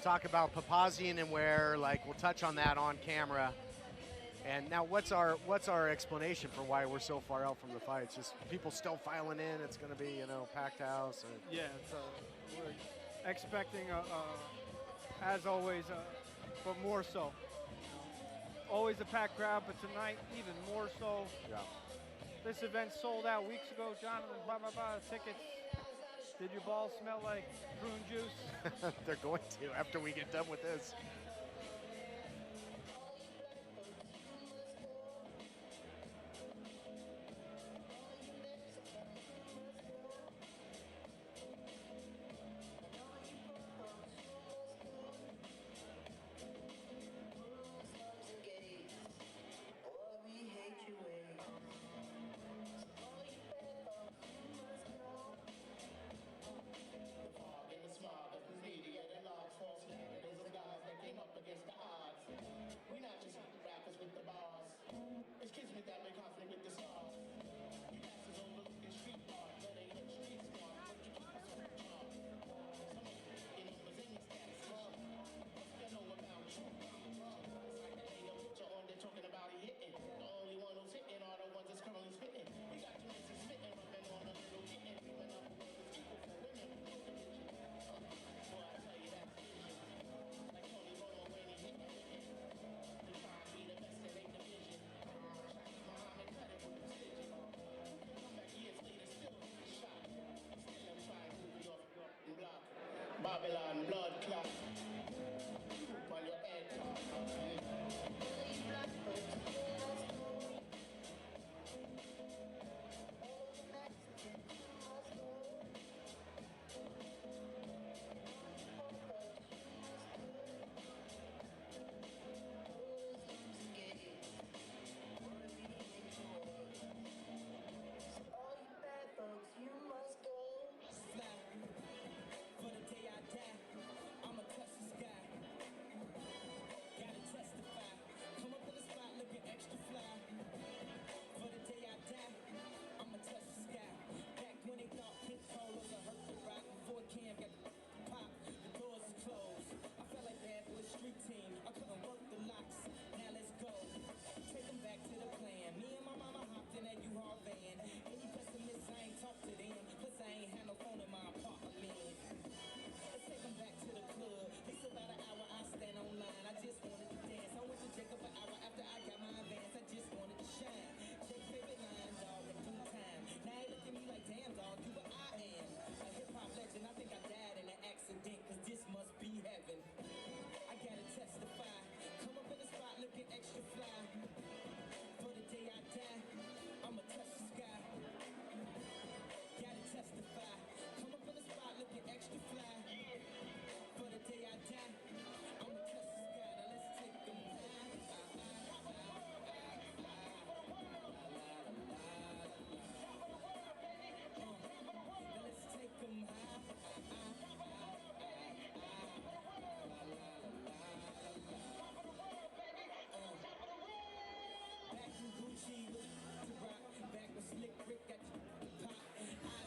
talk about Papazian and Ware, like we'll touch on that on camera. And now what's our explanation for why we're so far out from the fight? It's just people still filing in. It's going to be, you know, packed house. And yeah, we're expecting, as always, but more so. Always a packed crowd, but tonight even more so. Yeah. This event sold out weeks ago, Jonathan, blah, blah, blah, tickets. Did your balls smell like prune juice? They're going to after we get done with this. Babylon, blood clot. On your head.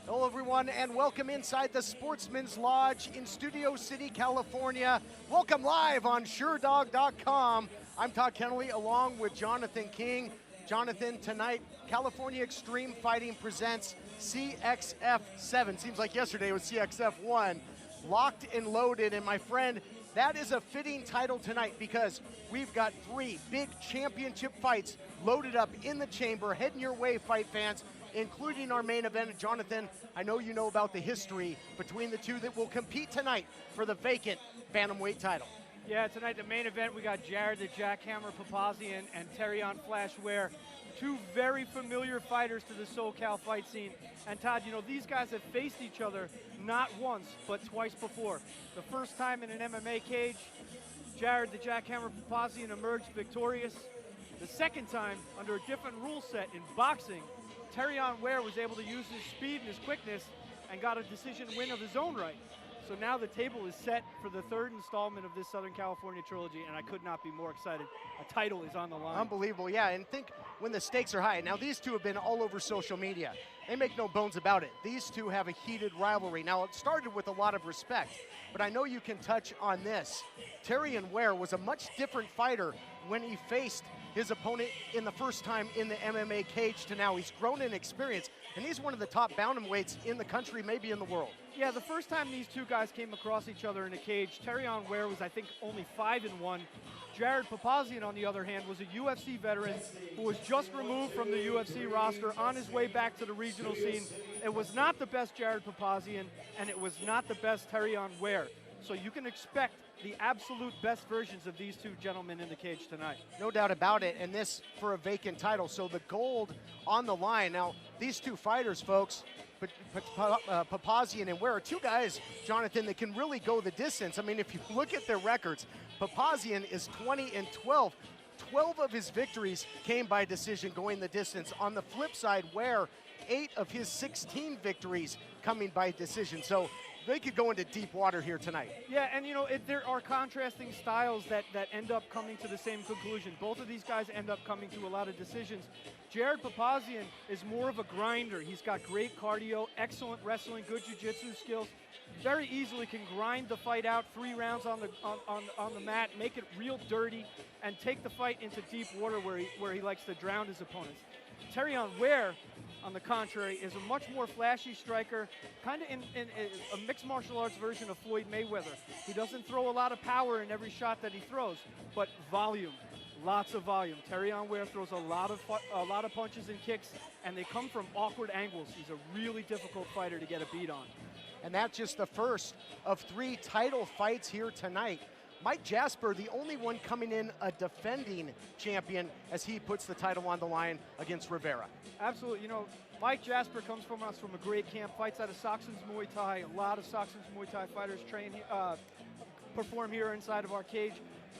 Hello, everyone, and welcome inside the Sportsman's Lodge in Studio City, California. Welcome live on SureDog.com. I'm Todd Kennelly, along with Jonathan King. Jonathan, tonight, California Extreme Fighting presents CXF7. Seems like yesterday was CXF1. Locked and loaded, and my friend, that is a fitting title tonight because we've got 3 big championship fights loaded up in the chamber, heading your way, fight fans, including our main event. Jonathan, I know you know about the history between the two that will compete tonight for the vacant bantamweight title. Yeah, tonight the main event, we got Jared the Jackhammer Papazian and Terion Flash Ware, 2 very familiar fighters to the SoCal fight scene. And Todd, you know, these guys have faced each other not once, but twice before. The first time in an MMA cage, Jared the Jackhammer Papazian emerged victorious. The second time, under a different rule set in boxing, Terion Ware was able to use his speed and his quickness and got a decision win of his own right. So now the table is set for the third installment of this Southern California trilogy, and I could not be more excited. A title is on the line. Unbelievable, yeah, and think when the stakes are high. Now, these two have been all over social media. They make no bones about it. These two have a heated rivalry. Now, it started with a lot of respect, but I know you can touch on this. Terion was a much different fighter when he faced his opponent in the first time in the MMA cage to now. He's grown in experience, and he's one of the top bantamweights in the country, maybe in the world. Yeah, the first time these two guys came across each other in a cage, Terion was, I think, only 5-1. Jared Papazian, on the other hand, was a UFC veteran who was just removed from the UFC roster on his way back to the regional scene. It was not the best Jared Papazian, and it was not the best Terion Ware. So you can expect the absolute best versions of these two gentlemen in the cage tonight. No doubt about it, and this for a vacant title. So the gold on the line. Now, these two fighters, folks, Papazian and Ware, are two guys, Jonathan, that can really go the distance. I mean, if you look at their records, Papazian is 20-12. 12 of his victories came by decision, going the distance. On the flip side, Ware, 8 of his 16 victories coming by decision. So they could go into deep water here tonight. Yeah, and there are contrasting styles that end up coming to the same conclusion. Both of these guys end up coming to a lot of decisions. Jared Papazian is more of a grinder. He's got great cardio, excellent wrestling, good jiu-jitsu skills. Very easily can grind the fight out 3 rounds on the mat, make it real dirty, and take the fight into deep water where he likes to drown his opponents. Terion Ware, on the contrary, is a much more flashy striker, kind of in a mixed martial arts version of Floyd Mayweather. He doesn't throw a lot of power in every shot that he throws, but volume, lots of volume. Terion Ware throws a lot of punches and kicks, and they come from awkward angles. He's a really difficult fighter to get a beat on. And that's just the first of 3 title fights here tonight. Mike Jasper, the only one coming in a defending champion as he puts the title on the line against Rivera. Absolutely. Mike Jasper comes from us from a great camp, fights out of Saxon's Muay Thai. A lot of Saxon's Muay Thai fighters perform here inside of our cage.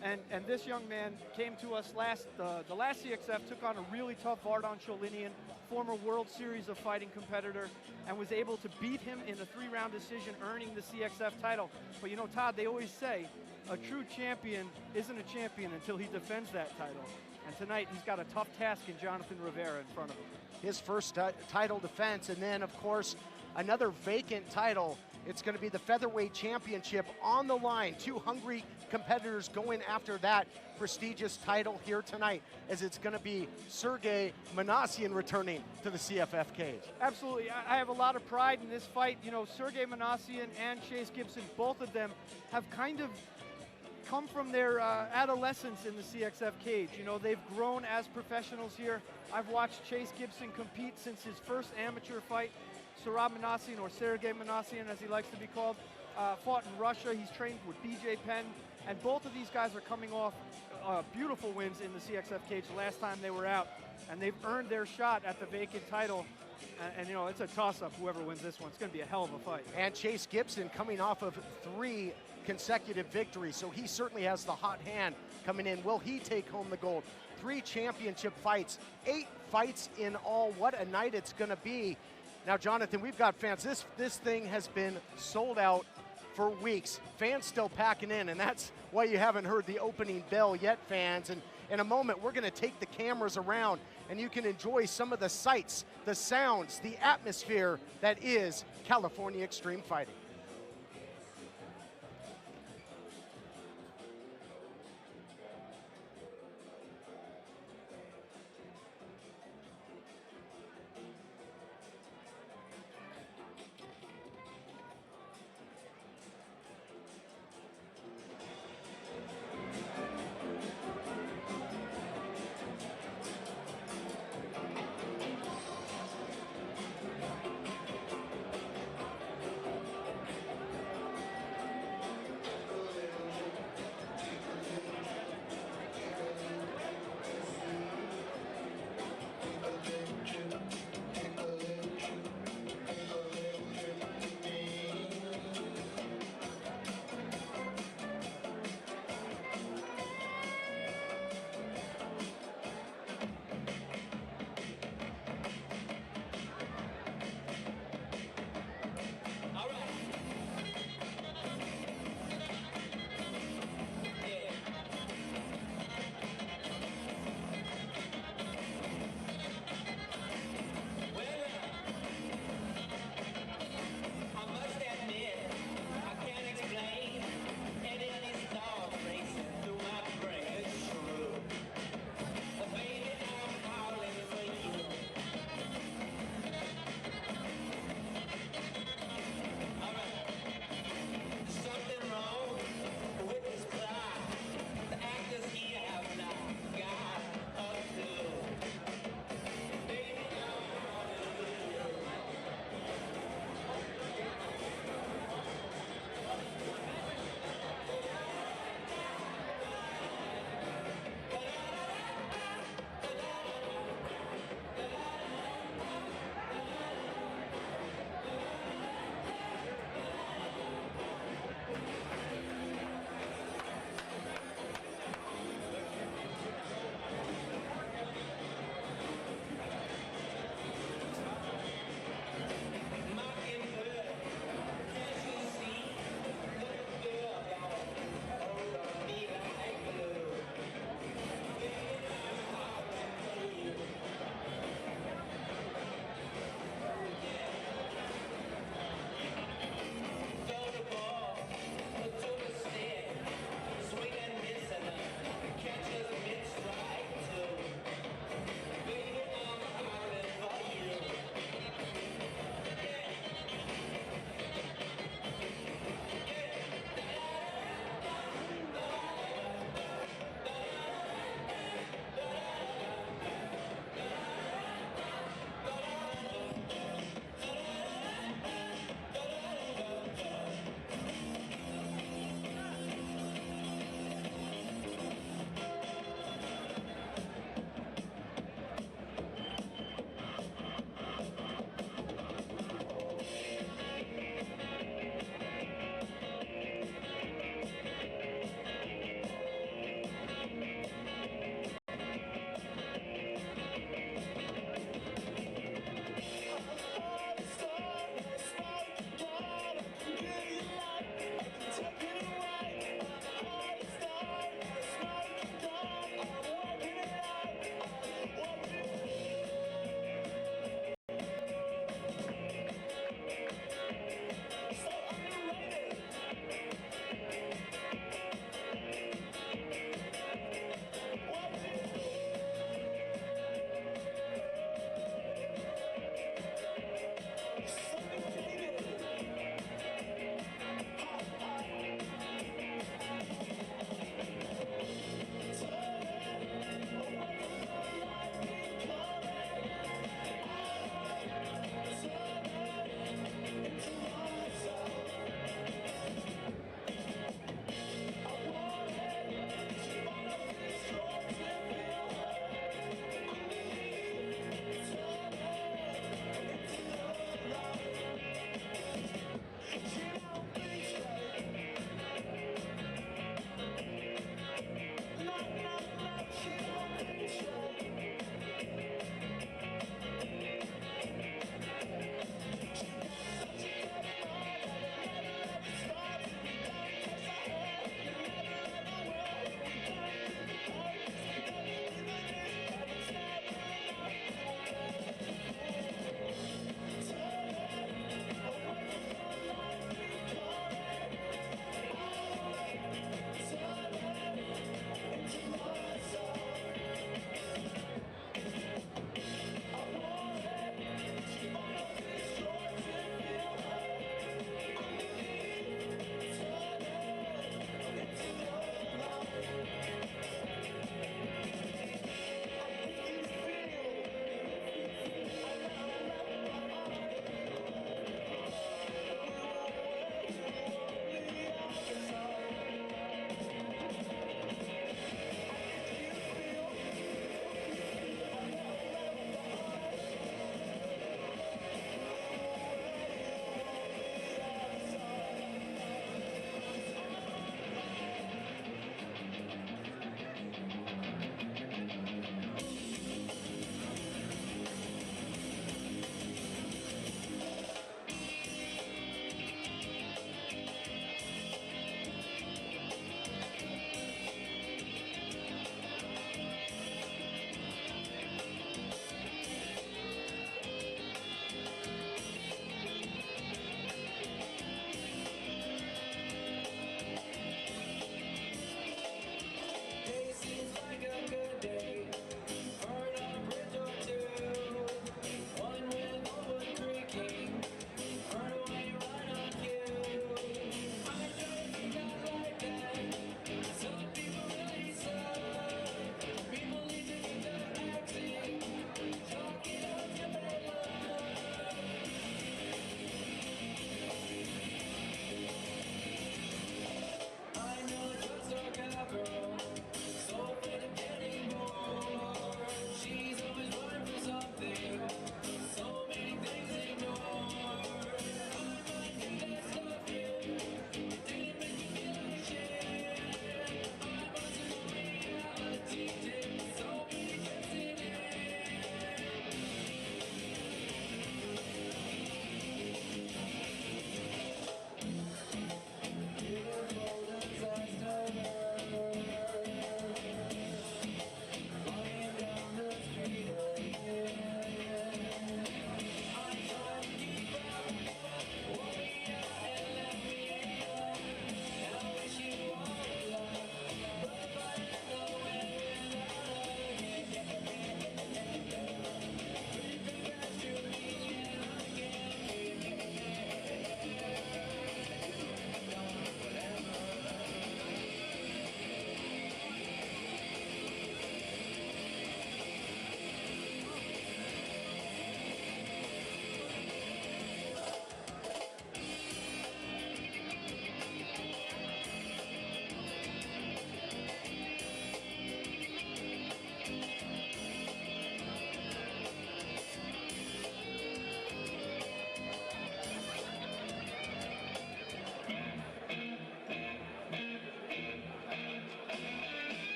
And this young man came to us the last CXF, took on a really tough Vardan Cholinian, former World Series of Fighting competitor, and was able to beat him in a 3-round decision, earning the CXF title. But Todd, they always say, a true champion isn't a champion until he defends that title. And tonight, he's got a tough task in Jonathan Rivera in front of him. His first title defense, and then, of course, another vacant title. It's going to be the featherweight championship on the line. 2 hungry competitors going after that prestigious title here tonight, as it's going to be Sergey Manassian returning to the CFF cage. Absolutely. I have a lot of pride in this fight. Sergey Manassian and Chase Gibson, both of them have kind of come from their adolescence in the CXF cage. They've grown as professionals here. I've watched Chase Gibson compete since his first amateur fight. Sarab Manassian, or Sergey Manassian as he likes to be called, fought in Russia. He's trained with BJ Penn, and both of these guys are coming off beautiful wins in the CXF cage last time they were out, and they've earned their shot at the vacant title. And it's a toss-up, whoever wins this one. It's going to be a hell of a fight. And Chase Gibson coming off of 3 consecutive victories, so he certainly has the hot hand coming in. Will he take home the gold? 3 championship fights, 8 fights in all. What a night it's going to be. Now, Jonathan, we've got fans. This thing has been sold out for weeks. Fans still packing in, and that's why you haven't heard the opening bell yet, fans. And in a moment, we're going to take the cameras around, and you can enjoy some of the sights, the sounds, the atmosphere that is California Extreme Fighting.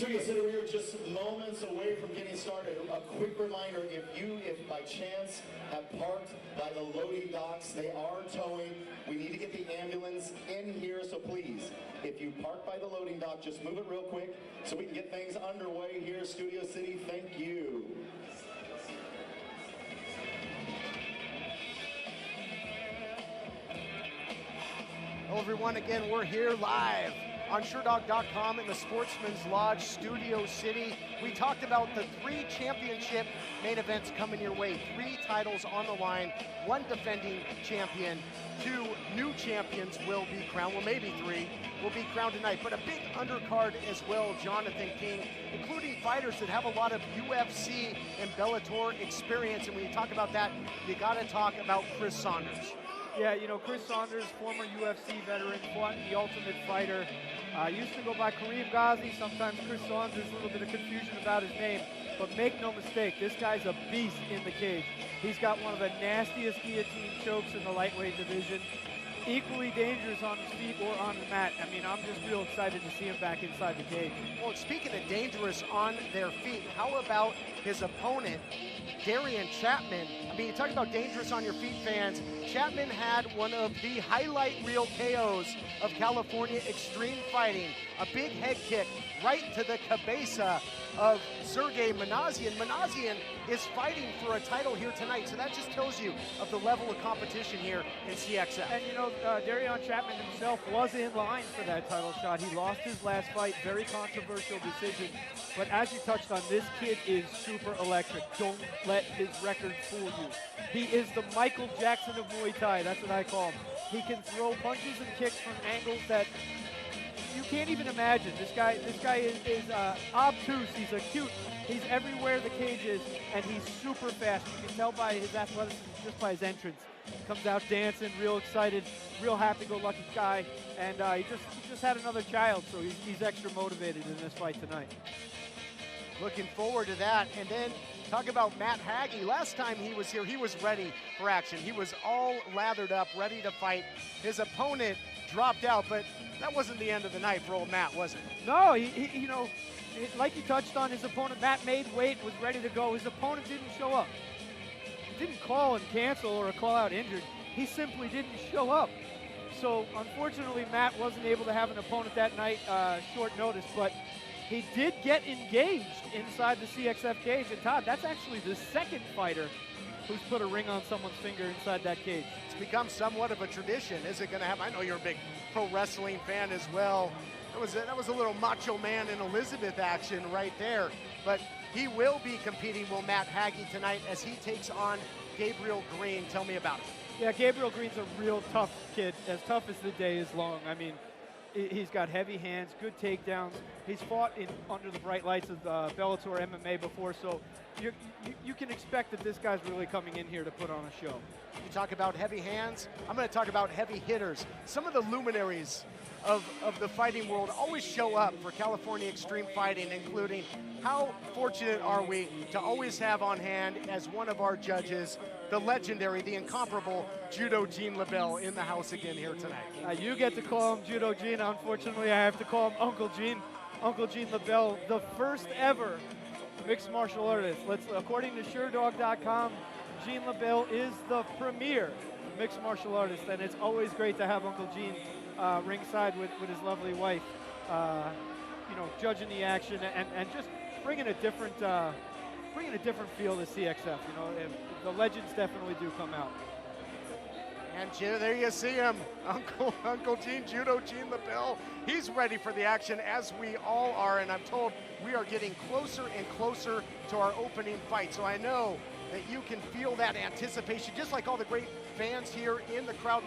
Studio City, we are just moments away from getting started. A quick reminder, if by chance have parked by the loading docks, they are towing. We need to get the ambulance in here, so please, if you park by the loading dock, just move it real quick so we can get things underway here, Studio City. Thank you. Hello everyone, again, we're here live on SureDog.com in the Sportsman's Lodge, Studio City. We talked about the 3 championship main events coming your way. 3 titles on the line, 1 defending champion, 2 new champions will be crowned. Well, maybe 3 will be crowned tonight, but a big undercard as well, Jonathan King, including fighters that have a lot of UFC and Bellator experience. And when you talk about that, you gotta talk about Chris Saunders. Yeah, you know, Chris Saunders, former UFC veteran, fought in The Ultimate Fighter. Used to go by Kareem Ghazi, sometimes Chris Saunders, a little bit of confusion about his name. But make no mistake, this guy's a beast in the cage. He's got one of the nastiest guillotine chokes in the lightweight division. Equally dangerous on his feet or on the mat. I mean, I'm just real excited to see him back inside the cage. Well, speaking of dangerous on their feet, how about his opponent, Darien Chapman? I mean, you talk about dangerous on your feet, fans. Chapman had one of the highlight reel KOs of California extreme fighting. A big head kick right to the cabeza of Sergey Manassian. Manassian is fighting for a title here tonight, so that just tells you of the level of competition here in CXF. And you know, Darien Chapman himself was in line for that title shot. He lost his last fight, very controversial decision. But as you touched on, this kid is super electric. Don't let his record fool you. He is the Michael Jackson of Muay Thai, that's what I call him. He can throw punches and kicks from angles that you can't even imagine. This guy is obtuse. He's acute. He's everywhere the cage is, and he's super fast. You can tell by his athleticism, just by his entrance. Comes out dancing, real excited, real happy-go-lucky guy, and he just had another child, so he's extra motivated in this fight tonight. Looking forward to that, and then talk about Matt Haggy. Last time he was here, he was ready for action. He was all lathered up, ready to fight. His opponent dropped out, but that wasn't the end of the night for old Matt, was it? No, he you know, like you touched on, his opponent, Matt made weight, was ready to go. His opponent didn't show up. He didn't call and cancel or call out injured. He simply didn't show up. So unfortunately, Matt wasn't able to have an opponent that night, short notice, but he did get engaged inside the CXF cage. And Todd, that's actually the second fighter who's put a ring on someone's finger inside that cage. It's become somewhat of a tradition. Is it going to happen? I know you're a big pro wrestling fan as well. That was a little Macho Man and Elizabeth action right there. But he will be competing, will Matt Haggy, tonight as he takes on Gabriel Green. Tell me about it. Yeah, Gabriel Green's a real tough kid, as tough as the day is long. I mean, he's got heavy hands, good takedowns. He's fought under the bright lights of Bellator MMA before, so you can expect that this guy's really coming in here to put on a show. You talk about heavy hands, I'm going to talk about heavy hitters. Some of the luminaries of the fighting world always show up for California Extreme Fighting, including how fortunate are we to always have on hand as one of our judges the legendary, the incomparable Judo Gene LaBelle in the house again here tonight. You get to call him Judo Gene. Unfortunately, I have to call him Uncle Gene. Uncle Gene LaBelle, the first ever mixed martial artist. According to SureDog.com, Gene LaBelle is the premier mixed martial artist, and it's always great to have Uncle Gene ringside with his lovely wife, you know, judging the action and just bringing a different feel to CXF. You know, the legends definitely do come out. And there you see him, Uncle Gene, Judo Gene LaBelle. He's ready for the action, as we all are, and I'm told we are getting closer and closer to our opening fight. So I know that you can feel that anticipation, just like all the great fans here in the crowd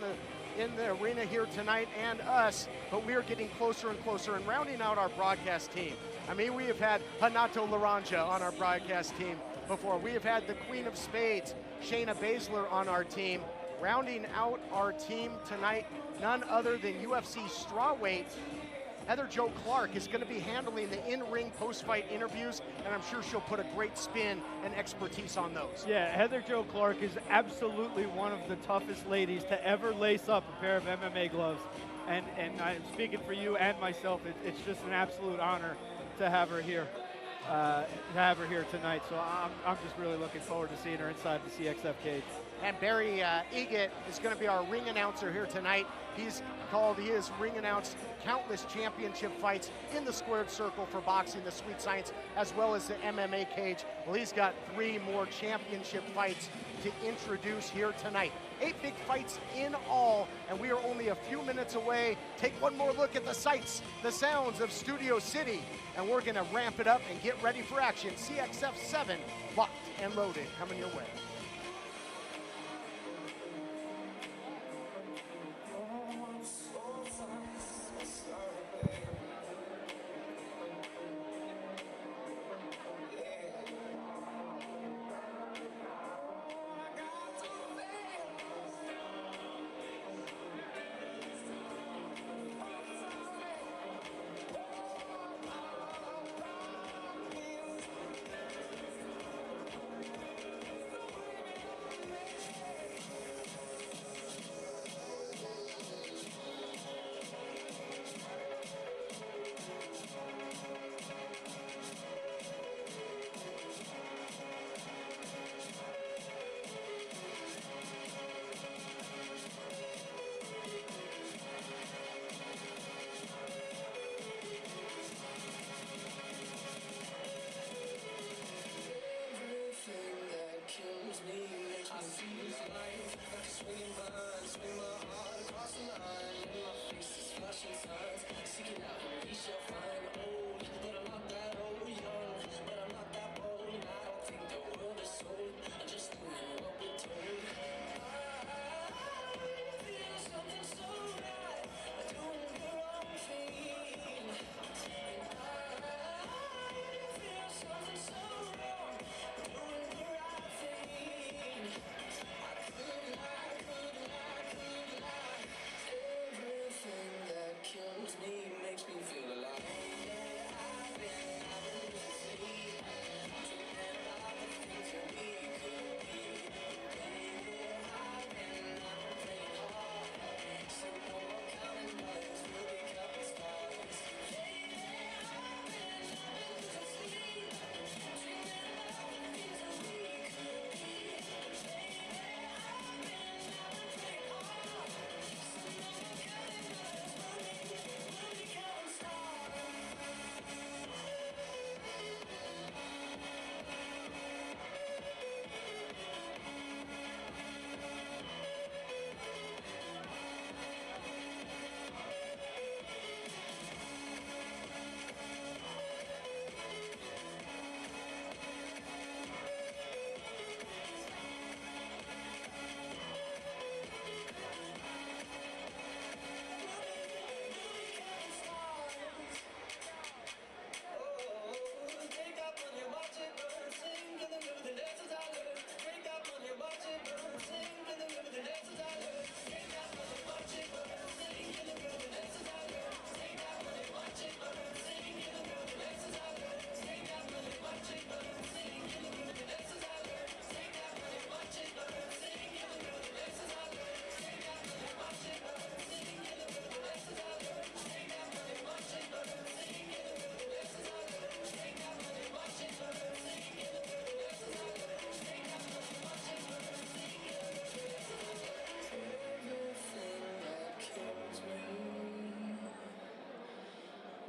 in the arena here tonight and us, but we are getting closer and closer and rounding out our broadcast team. I mean, we have had Hanato Laranja on our broadcast team before. We have had the Queen of Spades, Shayna Baszler, on our team. Rounding out our team tonight, none other than UFC strawweight Heather Jo Clark is going to be handling the in-ring post-fight interviews, and I'm sure she'll put a great spin and expertise on those. Yeah, Heather Jo Clark is absolutely one of the toughest ladies to ever lace up a pair of MMA gloves. And I'm speaking for you and myself, it's just an absolute honor to have her here. Tonight, so I'm just really looking forward to seeing her inside the CXF cage. And Barry Egat is going to be our ring announcer here tonight. He has ring announced countless championship fights in the squared circle for boxing, the Sweet Science, as well as the MMA cage. Well, he's got 3 more championship fights to introduce here tonight. 8 big fights in all, and we are only a few minutes away. Take one more look at the sights, the sounds of Studio City, and we're gonna ramp it up and get ready for action. CXF 7, locked and loaded, coming your way.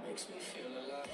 Makes me feel alive.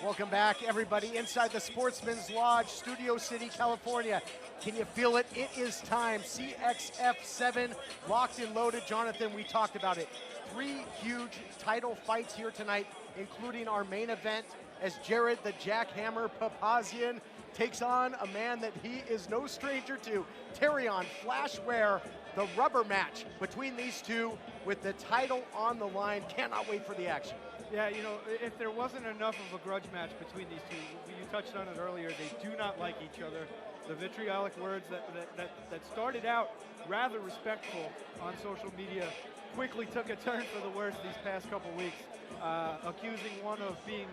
Welcome back, everybody, inside the Sportsman's Lodge, Studio City, California. Can you feel it? It is time. CXF7 locked and loaded. Jonathan, we talked about it. 3 huge title fights here tonight, including our main event as Jared the Jackhammer Papazian takes on a man that he is no stranger to, Terion Flashware. The rubber match between these two with the title on the line. Cannot wait for the action. Yeah, you know, if there wasn't enough of a grudge match between these two, you touched on it earlier, they do not like each other. The vitriolic words that started out rather respectful on social media quickly took a turn for the worse these past couple weeks, accusing one of being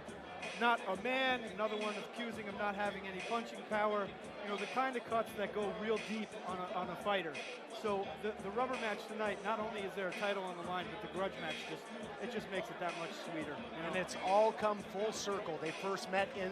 not a man, another one accusing him not having any punching power. You know, the kind of cuts that go real deep on a fighter. So the rubber match tonight, not only is there a title on the line, but the grudge match just makes it that much sweeter. You know? And it's all come full circle. They first met in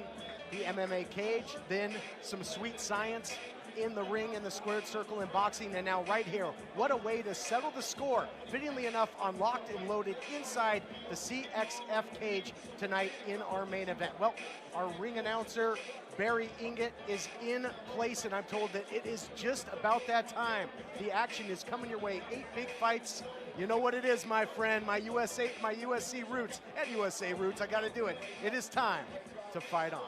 the MMA cage, then some sweet science in the ring, in the squared circle in boxing, and now right here. What a way to settle the score. Fittingly enough, on Locked and Loaded inside the CXF cage tonight in our main event. Well, our ring announcer, Barry Inget, is in place, and I'm told that it is just about that time. The action is coming your way. 8 big fights. You know what it is, my friend, my USC roots. At USA Roots, I gotta do it. It is time to fight on.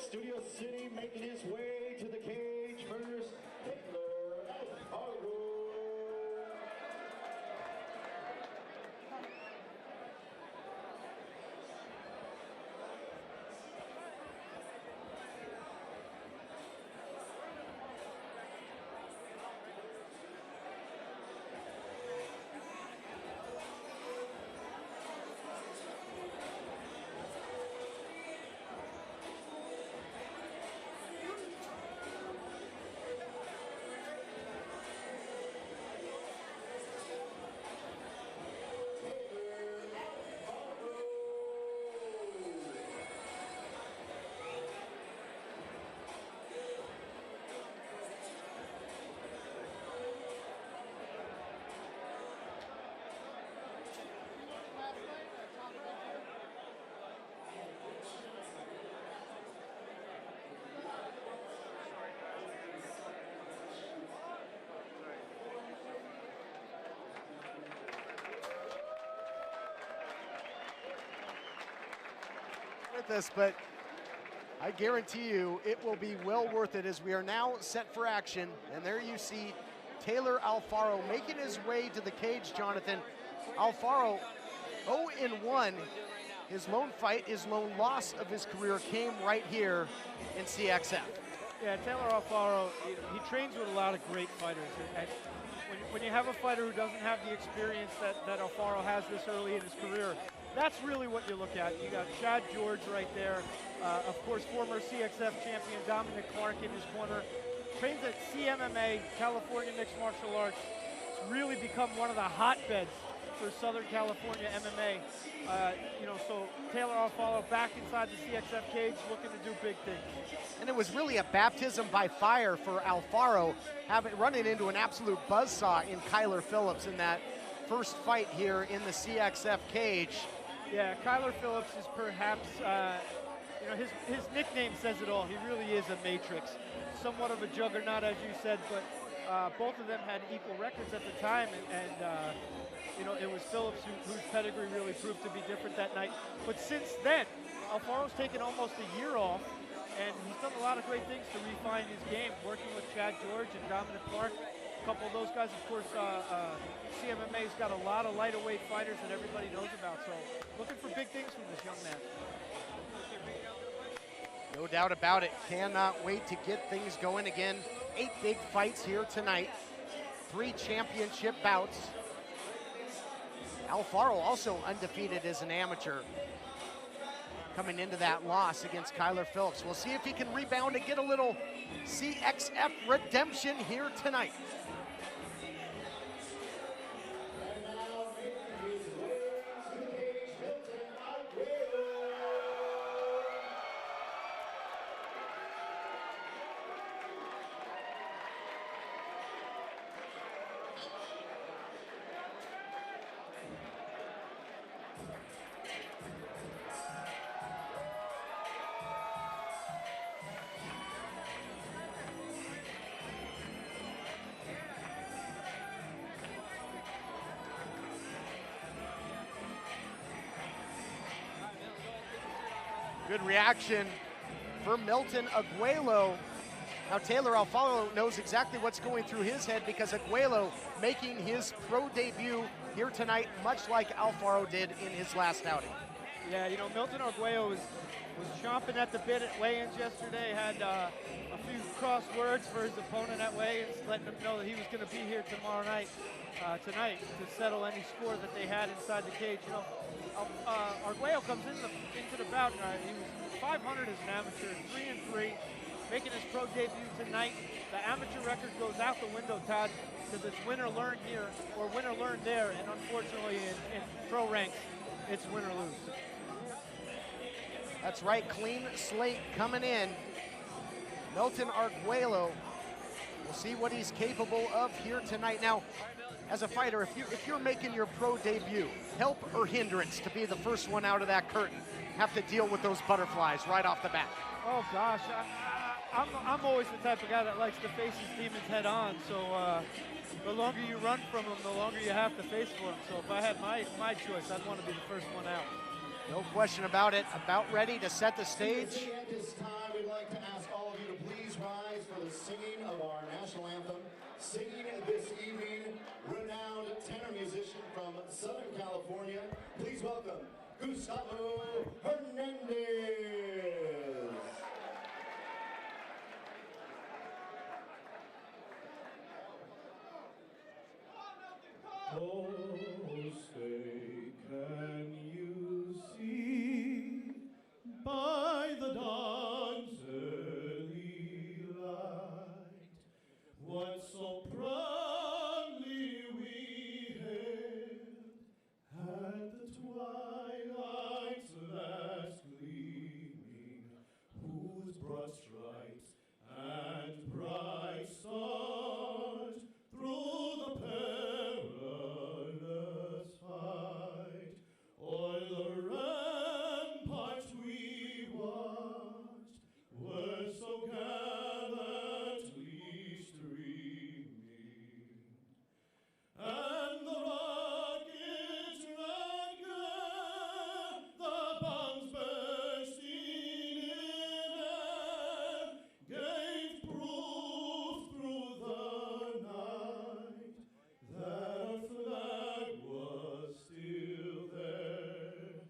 Studio City making his way to the cage first. Aguo. This, but I guarantee you it will be well worth it as we are now set for action. And there you see Taylor Alfaro making his way to the cage, Jonathan. Alfaro 0-1. His lone fight, his lone loss of his career came right here in CXF. Yeah, Taylor Alfaro, he trains with a lot of great fighters. And when you have a fighter who doesn't have the experience that Alfaro has this early in his career, that's really what you look at. You got Chad George right there. Of course, former CXF champion Dominic Clark in his corner. Trains at CMMA, California Mixed Martial Arts. It's really become one of the hotbeds for Southern California MMA. So Taylor Alfaro back inside the CXF cage looking to do big things. And it was really a baptism by fire for Alfaro, running into an absolute buzzsaw in Kyler Phillips in that first fight here in the CXF cage. Yeah, Kyler Phillips is perhaps, his nickname says it all. He really is a matrix. Somewhat of a juggernaut, as you said, but both of them had equal records at the time, and it was Phillips whose pedigree really proved to be different that night. But since then, Alfaro's taken almost a year off, and he's done a lot of great things to refine his game, working with Chad George and Dominic Clark. A couple of those guys, of course, CMMA's got a lot of lighter weight fighters that everybody knows about, so looking for big things from this young man. No doubt about it. Cannot wait to get things going again. 8 big fights here tonight. 3 championship bouts. Alfaro also undefeated as an amateur coming into that loss against Kyler Phillips. We'll see if he can rebound and get a little CXF redemption here tonight. Good reaction for Milton Aguo. Now Taylor Alfaro knows exactly what's going through his head because Aguo making his pro debut here tonight, much like Alfaro did in his last outing. Yeah, you know, Milton Aguo was chomping at the bit at weigh-ins yesterday, had a few cross words for his opponent at weigh-ins, letting him know that he was going to be here tonight to settle any score that they had inside the cage. You know, Aguo comes into the bout, he was 500 as an amateur, 3-3, making his pro debut tonight. The amateur record goes out the window, Todd, because it's win or learn here or win or learn there, and unfortunately in pro ranks, it's win or lose. That's right, clean slate coming in. Milton Aguo, we'll see what he's capable of here tonight. Now, as a fighter, if you're making your pro debut, help or hindrance to be the first one out of that curtain, have to deal with those butterflies right off the bat? Oh gosh, I'm always the type of guy that likes to face his demons head on. So the longer you run from them, the longer you have to face for them. So if I had my choice, I'd want to be the first one out. No question about it. About ready to set the stage. At this time, we'd like to ask all of you to please rise for the singing of our national anthem. Singing this evening, renowned tenor musician from Southern California. Please welcome Gustavo Hernandez. Oh, say, can you see by the dawn's early light what so proudly we hailed at the twilight's last gleaming, whose broad stripes and bright stars through the perilous fight o'er the ramparts we watched were so gallantly streaming, and the rockets ran glare, the bombs bursting in air, gave proof through the night that our flag was still there.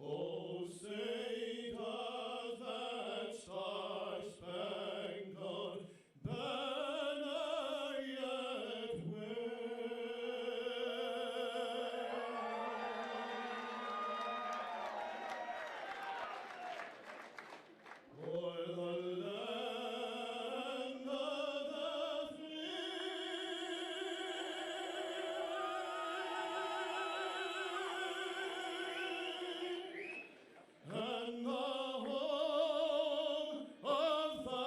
Oh, say does that star-spangled banner yet wave o'er the land of the free, and the home of the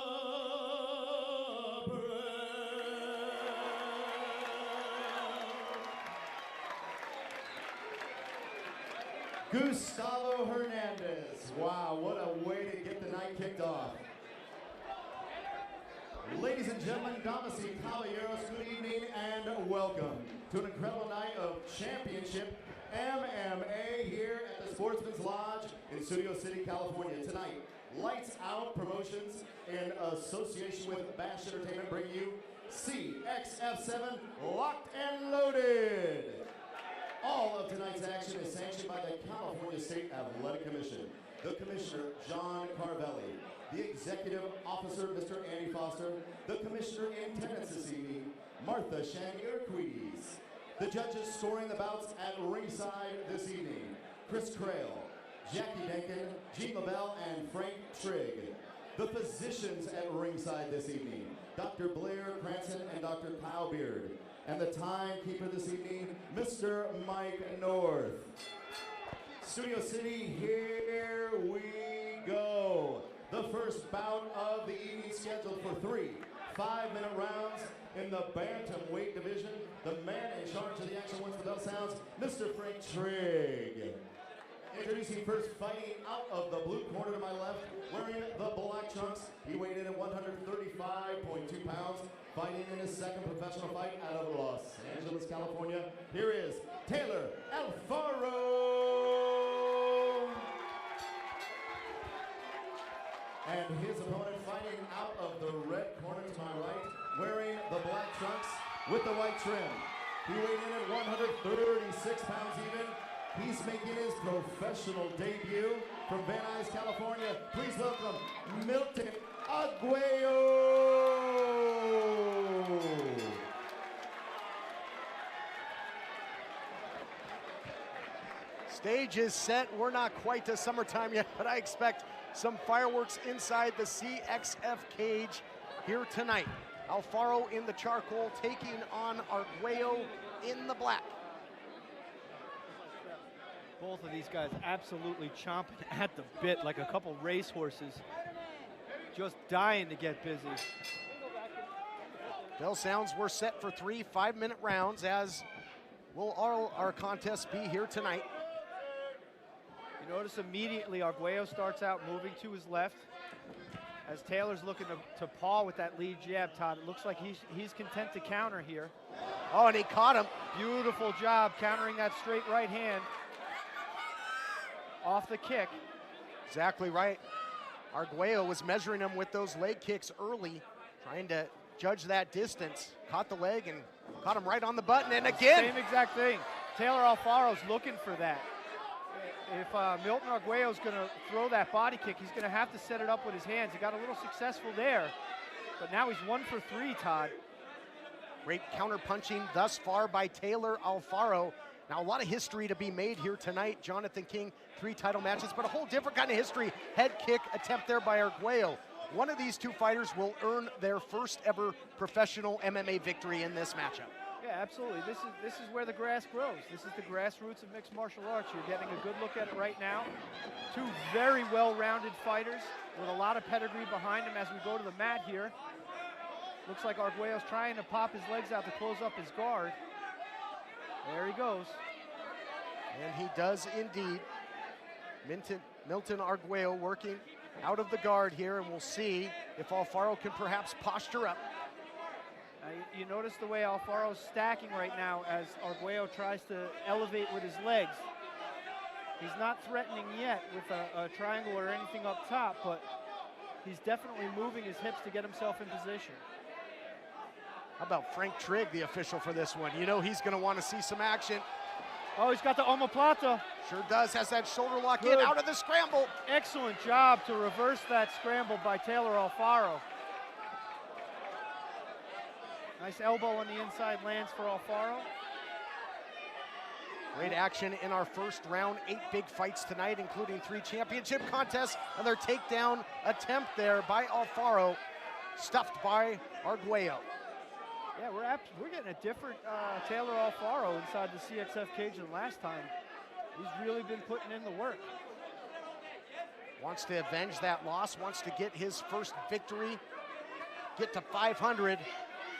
brave? Gustavo Hernandez. Wow, what a way to get the night kicked off. Ladies and gentlemen, damas y caballeros, good evening and welcome to an incredible night of championship MMA here at the Sportsman's Lodge in Studio City, California. Tonight, Lights Out Promotions in association with Bash Entertainment bring you CXF7 Locked and Loaded. All of tonight's action is sanctioned by the California State Athletic Commission, the Commissioner, John Carvelli, the Executive Officer, Mr. Andy Foster, the Commissioner in attendance this evening, Martha Shanier-Quides. The judges scoring the bouts at ringside this evening, Chris Crail, Jackie Denkin, Gene LaBelle, and Frank Trigg. The physicians at ringside this evening, Dr. Blair Cranston and Dr. Kyle Beard. And the timekeeper this evening, Mr. Mike North. Studio City, here we go. The first bout of the evening scheduled for 3 5-minute rounds in the bantamweight division. The man in charge of the action once the bell sounds, Mr. Frank Trigg. Introducing first, fighting out of the blue corner to my left, wearing the black trunks. He weighed in at 135.2 pounds, fighting in his second professional fight out of Los Angeles, California. Here is Taylor Alfaro. his opponent fighting out of the red corner to my right, wearing the black trunks with the white trim. He weighed in at 136 pounds even. He's making his professional debut from Van Nuys, California. Please welcome Milton Aguo. Stage is set. We're not quite to summertime yet, but I expect some fireworks inside the CXF cage here tonight. Alfaro in the charcoal taking on Aguo in the black. Both of these guys absolutely chomping at the bit like a couple racehorses, just dying to get busy. Bell sounds we're set for 3 5-minute rounds, as will all our contests be here tonight. You notice immediately Aguo starts out moving to his left as Taylor's looking to paw with that lead jab, Todd. It looks like he's content to counter here. Oh, and he caught him. Beautiful job countering that straight right hand off the kick. Exactly right. Aguo was measuring him with those leg kicks early, trying to judge that distance. Caught the leg and caught him right on the button, and again. Same exact thing. Taylor Alfaro's looking for that. If Milton Aguo's going to throw that body kick, he's going to have to set it up with his hands. He got a little successful there, but now he's 1 for 3, Todd. Great counter punching thus far by Taylor Alfaro. Now, a lot of history to be made here tonight. Jonathan King, 3 title matches, but a whole different kind of history. Head kick attempt there by Aguo. One of these 2 fighters will earn their first ever professional MMA victory in this matchup. Yeah, absolutely. This is where the grass grows. This is the grassroots of mixed martial arts. You're getting a good look at it right now. 2 very well-rounded fighters with a lot of pedigree behind them as we go to the mat here. Looks like Aguo's trying to pop his legs out to close up his guard. There he goes. And he does indeed. Milton Aguo working out of the guard here, and we'll see if Alfaro can perhaps posture up. You notice the way Alfaro's stacking right now as Aguo tries to elevate with his legs. He's not threatening yet with a triangle or anything up top, but he's definitely moving his hips to get himself in position. How about Frank Trigg, the official for this one? You know he's going to want to see some action. Oh, he's got the omoplata. Sure does, has that shoulder lock in, out of the scramble. Excellent job to reverse that scramble by Taylor Alfaro. Nice elbow on the inside lands for Alfaro. Great action in our first round. 8 big fights tonight, including 3 championship contests. Another takedown attempt there by Alfaro, stuffed by Aguo. Yeah, we're getting a different Taylor Alfaro inside the CXF cage than last time. He's really been putting in the work. Wants to avenge that loss, wants to get his first victory, get to 500.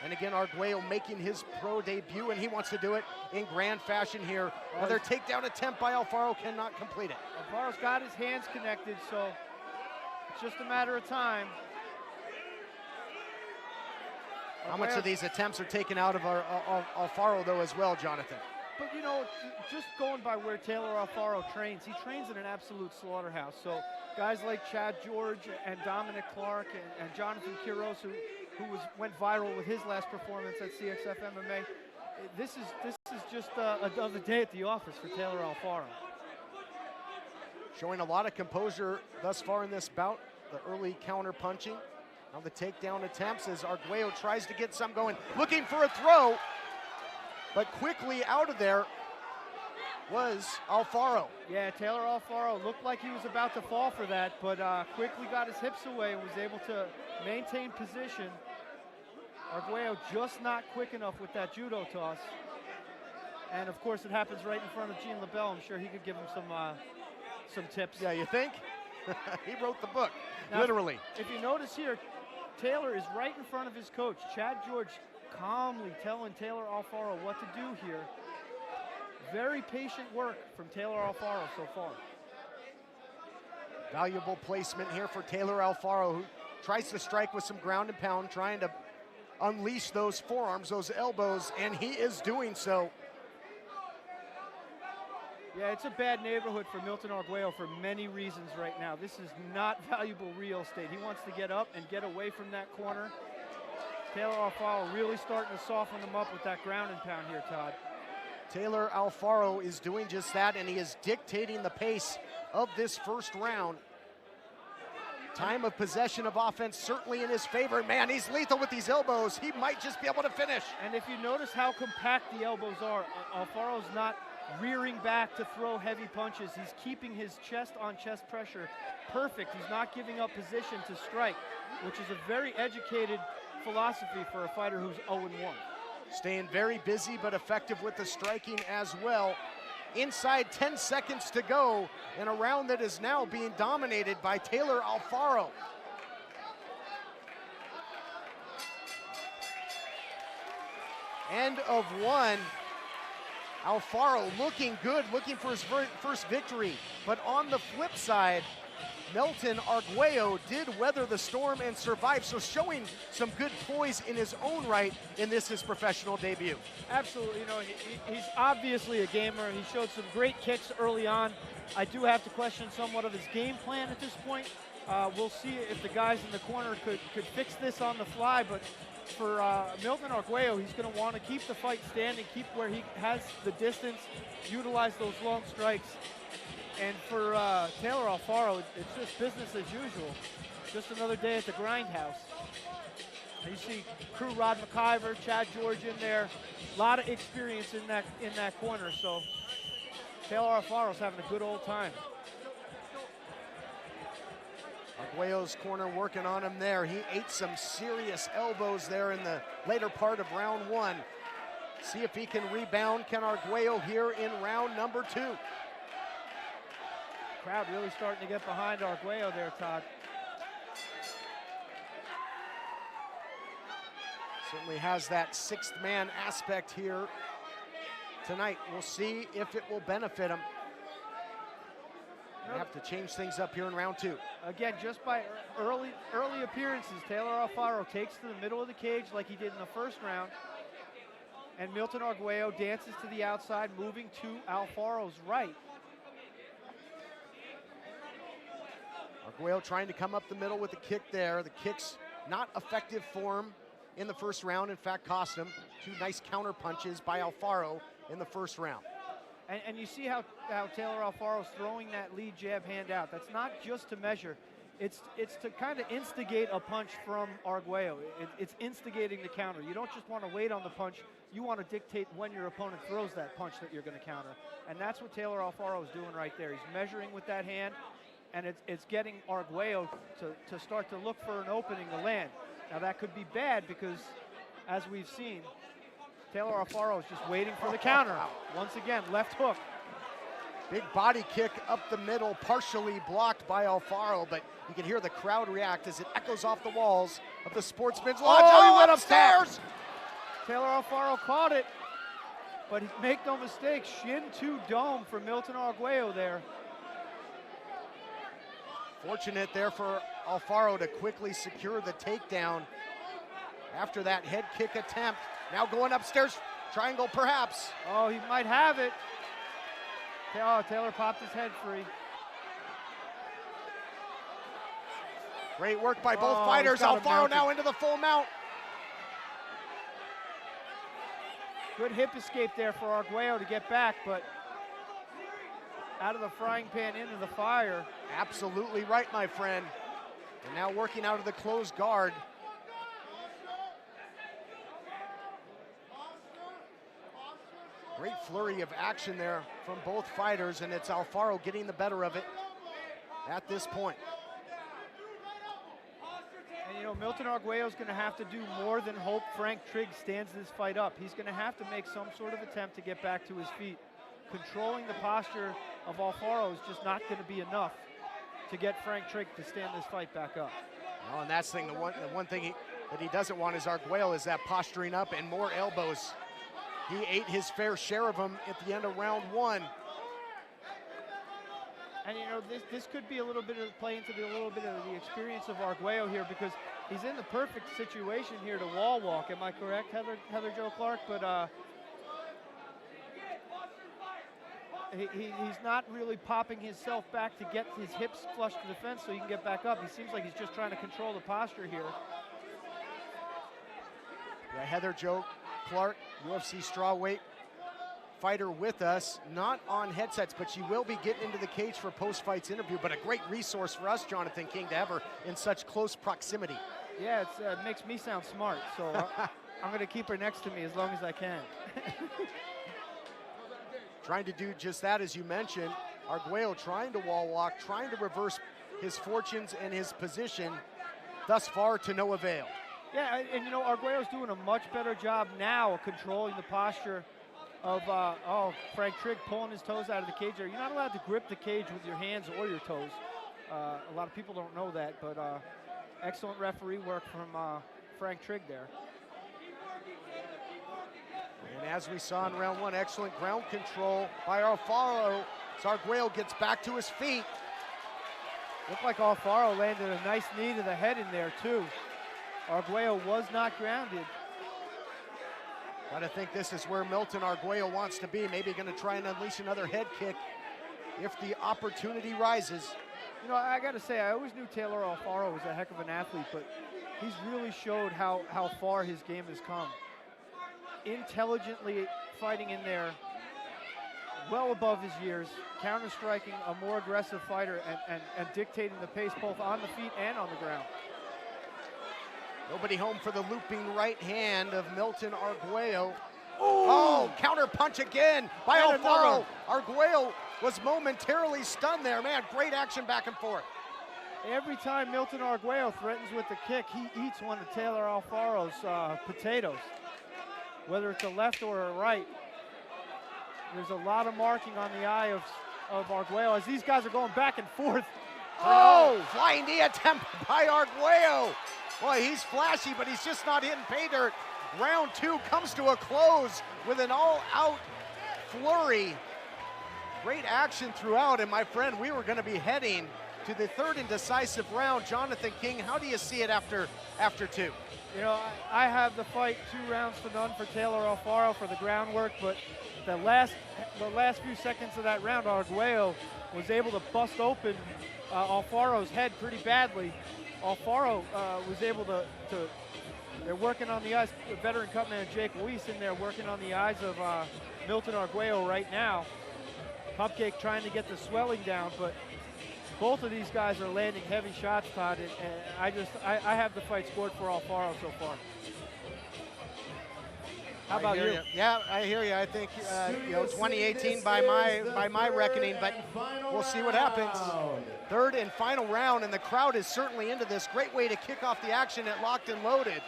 And again, Aguo making his pro debut, and he wants to do it in grand fashion here. Another takedown attempt by Alfaro, cannot complete it. Alfaro's got his hands connected, so it's just a matter of time. How much of these attempts are taken out of Alfaro, though, as well, Jonathan? But, you know, just going by where Taylor Alfaro trains, he trains in an absolute slaughterhouse. So guys like Chad George and Dominic Clark and Jonathan Quiros, who went viral with his last performance at CXF MMA, this is just another day at the office for Taylor Alfaro. Showing a lot of composure thus far in this bout, the early counter punching. Now the takedown attempts as Aguo tries to get some going, looking for a throw, but quickly out of there was Alfaro. Yeah, Taylor Alfaro looked like he was about to fall for that, but quickly got his hips away and was able to maintain position. Aguo just not quick enough with that judo toss. And of course it happens right in front of Gene LaBelle. I'm sure he could give him some tips. Yeah, you think? He wrote the book, now, literally. If you notice here, Taylor is right in front of his coach, Chad George, calmly telling Taylor Alfaro what to do here. Very patient work from Taylor Alfaro so far. Valuable placement here for Taylor Alfaro, who tries to strike with some ground and pound, trying to unleash those forearms, those elbows, and he is doing so. Yeah, it's a bad neighborhood for Milton Arguello for many reasons right now. This is not valuable real estate. He wants to get up and get away from that corner. Taylor Alfaro really starting to soften him up with that ground and pound here, Todd. Taylor Alfaro is doing just that, and he is dictating the pace of this first round. Time of possession of offense certainly in his favor. Man, he's lethal with these elbows. He might just be able to finish. And if you notice how compact the elbows are, Alfaro's not rearing back to throw heavy punches. He's keeping his chest on chest pressure perfect. He's not giving up position to strike, which is a very educated philosophy for a fighter who's 0-1. Staying very busy but effective with the striking as well. Inside 10 seconds to go in a round that is now being dominated by Taylor Alfaro. End of one. Alfaro looking good, looking for his first victory. But on the flip side, Milton Arguello did weather the storm and survive, so showing some good poise in his own right in this his professional debut. Absolutely, you know, he's obviously a gamer. He showed some great kicks early on. I do have to question somewhat of his game plan at this point. We'll see if the guys in the corner could fix this on the fly, but for Milton Arguello, he's going to want to keep the fight standing, keep where he has the distance, utilize those long strikes. And for Taylor Alfaro, it's just business as usual. Just another day at the grindhouse. And you see crew Rod McIver, Chad George in there. A lot of experience in that corner. So Taylor Alfaro's having a good old time. Arguello's corner working on him there. He ate some serious elbows there in the later part of round one. See if he can rebound. Can Arguello here in round number two? Crowd really starting to get behind Arguello there, Todd. Certainly has that sixth man aspect here tonight. We'll see if it will benefit him. They have to change things up here in round two. Again, just by early appearances, Taylor Alfaro takes to the middle of the cage like he did in the first round. And Milton Arguello dances to the outside, moving to Alfaro's right. Arguello trying to come up the middle with the kick there. The kick's not effective for him in the first round. In fact, cost him two nice counter punches by Alfaro in the first round. And you see how Taylor Alfaro's throwing that lead jab hand out. That's not just to measure. It's to kind of instigate a punch from Arguello. It's instigating the counter. You don't just want to wait on the punch. You want to dictate when your opponent throws that punch that you're going to counter. And that's what Taylor Alfaro is doing right there. He's measuring with that hand. And it's getting Arguello to start to look for an opening to land. Now that could be bad because, as we've seen, Taylor Alfaro is just waiting for the counter. Once again, left hook. Big body kick up the middle, partially blocked by Alfaro, but you can hear the crowd react as it echoes off the walls of the Sportsman's Lodge. Oh, He went upstairs! Taylor Alfaro caught it, but make no mistake, shin to dome for Milton Arguello there. Fortunate there for Alfaro to quickly secure the takedown after that head kick attempt. Now going upstairs, triangle perhaps. Oh, he might have it. Oh, Taylor popped his head free. Great work by both fighters. Alfaro now into the full mount. Good hip escape there for Arguello to get back, but out of the frying pan into the fire. Absolutely right, my friend. And now working out of the closed guard. Great flurry of action there from both fighters, and it's Alfaro getting the better of it at this point. And you know, Milton Arguello is going to have to do more than hope Frank Trigg stands this fight up. He's going to have to make some sort of attempt to get back to his feet. Controlling the posture of Alfaro is just not going to be enough to get Frank Trigg to stand this fight back up. Well, and that's the one thing that he doesn't want is Arguello is that posturing up and more elbows. He ate his fair share of them at the end of round one. And you know, this could be a little bit of play into a little bit of the experience of Arguello here, because he's in the perfect situation here to wall walk. Am I correct, Heather Jo Clark? But he's not really popping himself back to get his hips flush to the fence so he can get back up. He seems like he's just trying to control the posture here. Yeah, Heather Jo Clark, UFC strawweight fighter with us, not on headsets, but she will be getting into the cage for post-fights interview, but a great resource for us, Jonathan King, to have her in such close proximity. Yeah, it makes me sound smart, so I'm going to keep her next to me as long as I can. Trying to do just that, as you mentioned. Arguello trying to wall walk, trying to reverse his fortunes and his position, thus far to no avail. Yeah, and you know, Arguello's doing a much better job now of controlling the posture of, Frank Trigg pulling his toes out of the cage there. You're not allowed to grip the cage with your hands or your toes. A lot of people don't know that, but excellent referee work from Frank Trigg there. And as we saw in round one, excellent ground control by Alfaro. As Arguello gets back to his feet. Looked like Alfaro landed a nice knee to the head in there too. Arguello was not grounded. Gotta think this is where Milton Arguello wants to be. Maybe gonna try and unleash another head kick if the opportunity rises. You know, I gotta say, I always knew Taylor Alfaro was a heck of an athlete, but he's really showed how far his game has come. Intelligently fighting in there, well above his years, counter-striking, a more aggressive fighter, and dictating the pace both on the feet and on the ground. Nobody home for the looping right hand of Milton Arguello. Oh, counter punch again by Alfaro. Arguello was momentarily stunned there. Man, great action back and forth. Every time Milton Arguello threatens with the kick, he eats one of Taylor Alfaro's potatoes. Whether it's a left or a right, there's a lot of marking on the eye of Arguello as these guys are going back and forth. Oh, flying knee attempt by Arguello. Boy, he's flashy, but he's just not hitting pay dirt. Round two comes to a close with an all-out flurry. Great action throughout, and my friend, we were going to be heading to the third and decisive round. Jonathan King, how do you see it after two? You know, I have the fight 2 rounds to none for Taylor Alfaro for the groundwork, but the last few seconds of that round, Arguello was able to bust open Alfaro's head pretty badly. Alfaro was able to, they're working on the eyes, the veteran cutman Jake Weiss in there working on the eyes of Milton Arguello right now. Cupcake trying to get the swelling down, but both of these guys are landing heavy shots, Todd, and I have the fight scored for Alfaro so far. How about you? Yeah, I hear you. I think 2018 by my reckoning, but we'll see what happens. Third and final round, and the crowd is certainly into this. Great way to kick off the action at Locked and Loaded.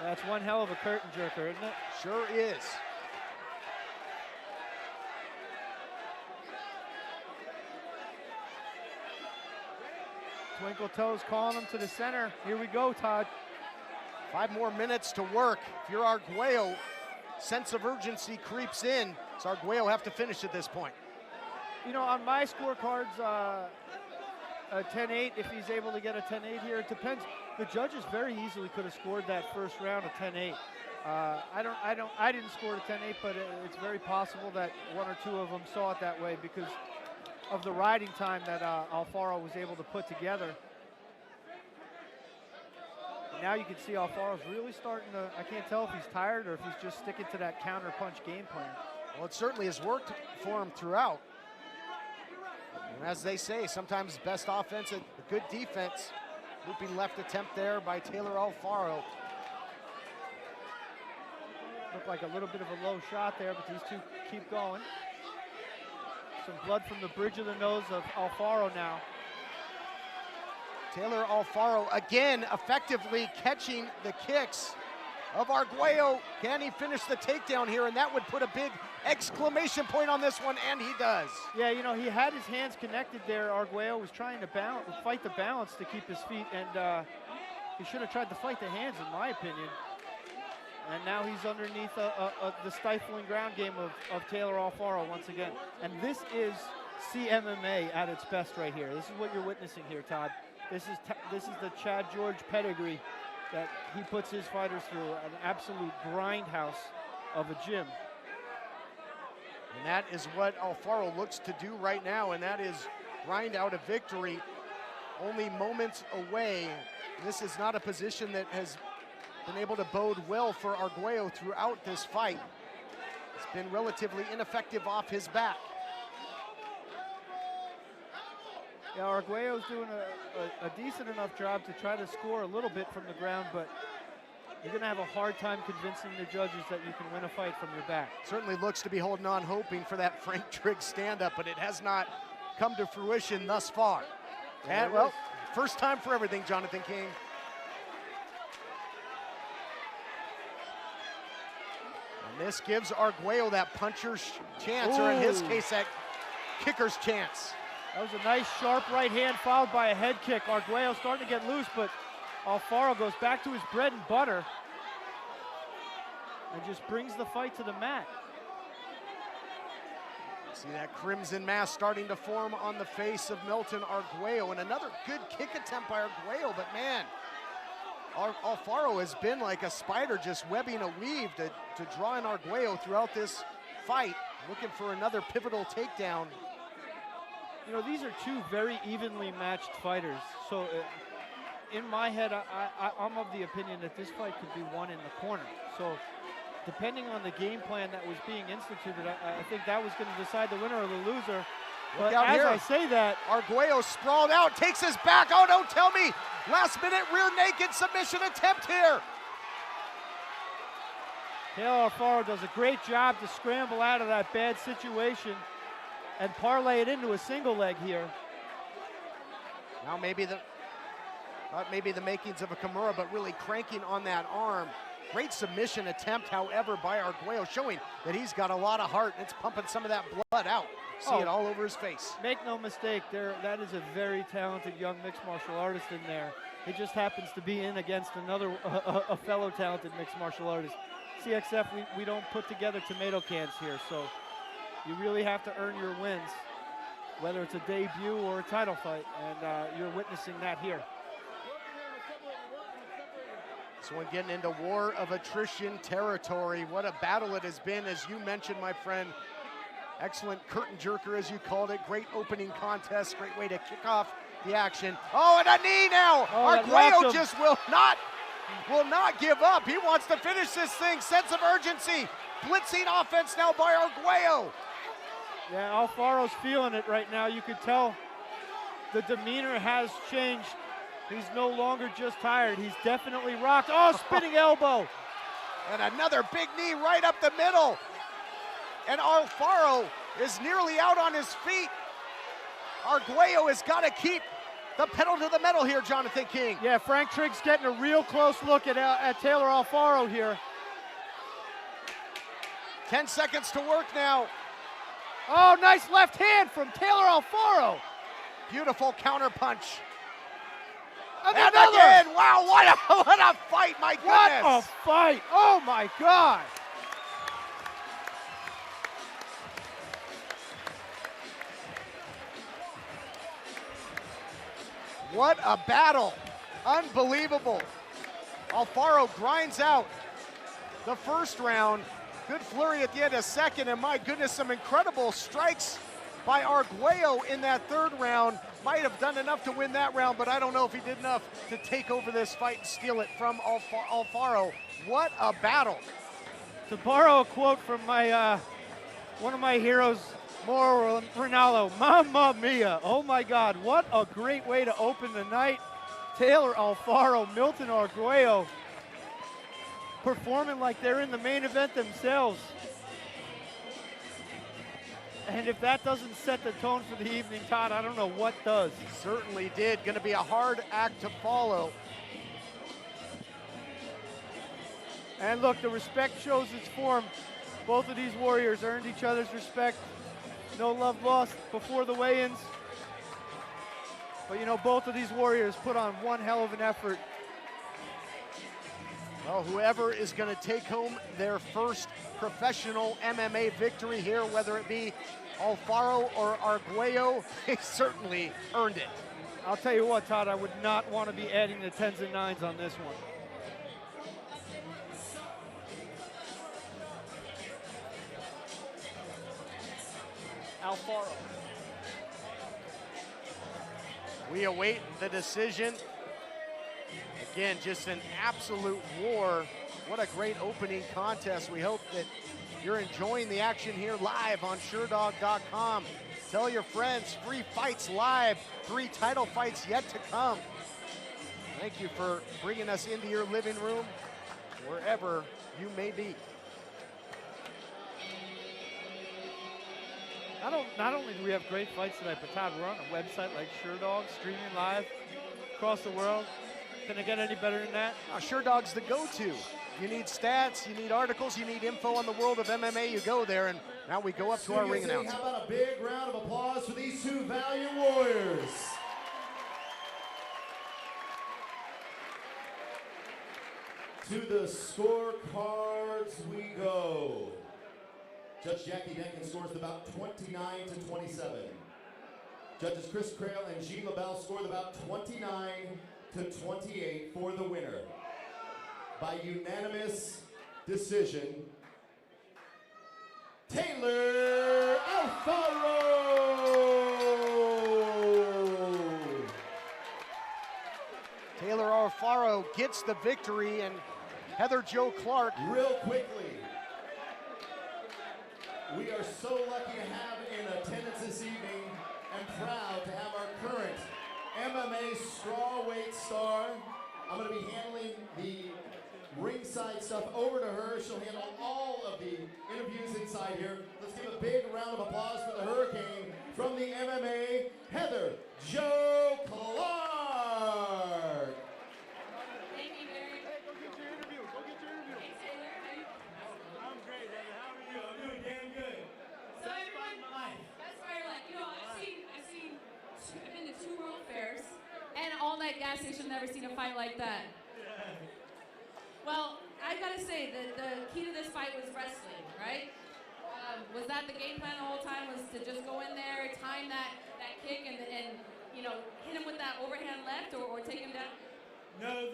That's one hell of a curtain jerker, isn't it? Sure is. Twinkle Toes calling him to the center. Here we go, Todd. 5 more minutes to work. If you're Arguello, sense of urgency creeps in. So Arguello have to finish at this point. You know, on my scorecards, a 10-8, if he's able to get a 10-8 here, it depends. The judges very easily could have scored that first round a 10-8. I didn't score a 10-8, but it's very possible that 1 or 2 of them saw it that way because of the riding time that Alfaro was able to put together. Now you can see Alfaro's really starting to, I can't tell if he's tired or if he's just sticking to that counter punch game plan. Well, it certainly has worked for him throughout. And as they say, sometimes best offense, a good defense. Looping left attempt there by Taylor Alfaro. Looked like a little bit of a low shot there, but these two keep going. Some blood from the bridge of the nose of Alfaro now. Taylor Alfaro again effectively catching the kicks of Arguello. Can he finish the takedown here? And that would put a big exclamation point on this one, and he does. Yeah, you know, he had his hands connected there. Arguello was trying to fight the balance to keep his feet, and he should have tried to fight the hands, in my opinion. And now he's underneath the stifling ground game of Taylor Alfaro once again. And this is CMMA at its best right here. This is what you're witnessing here, Todd. This is the Chad George pedigree that he puts his fighters through, an absolute grindhouse of a gym. And that is what Alfaro looks to do right now, and that is grind out a victory only moments away. This is not a position that has been able to bode well for Aguo throughout this fight. It's been relatively ineffective off his back. Yeah, Arguello's doing a decent enough job to try to score a little bit from the ground, but you're going to have a hard time convincing the judges that you can win a fight from your back. Certainly looks to be holding on, hoping for that Frank Triggs stand-up, but it has not come to fruition thus far. And, well, first time for everything, Jonathan King. And this gives Aguo that puncher's chance, or in his case, that kicker's chance. That was a nice sharp right hand followed by a head kick. Arguello starting to get loose, but Alfaro goes back to his bread and butter and just brings the fight to the mat. See that crimson mask starting to form on the face of Milton Aguo, and another good kick attempt by Aguo, but man, Alfaro has been like a spider just webbing a weave to draw in Aguo throughout this fight, looking for another pivotal takedown. You know, these are two very evenly matched fighters. So in my head, I'm of the opinion that this fight could be won in the corner. So depending on the game plan that was being instituted, I think that was going to decide the winner or the loser. But as I say that, Aguo sprawled out, takes his back. Oh, don't tell me. Last minute rear naked submission attempt here. Taylor Alfaro does a great job to scramble out of that bad situation and parlay it into a single leg here. Now maybe the makings of a Kimura, but really cranking on that arm. Great submission attempt, however, by Aguo, showing that he's got a lot of heart. It's pumping some of that blood out. See it all over his face. Make no mistake, that is a very talented young mixed martial artist in there. He just happens to be in against another a fellow talented mixed martial artist. CXF, we don't put together tomato cans here, so you really have to earn your wins, whether it's a debut or a title fight, and you're witnessing that here. This one getting into war of attrition territory. What a battle it has been, as you mentioned, my friend. Excellent curtain jerker, as you called it. Great opening contest. Great way to kick off the action. Oh, and a knee now. Aguo just will not give up. He wants to finish this thing. Sense of urgency. Blitzing offense now by Aguo. Yeah, Alfaro's feeling it right now. You could tell the demeanor has changed. He's no longer just tired. He's definitely rocked. Oh, spinning elbow. And another big knee right up the middle. And Alfaro is nearly out on his feet. Aguo has got to keep the pedal to the metal here, Jonathan King. Yeah, Frank Triggs getting a real close look at Taylor Alfaro here. 10 seconds to work now. Oh, nice left hand from Taylor Alfaro. Beautiful counter punch. And again, wow, what a fight, my goodness. What a fight, oh my God. What a battle, unbelievable. Alfaro grinds out the first round. Good flurry at the end of second, and my goodness, some incredible strikes by Aguo in that third round. Might have done enough to win that round, but I don't know if he did enough to take over this fight and steal it from Alfaro. What a battle. To borrow a quote from my one of my heroes, Mauro Ronaldo, Mamma Mia. Oh my God, what a great way to open the night. Taylor Alfaro, Milton Aguo performing like they're in the main event themselves. And if that doesn't set the tone for the evening, Todd, I don't know what does. Certainly did. Going to be a hard act to follow. And look, the respect shows its form. Both of these warriors earned each other's respect. No love lost before the weigh-ins. But you know, both of these warriors put on one hell of an effort. Well, whoever is going to take home their first professional MMA victory here, whether it be Alfaro or Aguo, they certainly earned it. I'll tell you what, Todd, I would not want to be adding the 10s and 9s on this one. Alfaro. We await the decision. Again, just an absolute war. What a great opening contest. We hope that you're enjoying the action here live on SureDog.com. Tell your friends, free fights live, 3 title fights yet to come. Thank you for bringing us into your living room, wherever you may be. Not only do we have great fights tonight, but Todd, we're on a website like SureDog, streaming live across the world. Can it get any better than that? SureDog's the go-to. You need stats, you need articles, you need info on the world of MMA, you go there, and now we go up to our ring announcer. How about a big round of applause for these 2 valiant warriors? To the scorecards we go. Judge Jackie Denkin scores the bout 29-27. Judges Chris Crail and Jean LaBelle score the bout 29-28 for the winner. By unanimous decision, Taylor Alfaro! Taylor Alfaro gets the victory, and Heather Jo Clark. Real quickly, we are so lucky to have in attendance this evening and proud to have our current MMA strawweight star. I'm going to be handling the ringside stuff over to her. She'll handle all of the interviews inside here. Let's give a big round of applause for the Hurricane from the MMA, Heather Jo Clark. Thank you very much. Go get your interview. Go get your interview. Hey, Taylor, how you? I'm great, Heather. How are you? I'm doing damn good. So everyone, that's why you're like, you know, I've been to 2 World Fairs, and all that gas station, never seen a fight like that. Well, I gotta say that the key to this fight was wrestling, right? Was that the game plan the whole time? Was to just go in there, time that kick, and you know, hit him with that overhand left, or take him down? No,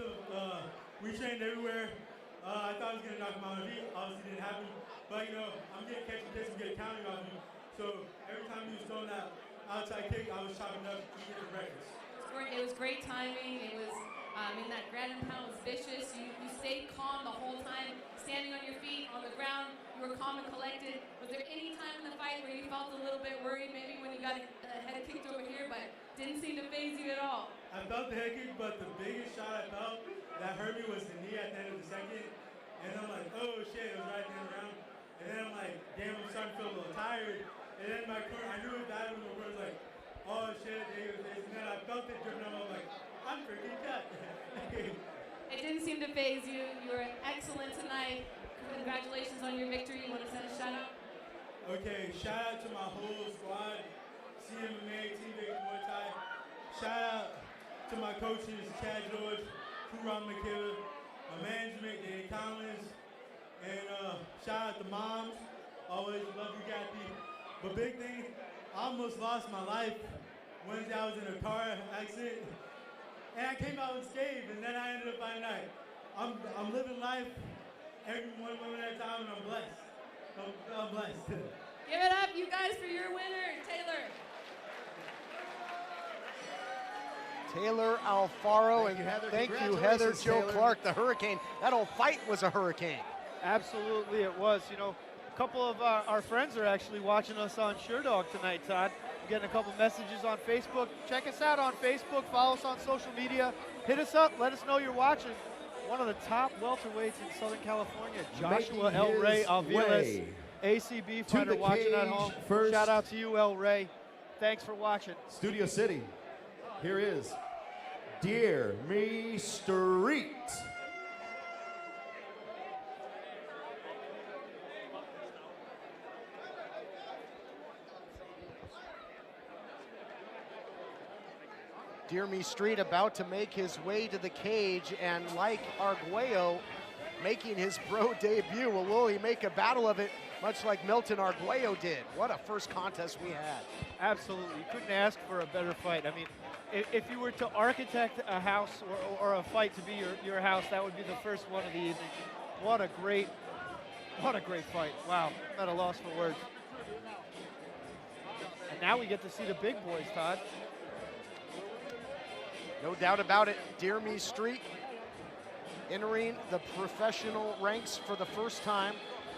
we trained everywhere. I thought I was gonna knock him out of feet. Obviously didn't happen. But you know, I'm getting catching kicks and getting counting off him. So every time he was throwing that outside kick, I was chopping up, eating for breakfast. It was great timing. It was, that ground and pound was vicious. You stayed calm the whole time, standing on your feet, on the ground. You were calm and collected. Was there any time in the fight where you felt a little bit worried, maybe when you got a head kicked over here, but didn't seem to faze you at all? I felt the head kick, but the biggest shot I felt that hurt me was the knee at the end of the second. And I'm like, oh shit, it was right there around. And then I'm like, damn, I'm starting to feel a little tired. And then my corner, I knew that was was like, oh shit, there it is. And then I felt it dripping out. I was like, I'm freaking cut. It didn't seem to faze you. You were excellent tonight. Congratulations on your victory. You want to send a shout out? Okay, shout out to my whole squad, CMMA, Team Victor Muay Thai. Shout out to my coaches, Chad George, Kuram McKibben, my management, Danny Collins, and shout out to moms. Always love you, Kathy. But big thing, I almost lost my life Wednesday. I was in a car accident, and I came out unscathed, and then I ended up finding out. I'm living life every one moment at a time, and I'm blessed. I'm blessed. Give it up, you guys, for your winner, Taylor. Taylor Alfaro, Thank you, Heather. thank you, Congratulations, Heather Jo Taylor. Clark, the Hurricane. That whole fight was a hurricane. Absolutely, it was. You know, a couple of our friends are actually watching us on SureDog tonight, Todd. We're getting a couple messages on Facebook. Check us out on Facebook. Follow us on social media. Hit us up. Let us know you're watching. One of the top welterweights in Southern California, Joshua Making El Rey his Alviles, way ACB to fighter the watching at cage home. first. Shout out to you, El Rey. Thanks for watching. Studio City. Here is Dear Me Street. Dear Me Street about to make his way to the cage, and like Aguo making his pro debut, well, will he make a battle of it much like Milton Aguo did? What a first contest we had. Absolutely. You couldn't ask for a better fight. I mean, if you were to architect a house or a fight to be your house, that would be the first one of the evening. What a great fight. Wow, I'm at a loss for words. And now we get to see the big boys, Todd. No doubt about it. Dear Me Street entering the professional ranks for the first time.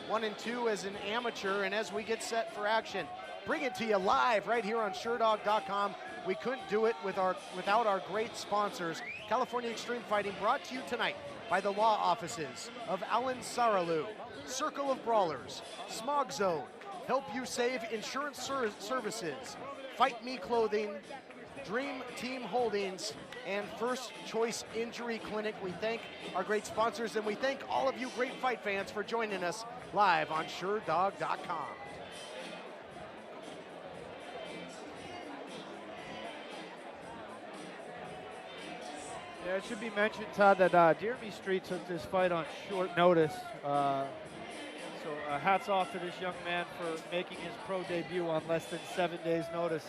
1 and 2 as an amateur, and as we get set for action, bring it to you live right here on SureDog.com. We couldn't do it without our great sponsors. California Extreme Fighting, brought to you tonight by the law offices of Alan Saralu, Circle of Brawlers, Smog Zone, Help You Save Insurance Services, Fight Me Clothing, Dream Team Holdings, and First Choice Injury Clinic. We thank our great sponsors, and we thank all of you great fight fans for joining us live on SureDog.com. Yeah, it should be mentioned, Todd, that Dear Me Street took this fight on short notice. So hats off to this young man for making his pro debut on less than 7 days' notice.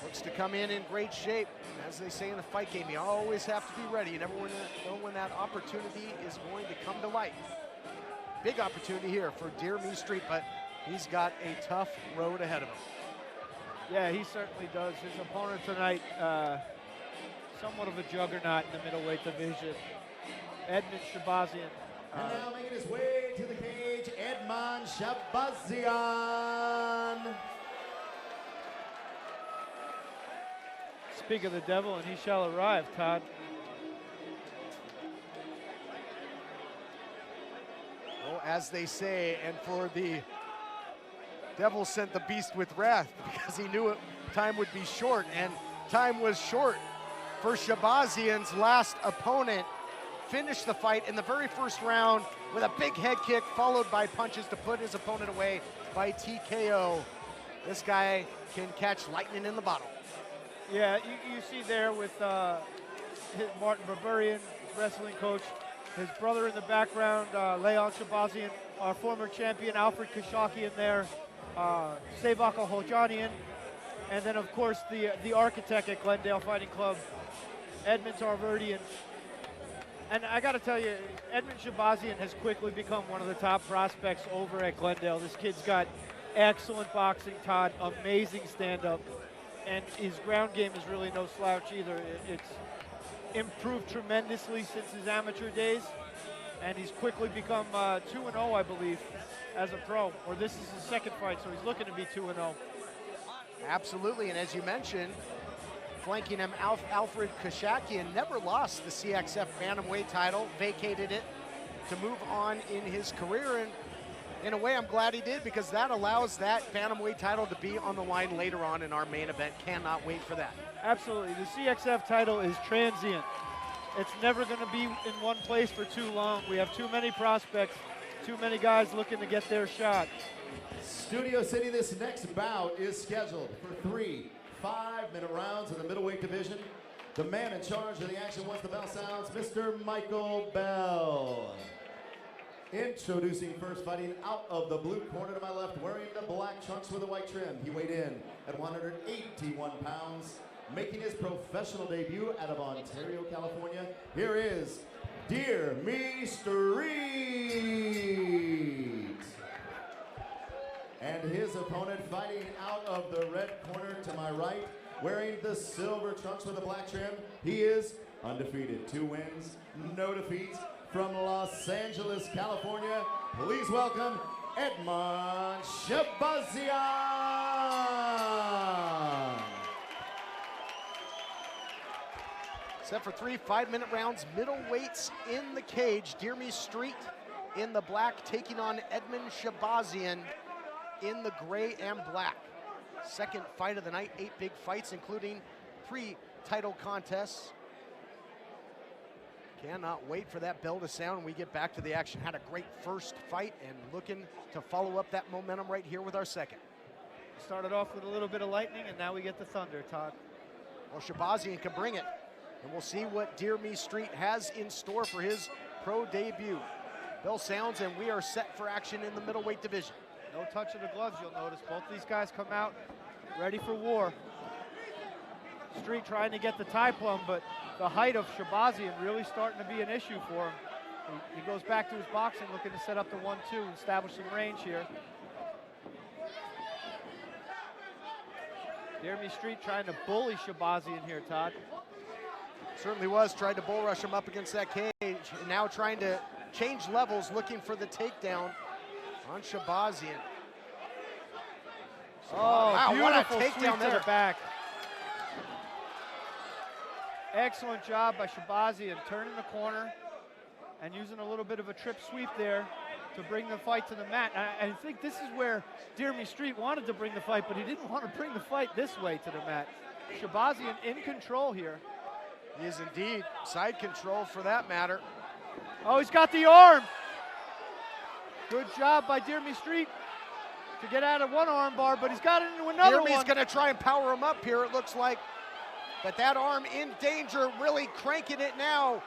Looks to come in great shape. As they say in the fight game, you always have to be ready. You never know when that opportunity is going to come to light. Big opportunity here for Dear Me Street, but he's got a tough road ahead of him. Yeah, he certainly does. His opponent tonight, somewhat of a juggernaut in the middleweight division, Edmond Shabazian. And now making his way to the cage, Edmond Shabazian. Speak of the devil, and he shall arrive, Todd. Well, as they say, and for the devil sent the beast with wrath because he knew time would be short, and time was short for Shabazian's last opponent. Finished the fight in the very first round with a big head kick followed by punches to put his opponent away by TKO. This guy can catch lightning in the bottle. Yeah, you see there with Martin Barbarian, wrestling coach, his brother in the background, Leon Shabazian, our former champion Alfred Kashakian there, Sevaka Hojanian, and then of course the architect at Glendale Fighting Club, Edmond Tarverdian. And I got to tell you, Edmond Shabazian has quickly become one of the top prospects over at Glendale. This kid's got excellent boxing, Todd, amazing stand-up, and his ground game is really no slouch either. It's improved tremendously since his amateur days, and he's quickly become 2-0, I believe, as a pro. Or this is his second fight, so he's looking to be 2-0. Absolutely, and as you mentioned, flanking him, Alfred Kashakian never lost the CXF Bantamweight title, vacated it to move on in his career, and in a way I'm glad he did, because that allows that Bantamweight title to be on the line later on in our main event. Cannot wait for that. Absolutely, the CXF title is transient. It's never going to be in one place for too long. We have too many prospects, too many guys looking to get their shot. Studio City, this next bout is scheduled for 3 5-minute rounds in the middleweight division. The man in charge of the action once the bell sounds, Mr. Michael Bell. Introducing first, fighting out of the blue corner to my left, wearing the black trunks with a white trim. He weighed in at 181 pounds, making his professional debut out of Ontario, California. Here is Dear Me Street. And his opponent fighting out of the red corner to my right, wearing the silver trunks with a black trim. He is undefeated, 2 wins, no defeats, from Los Angeles, California. Please welcome Edmond Shabazian. Set for 3 5-minute rounds, middleweights in the cage. Dear Me Street in the black, taking on Edmond Shabazian in the gray and black. Second fight of the night, 8 big fights, including 3 title contests. Cannot wait for that bell to sound when we get back to the action. Had a great first fight and looking to follow up that momentum right here with our second. Started off with a little bit of lightning, and now we get the thunder, Todd. Well, Shabazian can bring it, and we'll see what Dear Me Street has in store for his pro debut. Bell sounds, and we are set for action in the middleweight division. No touch of the gloves, you'll notice. Both these guys come out ready for war. Street trying to get the tie plum, but the height of Shabazian really starting to be an issue for him. He goes back to his boxing, looking to set up the 1-2, establish some range here. Jeremy Street trying to bully Shabazian here, Todd. Certainly was, tried to bull rush him up against that cage, and now trying to change levels, looking for the takedown on Shabazian. Oh, wow, what a beautiful takedown sweep to there. the back. Excellent job by Shabazian, turning the corner and using a little bit of a trip sweep there to bring the fight to the mat. I think this is where Jeremy Street wanted to bring the fight, but he didn't want to bring the fight this way to the mat. Shabazian in control here. He is indeed, side control for that matter. Oh, he's got the arm. Good job by Jeremy Street to get out of one arm bar, but he's got it into another Jeremy's one. gonna try and power him up here, it looks like. But that arm in danger, really cranking it now.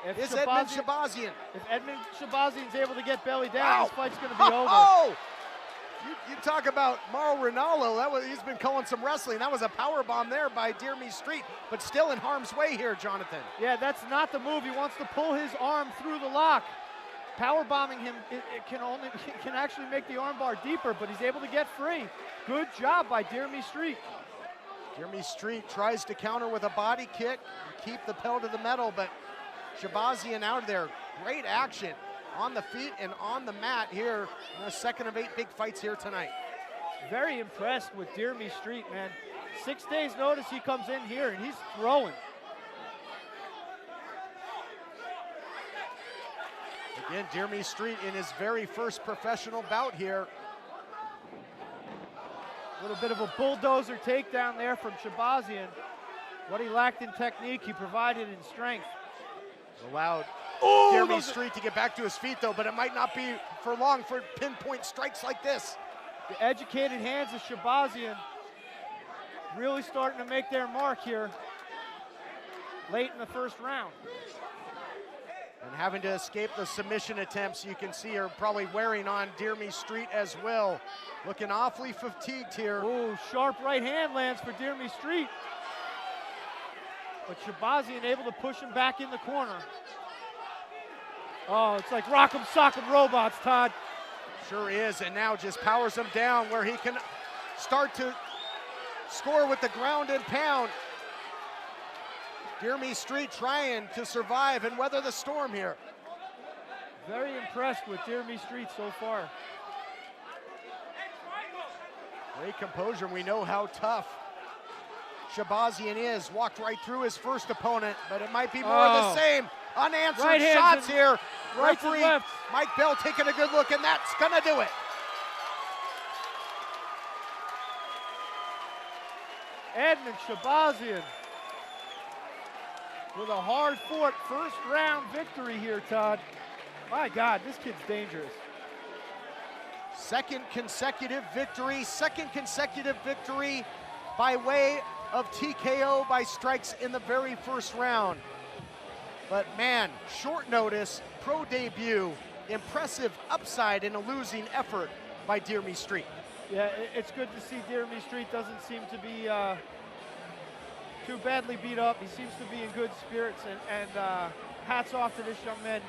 Is Edmond Shabazian. If Edmond Shabazian's able to get belly down, Wow. this fight's gonna be over. Oh! You talk about Marlon Ronaldo, he's been calling some wrestling. That was a power bomb there by Jeremy Street, but still in harm's way here, Jonathan. Yeah, that's not the move. He wants to pull his arm through the lock. Power bombing him, it can actually make the arm bar deeper, but he's able to get free. Good job by Jeremy Street. Jeremy Street tries to counter with a body kick, keep the pedal to the metal, but Shabazian out of there. Great action on the feet and on the mat here in the second of 8 big fights here tonight. Very impressed with Jeremy Street, man. 6 days notice he comes in here and he's throwing. Again, Jeremy Street in his very first professional bout here. A little bit of a bulldozer takedown there from Shabazian. What he lacked in technique, he provided in strength. Allowed Jeremy Street to get back to his feet though, but it might not be for long for pinpoint strikes like this. The educated hands of Shabazian really starting to make their mark here late in the first round. And having to escape the submission attempts, you can see are probably wearing on Jeremy Street as well. Looking awfully fatigued here. Ooh, sharp right hand lands for Jeremy Street. But Shabazian able to push him back in the corner. Oh, it's like rock'em sock'em robots, Todd. Sure is, and now just powers him down where he can start to score with the ground and pound. Jeremy Street trying to survive and weather the storm here. Very impressed with Jeremy Street so far. Great composure, we know how tough Shabazian is. Walked right through his first opponent, but it might be more of the same. Unanswered Right shots here. Right and Referee left. Mike Bell taking a good look, and that's gonna do it. Edmond Shabazian with a hard-fought first round victory here, Todd. My God, this kid's dangerous. Second consecutive victory by way of TKO by strikes in the very first round. But man, short notice, pro debut, impressive upside in a losing effort by Jeremy Street. Yeah, it's good to see Jeremy Street doesn't seem to be too badly beat up. He seems to be in good spirits, and hats off to this young man.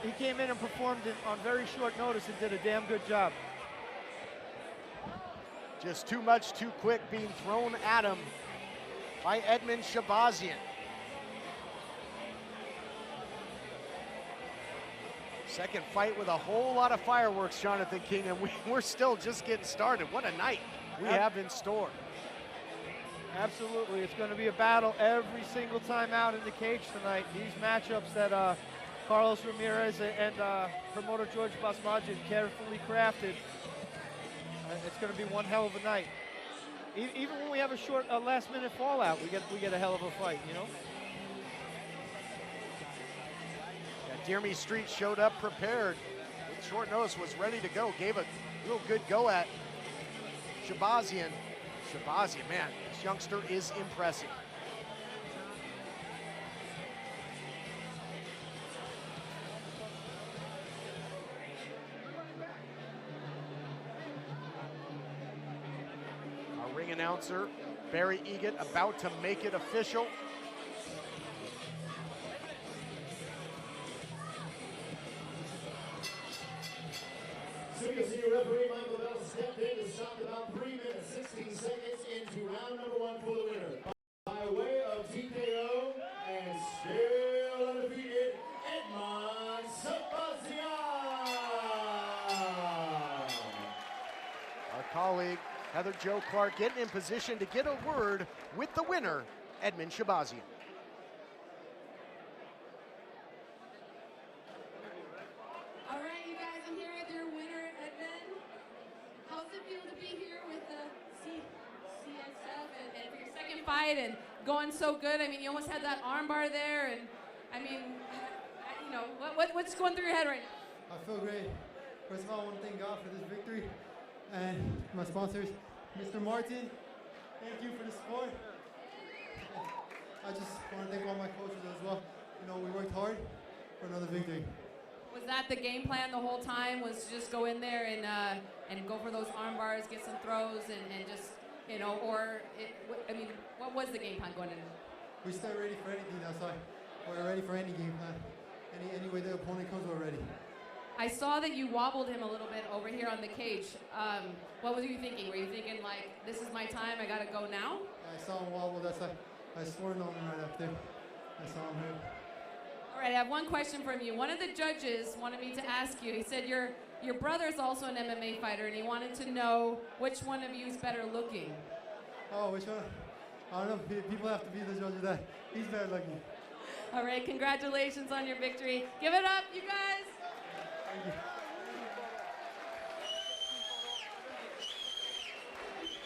He came in and performed on very short notice and did a damn good job. Just too much, too quick being thrown at him by Edmond Shabazian. Second fight with a whole lot of fireworks, Jonathan King, and we're still just getting started. What a night we have in store. Absolutely, it's going to be a battle every single time out in the cage tonight. These matchups that Carlos Ramirez and promoter George Papazian carefully crafted. It's going to be one hell of a night. Even when we have a short, last-minute fallout, we get a hell of a fight, you know? Yeah, Jeremy Street showed up prepared. With short notice, was ready to go. Gave a real good go at Shabazian. Shabazian, man, this youngster is impressive. Our ring announcer, Barry Egan, about to make it official. Studio City referee Michael Bell stepped in to stop about 3 minutes, 16 seconds into round number 1 for the winner. By way of TKO and still undefeated, Edmond Shabazian. Our colleague, Heather Jo Clark, getting in position to get a word with the winner, Edmond Shabazian. All right, you guys, I'm here with your winner, Edmond. How's it feel to be here with the CXF and for your second fight and going so good? I mean, you almost had that armbar there, and I mean, you know, what's going through your head right now? I feel great. First of all, I want to thank God for this victory and my sponsors, Mr. Martin. Thank you for the support. I just want to thank all my coaches as well. You know, we worked hard for another victory. Was that the game plan the whole time? Was to just go in there and go for those arm bars, get some throws, and just, you know, I mean, what was the game plan going in? We stay ready for anything outside. We're ready for any game plan. Any way the opponent comes, we're ready. I saw that you wobbled him a little bit over here on the cage. What were you thinking? Were you thinking like, this is my time, I gotta go now? I saw him wobble. That's why I swerved on him right after. I saw him here. All right, I have one question from you. One of the judges wanted me to ask you. He said your brother's also an MMA fighter, and he wanted to know which one of you is better looking. Oh, which one? I don't know. People have to be the judge of that. He's better looking. All right, congratulations on your victory. Give it up, you guys. Thank you.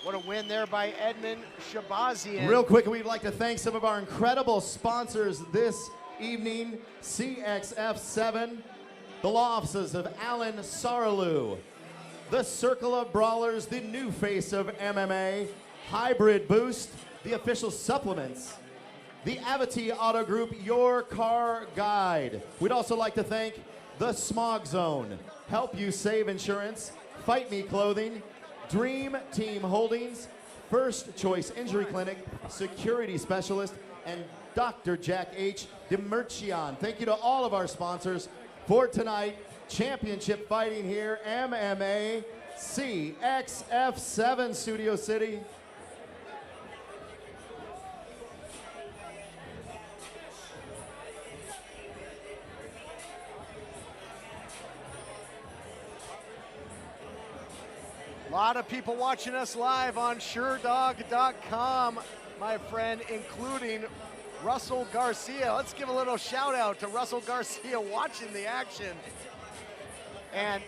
What a win there by Edmond Shabazian. Real quick, we'd like to thank some of our incredible sponsors this evening. CXF7, the law offices of Alan Saralou, the Circle of Brawlers, the new face of MMA, Hybrid Boost, the official supplements, the Avity Auto Group, your car guide. We'd also like to thank the Smog Zone, Help You Save Insurance, Fight Me Clothing, Dream Team Holdings, First Choice Injury Clinic, Security Specialist, and Dr. Jack H. Demerchian. Thank you to all of our sponsors for tonight. Championship fighting here, MMA CXF7 Studio City. A lot of people watching us live on SureDog.com, my friend, including Russell Garcia. Let's give a little shout out to Russell Garcia watching the action. And,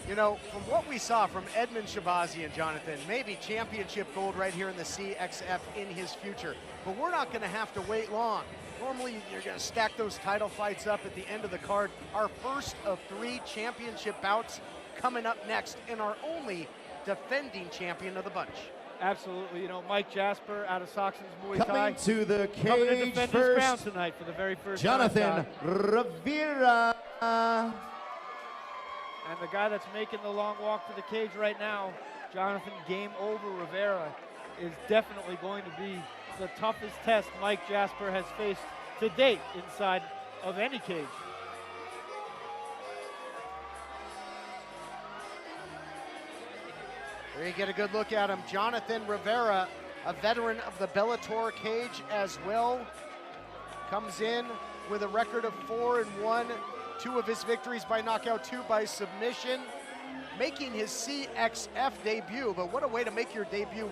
you know, from what we saw from Edmond Shabazian, Jonathan, maybe championship gold right here in the CXF in his future. But we're not going to have to wait long. Normally, you're going to stack those title fights up at the end of the card. Our first of 3 championship bouts coming up next, and our only defending champion of the bunch. Absolutely. You know, Mike Jasper out of Saxon's Muay Thai. Coming to the Coming to cage defend his crown first, tonight for the very first Jonathan time. Rivera. And the guy that's making the long walk to the cage right now, Jonathan Game Over Rivera, is definitely going to be the toughest test Mike Jasper has faced to date inside of any cage. There you get a good look at him. Jonathan Rivera, a veteran of the Bellator cage as well, comes in with a record of 4-1. 2 of his victories by knockout, 2 by submission, making his CXF debut. But what a way to make your debut,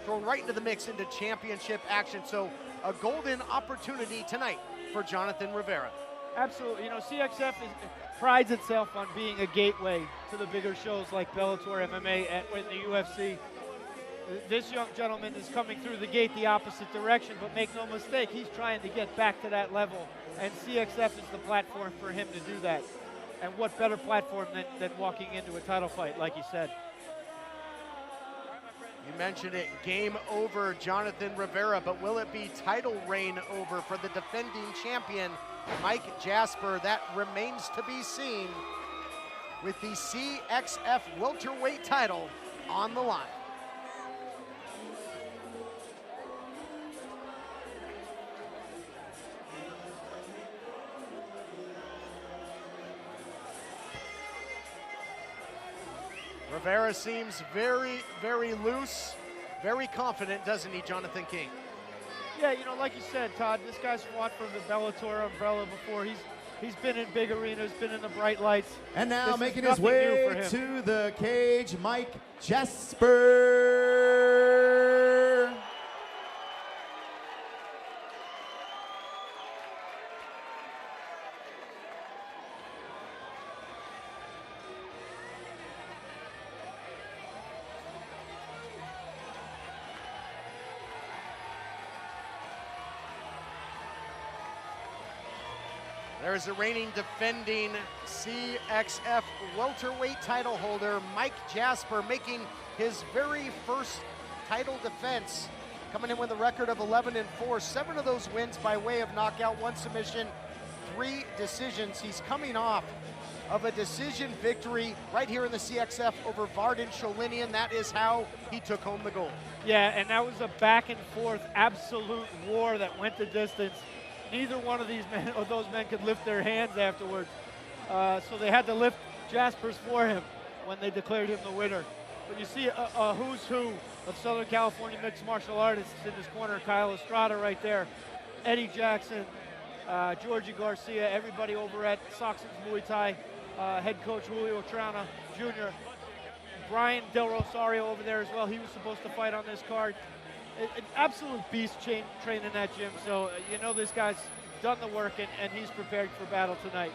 thrown right into the mix into championship action. So a golden opportunity tonight for Jonathan Rivera. Absolutely. You know, CXF prides itself on being a gateway to the bigger shows like Bellator, MMA, and the UFC. This young gentleman is coming through the gate the opposite direction, but make no mistake, he's trying to get back to that level, and CXF is the platform for him to do that. And what better platform than walking into a title fight, like you said. You mentioned it, game over, Jonathan Rivera, but will it be title reign over for the defending champion, Mike Jasper? That remains to be seen with the CXF welterweight title on the line. Rivera seems very, very loose, very confident, doesn't he, Jonathan King? Yeah, you know, like you said, Todd, this guy's fought for the Bellator umbrella before. He's been in big arenas, been in the bright lights. And now This is making his nothing new way for him. to the cage, Mike Jasper. There's the reigning defending CXF welterweight title holder, Mike Jasper, making his very first title defense, coming in with a record of 11-4, 7 of those wins by way of knockout, 1 submission, 3 decisions. He's coming off of a decision victory right here in the CXF over Vardan Sholinian. That is how he took home the gold. Yeah, and that was a back and forth absolute war that went the distance. Neither one of those men could lift their hands afterwards. So they had to lift Jasper's for him when they declared him the winner. But you see a who's who of Southern California mixed martial artists in this corner. Kyle Estrada right there, Eddie Jackson, Georgie Garcia, everybody over at Soxon's Muay Thai, head coach Julio Trana Jr., Brian Del Rosario over there as well. He was supposed to fight on this card. An absolute beast training in that gym, so you know this guy's done the work and he's prepared for battle tonight.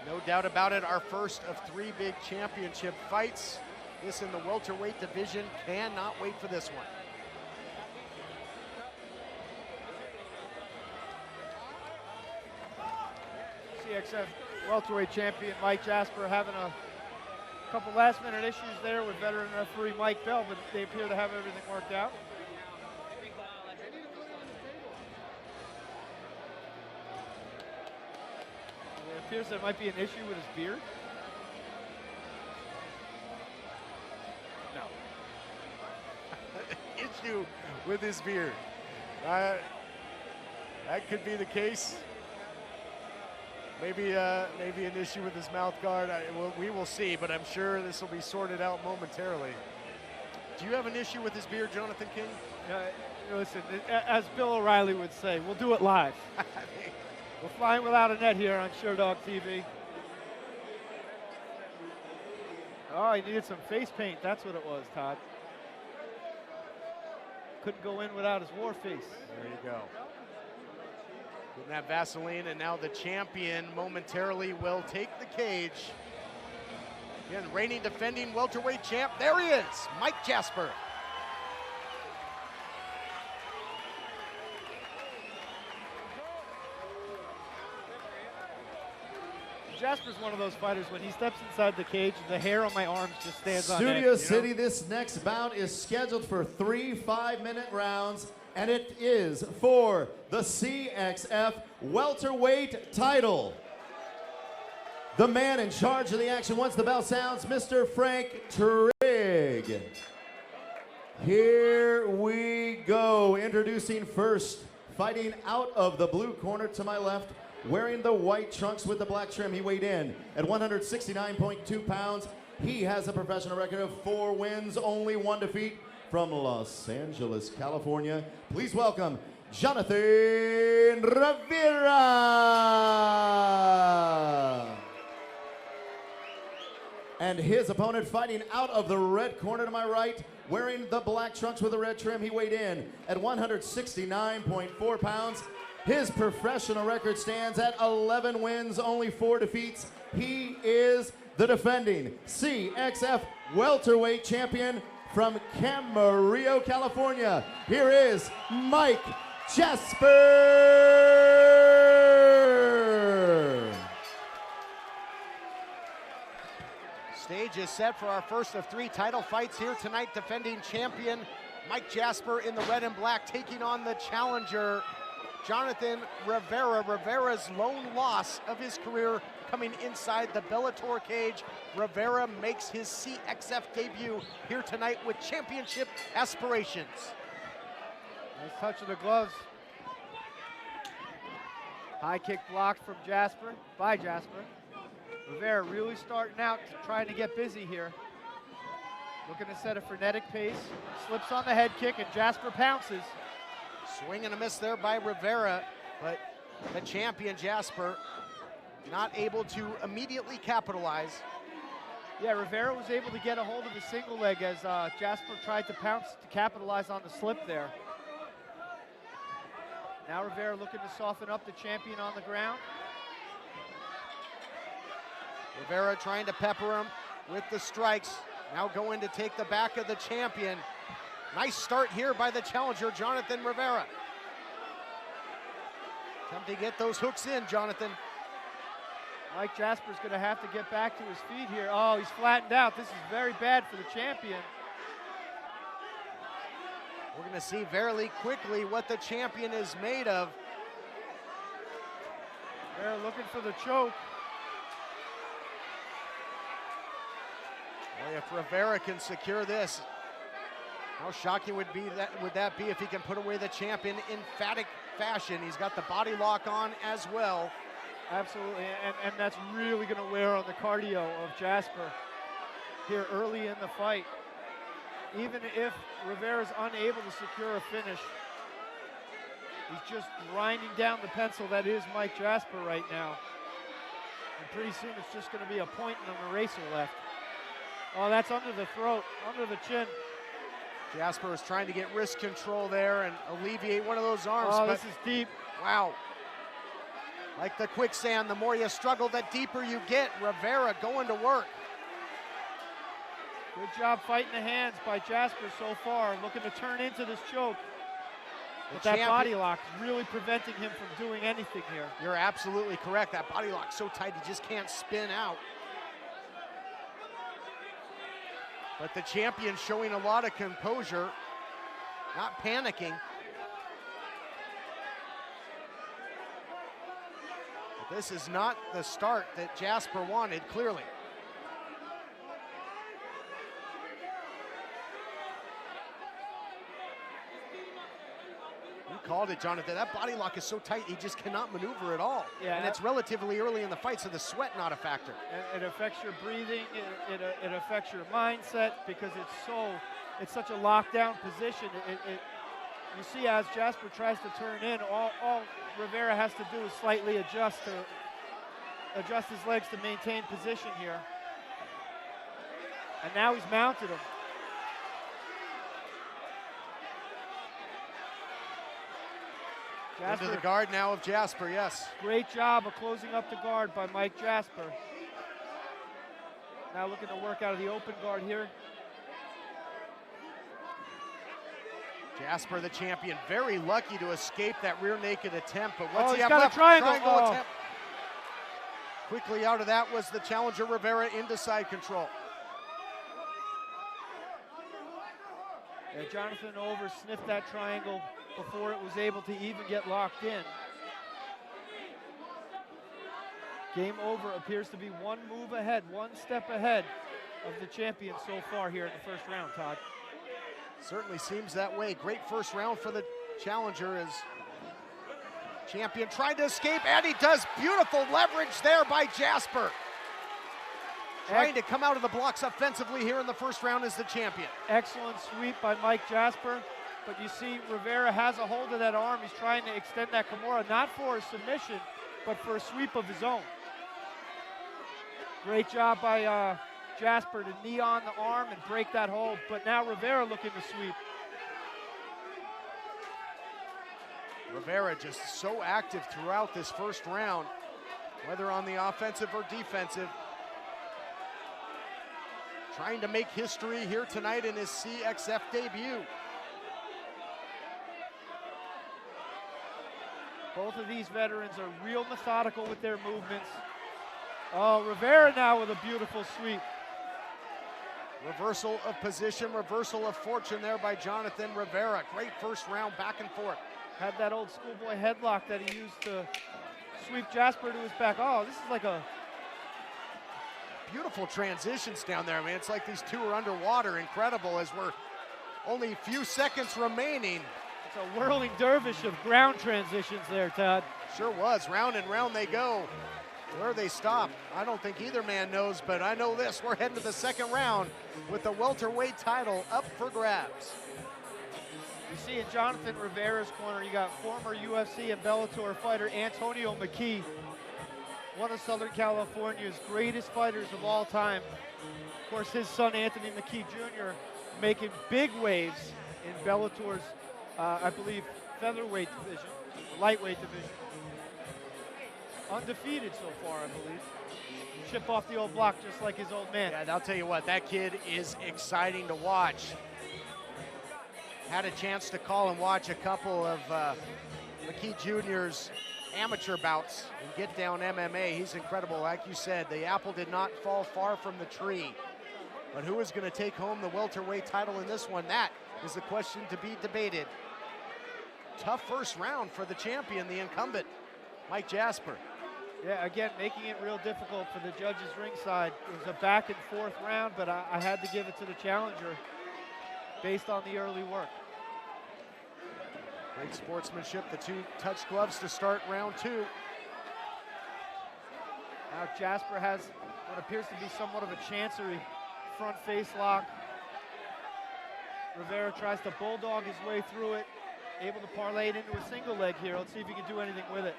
No doubt about it, our first of 3 big championship fights. This in the welterweight division, cannot wait for this one. CXF welterweight champion Mike Jasper having a couple last-minute issues there with veteran referee Mike Bell, but they appear to have everything worked out. It appears there might be an issue with his beard. No. Issue with his beard. That could be the case. Maybe an issue with his mouth guard. We will see, but I'm sure this will be sorted out momentarily. Do you have an issue with his beard, Jonathan King? Listen, as Bill O'Reilly would say, we'll do it live. We're flying without a net here on SureDog TV. Oh, he needed some face paint. That's what it was, Todd. Couldn't go in without his war face. There you go. Getting that Vaseline, and now the champion momentarily will take the cage. Again, reigning defending welterweight champ. There he is, Mike Jasper. Jasper's one of those fighters, when he steps inside the cage, the hair on my arms just stands on end. Studio City, this next bout is scheduled for 3 5-minute rounds, and it is for the CXF welterweight title. The man in charge of the action once the bell sounds, Mr. Frank Trigg. Here we go. Introducing first, fighting out of the blue corner to my left, wearing the white trunks with the black trim. He weighed in at 169.2 pounds. He has a professional record of 4 wins, only 1 defeat. From Los Angeles, California, please welcome Jonathan Rivera. And his opponent fighting out of the red corner to my right, wearing the black trunks with the red trim. He weighed in at 169.4 pounds. His professional record stands at 11 wins, only 4 defeats. He is the defending CXF welterweight champion from Camarillo, California. Here is Mike Jasper. Stage is set for our first of 3 title fights here tonight. Defending champion Mike Jasper in the red and black, taking on the challenger Jonathan Rivera. Rivera's lone loss of his career coming inside the Bellator cage. Rivera makes his CXF debut here tonight with championship aspirations. Nice touch of the gloves. High kick blocked from Jasper, by Jasper. Rivera really starting out, trying to get busy here. Looking to set a frenetic pace. Slips on the head kick, and Jasper pounces. Swing and a miss there by Rivera, but the champion, Jasper, not able to immediately capitalize. Yeah, Rivera was able to get a hold of the single leg as Jasper tried to pounce to capitalize on the slip there. Now Rivera looking to soften up the champion on the ground. Rivera trying to pepper him with the strikes. Now going to take the back of the champion. Nice start here by the challenger, Jonathan Rivera. Time to get those hooks in, Jonathan. Mike Jasper's going to have to get back to his feet here. Oh, he's flattened out. This is very bad for the champion. We're going to see very quickly what the champion is made of. They're looking for the choke. Boy, if Rivera can secure this, how shocking would that be if he can put away the champion in emphatic fashion? He's got the body lock on as well. Absolutely, and that's really going to wear on the cardio of Jasper here early in the fight. Even if Rivera's unable to secure a finish, he's just grinding down the pencil that is Mike Jasper right now. And pretty soon it's just going to be a point and an eraser left. Oh, that's under the throat, under the chin. Jasper is trying to get wrist control there and alleviate one of those arms. Oh, this is deep. Wow. Like the quicksand, the more you struggle, the deeper you get. Rivera going to work. Good job fighting the hands by Jasper so far, looking to turn into this choke. But that body lock is really preventing him from doing anything here. You're absolutely correct. That body lock's so tight, he just can't spin out. But the champion showing a lot of composure, not panicking. But this is not the start that Jasper wanted, clearly. You called it, Jonathan. That body lock is so tight, he just cannot maneuver at all. Yeah, and it's relatively early in the fight, so the sweat not a factor. It affects your breathing, it affects your mindset because it's such a lockdown position. You see as Jasper tries to turn in, all Rivera has to do is slightly adjust his legs to maintain position here. And now he's mounted him. Jasper, into the guard now of Jasper, yes. Great job of closing up the guard by Mike Jasper. Now looking to work out of the open guard here. Jasper, the champion, very lucky to escape that rear naked attempt, but what's he he's have got left? A triangle Attempt. Quickly out of that was the challenger Rivera into side control. Yeah, Jonathan over sniffed that triangle before it was able to even get locked in. Game over appears to be one move ahead, one step ahead of the champion so far here in the first round, Todd. Certainly seems that way. Great first round for the challenger as champion tried to escape, and he does. Beautiful leverage there by Jasper. Trying to come out of the blocks offensively here in the first round is the champion. Excellent sweep by Mike Jasper, but you see Rivera has a hold of that arm. He's trying to extend that Kimura, not for a submission, but for a sweep of his own. Great job by Jasper to knee on the arm and break that hold, but now Rivera looking to sweep. Rivera just so active throughout this first round, whether on the offensive or defensive. Trying to make history here tonight in his CXF debut. Both of these veterans are real methodical with their movements. Oh, Rivera now with a beautiful sweep. Reversal of position, reversal of fortune there by Jonathan Rivera. Great first round back and forth. Had that old schoolboy headlock that he used to sweep Jasper to his back. Oh, this is like a beautiful transitions down there. I mean, it's like these two are underwater. Incredible as we're only a few seconds remaining. It's a whirling dervish of ground transitions there, Todd. Sure was. Round and round they go. Where they stop, I don't think either man knows, but I know this. We're heading to the second round with the welterweight title up for grabs. You see in Jonathan Rivera's corner, you got former UFC and Bellator fighter Antonio McGee, one of Southern California's greatest fighters of all time. Of course, his son Anthony McGee Jr. making big waves in Bellator's, I believe, featherweight division, lightweight division. Undefeated so far, I believe. Chip off the old block just like his old man. Yeah, I'll tell you what, that kid is exciting to watch. Had a chance to call and watch a couple of McGee Jr.'s amateur bouts and get down MMA. He's incredible. Like you said, the apple did not fall far from the tree. But who is going to take home the welterweight title in this one? That is the question to be debated. Tough first round for the champion, the incumbent, Mike Jasper. Yeah, again, making it real difficult for the judges ringside. It was a back and forth round, but I had to give it to the challenger based on the early work. Great sportsmanship. The two touch gloves to start round two. Now Jasper has what appears to be somewhat of a chancery front face lock. Rivera tries to bulldog his way through it, able to parlay it into a single leg here. Let's see if he can do anything with it.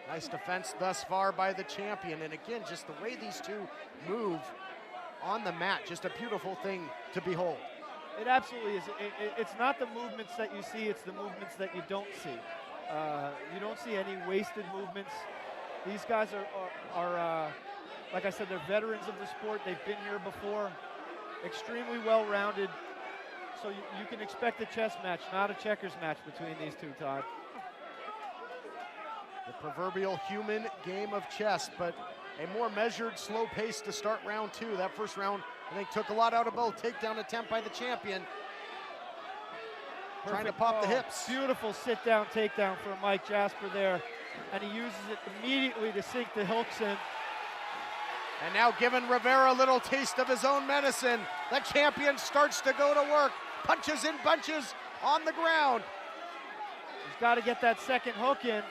Nice defense thus far by the champion. And again, just the way these two move on the mat, just a beautiful thing to behold. It absolutely is. It's not the movements that you see, it's the movements that you don't see. You don't see any wasted movements. These guys are like I said, they're veterans of the sport. They've been here before. Extremely well-rounded. So you can expect a chess match, not a checkers match between these two, Todd. The proverbial human game of chess, but a more measured, slow pace to start round two. That first round, I think, took a lot out of both. Takedown attempt by the champion. Trying to pop the hips. Beautiful sit-down takedown for Mike Jasper there. And he uses it immediately to sink the hooks in. And now giving Rivera a little taste of his own medicine. The champion starts to go to work. Punches in bunches on the ground. He's got to get that second hook in.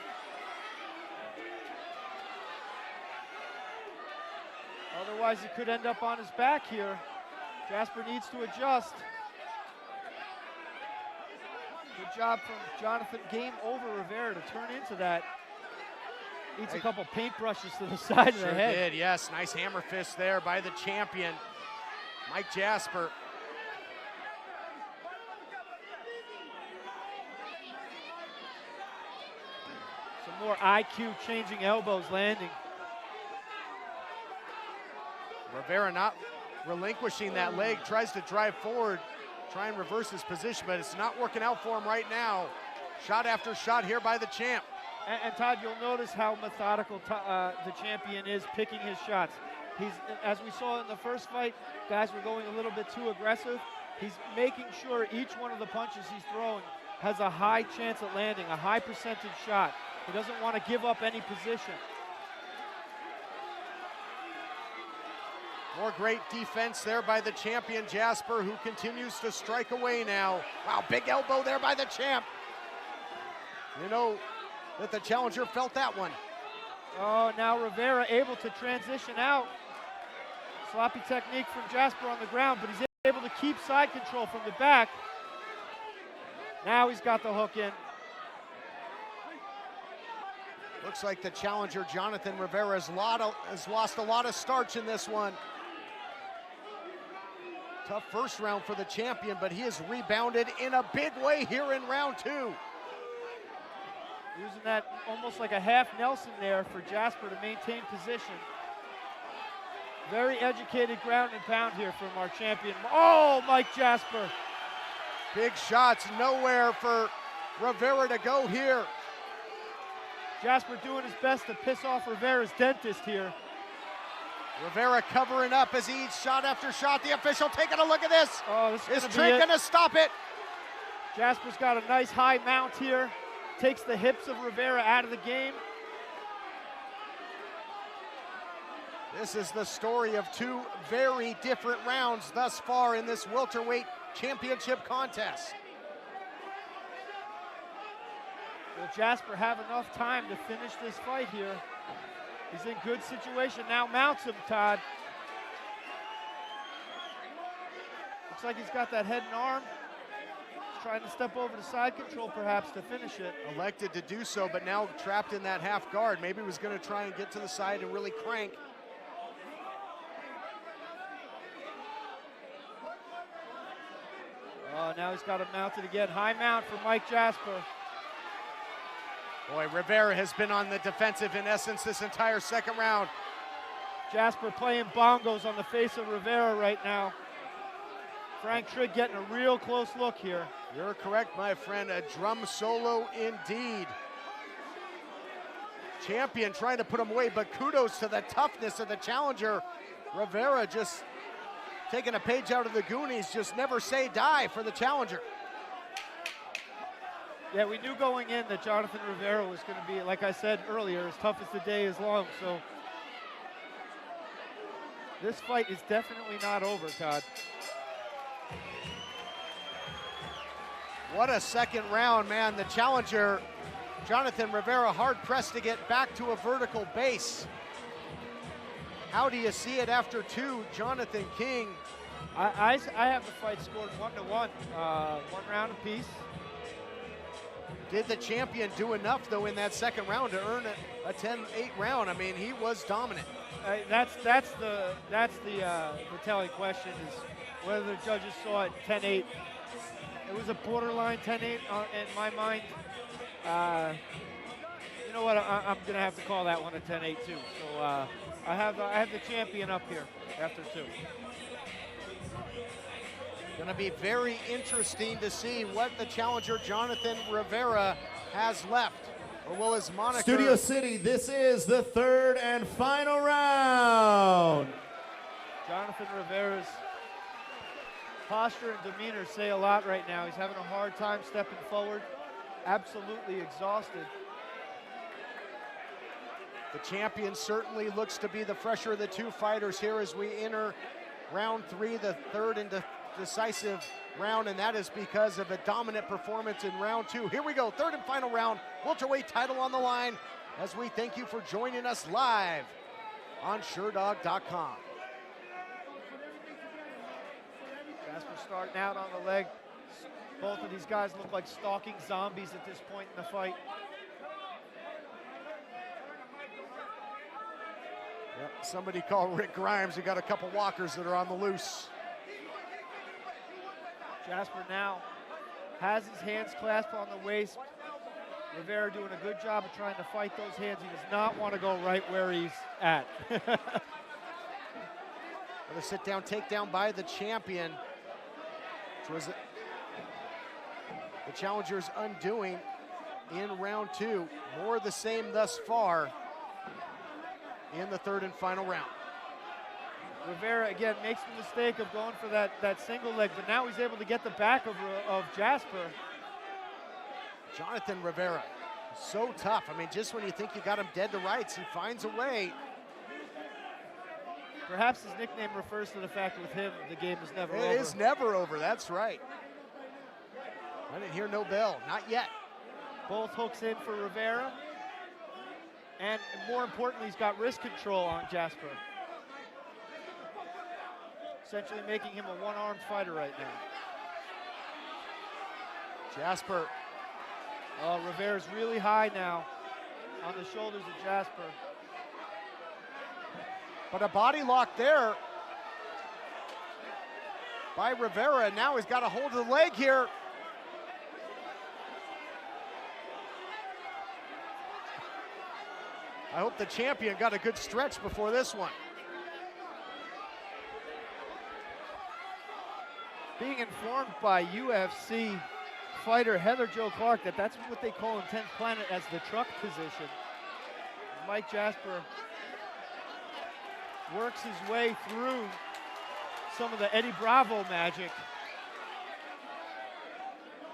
Otherwise, he could end up on his back here. Jasper needs to adjust. Good job from Jonathan. Game over Rivera to turn into that. Needs a couple paintbrushes to the side of the head. Did, yes. Nice hammer fist there by the champion, Mike Jasper. Some more IQ changing elbows landing. Rivera not relinquishing that leg, tries to drive forward, try and reverse his position, but it's not working out for him right now. Shot after shot here by the champ. And Todd, you'll notice how methodical the champion is picking his shots. He's, as we saw in the first fight, guys were going a little bit too aggressive. He's making sure each one of the punches he's throwing has a high chance at landing, a high percentage shot. He doesn't want to give up any position. More great defense there by the champion, Jasper, who continues to strike away now. Wow, big elbow there by the champ. You know that the challenger felt that one. Oh, now Rivera able to transition out. Sloppy technique from Jasper on the ground, but he's able to keep side control from the back. Now he's got the hook in. Looks like the challenger, Jonathan Rivera, has lost a lot of starch in this one. Tough first round for the champion, but he has rebounded in a big way here in round two. Using that almost like a half Nelson there for Jasper to maintain position. Very educated ground and pound here from our champion. Oh, Mike Jasper. Big shots, nowhere for Rivera to go here. Jasper doing his best to piss off Rivera's dentist here. Rivera covering up as he eats shot after shot. The official taking a look at this. Oh, this is Trent gonna stop it? Jasper's got a nice high mount here. Takes the hips of Rivera out of the game. This is the story of two very different rounds thus far in this welterweight championship contest. We'll Jasper have enough time to finish this fight here? He's in good situation. Now mounts him, Todd. Looks like he's got that head and arm. He's trying to step over to side control perhaps to finish it. Elected to do so, but now trapped in that half guard. Maybe he was going to try and get to the side and really crank. Oh, now he's got him mounted again. High mount for Mike Jasper. Boy, Rivera has been on the defensive in essence this entire second round. Jasper playing bongos on the face of Rivera right now. Frank Trigg getting a real close look here. You're correct, my friend. A drum solo indeed. Champion trying to put him away, but kudos to the toughness of the challenger. Rivera just taking a page out of the Goonies, just never say die for the challenger. Yeah, we knew going in that Jonathan Rivera was going to be, like I said earlier, as tough as the day is long. So this fight is definitely not over, Todd. What a second round, man. The challenger, Jonathan Rivera, hard-pressed to get back to a vertical base. How do you see it after two, Jonathan King? I have the fight scored 1-1, one round apiece. Did the champion do enough, though, in that second round to earn a 10-8 round? I mean, he was dominant. That's the telling question is whether the judges saw it 10-8. It was a borderline 10-8 in my mind. You know what? I'm going to have to call that one a 10-8 too. So I have the champion up here after two. Going to be very interesting to see what the challenger Jonathan Rivera has left. Or will his moniker... Studio City, this is the third and final round. Jonathan Rivera's posture and demeanor say a lot right now. He's having a hard time stepping forward, absolutely exhausted. The champion certainly looks to be the fresher of the two fighters here as we enter round three, the third and decisive round, and that is because of a dominant performance in round two. Here we go, third and final round, welterweight title on the line, as we thank you for joining us live on SureDog.com. Jasper starting out on the leg. Both of these guys look like stalking zombies at this point in the fight. Yep, somebody called Rick Grimes. We got a couple walkers that are on the loose. Jasper now has his hands clasped on the waist. Rivera doing a good job of trying to fight those hands. He does not want to go right where he's at. Another sit-down takedown by the champion. Which was the challenger's undoing in round two. More of the same thus far in the third and final round. Rivera, again, makes the mistake of going for that single leg, but now he's able to get the back of Jasper. Jonathan Rivera, so tough. I mean, just when you think you got him dead to rights, he finds a way. Perhaps his nickname refers to the fact with him, the game is never over. It is never over, that's right. I didn't hear no bell, not yet. Both hooks in for Rivera. And more importantly, he's got wrist control on Jasper. Essentially making him a one-armed fighter right now. Jasper. Oh, Rivera's really high now on the shoulders of Jasper. But a body lock there by Rivera, and now he's got a hold of the leg here. I hope the champion got a good stretch before this one. Being informed by UFC fighter Heather Jo Clark that that's what they call in 10th Planet as the truck position. Mike Jasper works his way through some of the Eddie Bravo magic.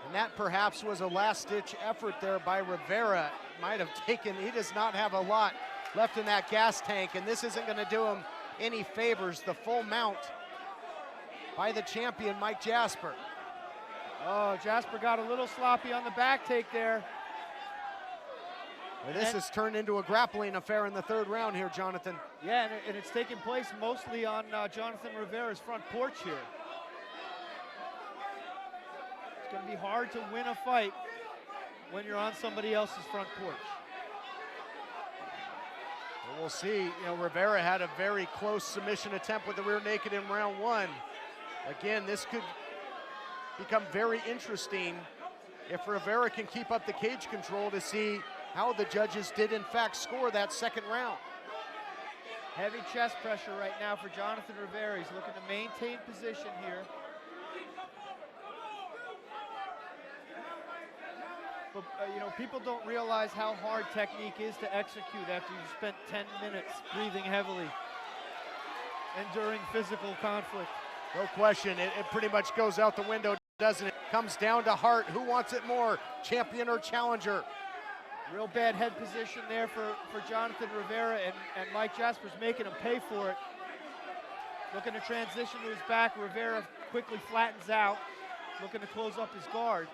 And that perhaps was a last-ditch effort there by Rivera. Might have taken, he does not have a lot left in that gas tank, and this isn't going to do him any favors. The full mount by the champion, Mike Jasper. Oh, Jasper got a little sloppy on the back take there. Well, this has turned into a grappling affair in the third round here, Jonathan. Yeah, and it's taken place mostly on Jonathan Rivera's front porch here. It's going to be hard to win a fight when you're on somebody else's front porch. Well, we'll see. You know, Rivera had a very close submission attempt with the rear naked in round one. Again, this could become very interesting if Rivera can keep up the cage control to see how the judges did in fact score that second round. Heavy chest pressure right now for Jonathan Rivera. He's looking to maintain position here. But, you know, people don't realize how hard technique is to execute after you've spent 10 minutes breathing heavily, enduring physical conflict. No question, it pretty much goes out the window, doesn't it? Comes down to heart. Who wants it more, champion or challenger? Real bad head position there for Jonathan Rivera, and Mike Jasper's making him pay for it. Looking to transition to his back. Rivera quickly flattens out, looking to close up his guard.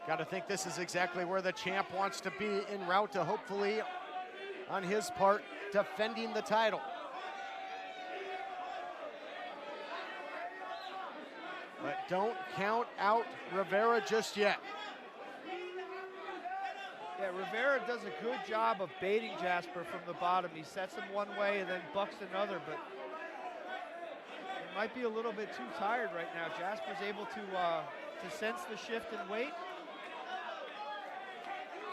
Got to think this is exactly where the champ wants to be en route to hopefully, on his part, defending the title. But don't count out Rivera just yet. Yeah, Rivera does a good job of baiting Jasper from the bottom. He sets him one way and then bucks another, but he might be a little bit too tired right now. Jasper's able to sense the shift in weight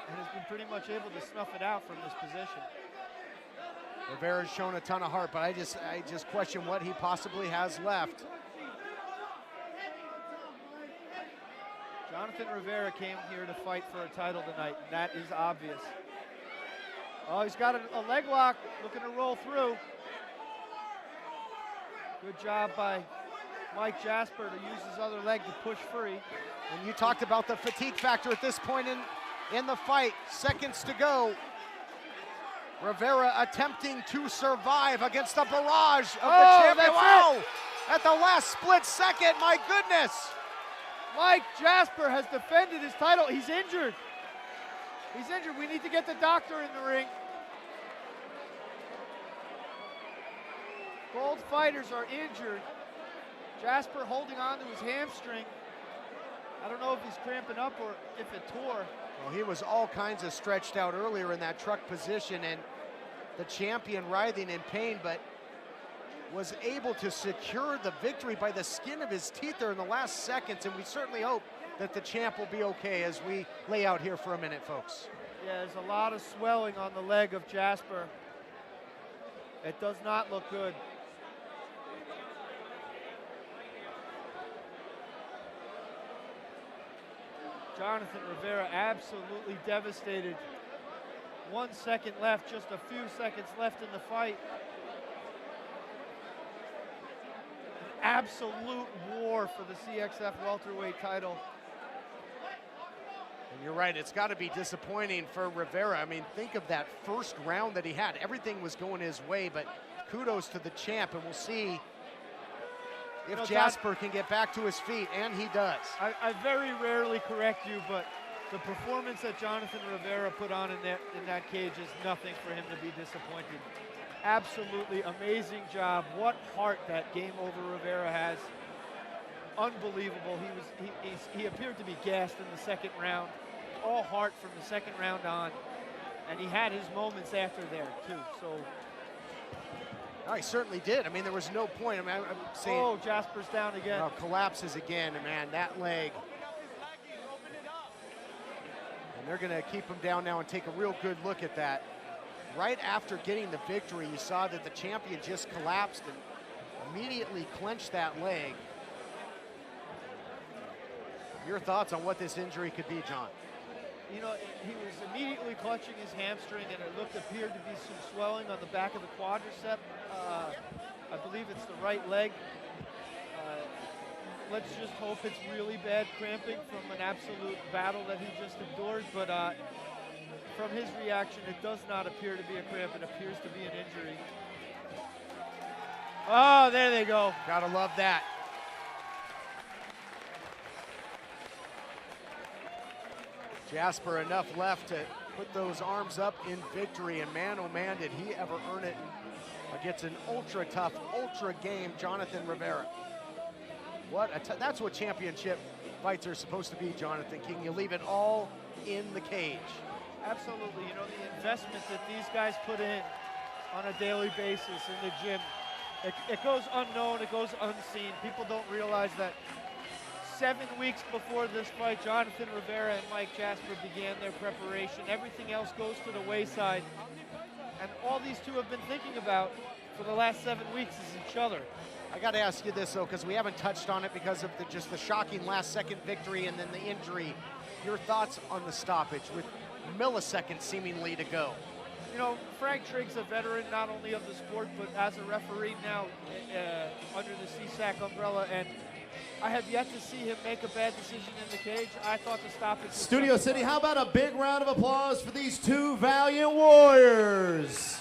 and has been pretty much able to snuff it out from this position. Rivera's shown a ton of heart, but I just question what he possibly has left. Jonathan Rivera came here to fight for a title tonight, and that is obvious. Oh, he's got a leg lock, looking to roll through. Good job by Mike Jasper to use his other leg to push free. And you talked about the fatigue factor at this point in the fight. Seconds to go. Rivera attempting to survive against the barrage of the champion. Wow! At the last split second, my goodness! Mike Jasper has defended his title. He's injured. He's injured. We need to get the doctor in the ring. Both fighters are injured. Jasper holding on to his hamstring. I don't know if he's cramping up or if it tore. Well, he was all kinds of stretched out earlier in that truck position, and the champion writhing in pain, but was able to secure the victory by the skin of his teeth there in the last seconds, and we certainly hope that the champ will be okay as we lay out here for a minute, folks. Yeah, there's a lot of swelling on the leg of Jasper. It does not look good. Jonathan Rivera absolutely devastated. 1 second left, just a few seconds left in the fight. Absolute war for the CXF welterweight title. And you're right, it's got to be disappointing for Rivera. I mean, think of that first round that he had. Everything was going his way, but kudos to the champ, and we'll see if Jasper can get back to his feet, and he does. I very rarely correct you, but the performance that Jonathan Rivera put on in that cage is nothing for him to be disappointed. Absolutely amazing job. What heart that game over Rivera has. Unbelievable. He appeared to be gassed in the second round. All heart from the second round on. And he had his moments after there too. So no, he certainly did. I mean, there was no point. I mean, I'm saying, oh, Jasper's down again. Oh, collapses again, and man, that leg. And they're gonna keep him down now and take a real good look at that. Right after getting the victory, you saw that the champion just collapsed and immediately clenched that leg. Your thoughts on what this injury could be, John? You know, he was immediately clutching his hamstring, and it appeared to be some swelling on the back of the quadricep. I believe it's the right leg. Let's just hope it's really bad cramping from an absolute battle that he just endured. But from his reaction, it does not appear to be a cramp. It appears to be an injury. Oh, there they go. Gotta love that. Jasper enough left to put those arms up in victory, and man, oh man, did he ever earn it against an ultra tough, ultra game Jonathan Rivera. That's what championship fights are supposed to be, Jonathan King. You leave it all in the cage. Absolutely. You know, the investment that these guys put in on a daily basis in the gym, it goes unknown, it goes unseen. People don't realize that 7 weeks before this fight, Jonathan Rivera and Mike Jasper began their preparation. Everything else goes to the wayside. And all these two have been thinking about for the last 7 weeks is each other. I got to ask you this, though, because we haven't touched on it because of just the shocking last-second victory and then the injury. Your thoughts on the stoppage with milliseconds seemingly to go? You know, Frank Trigg's a veteran not only of the sport, but as a referee now under the CSAC umbrella, and I have yet to see him make a bad decision in the cage. I thought the stoppage was Studio City, how about a big round of applause for these two valiant warriors?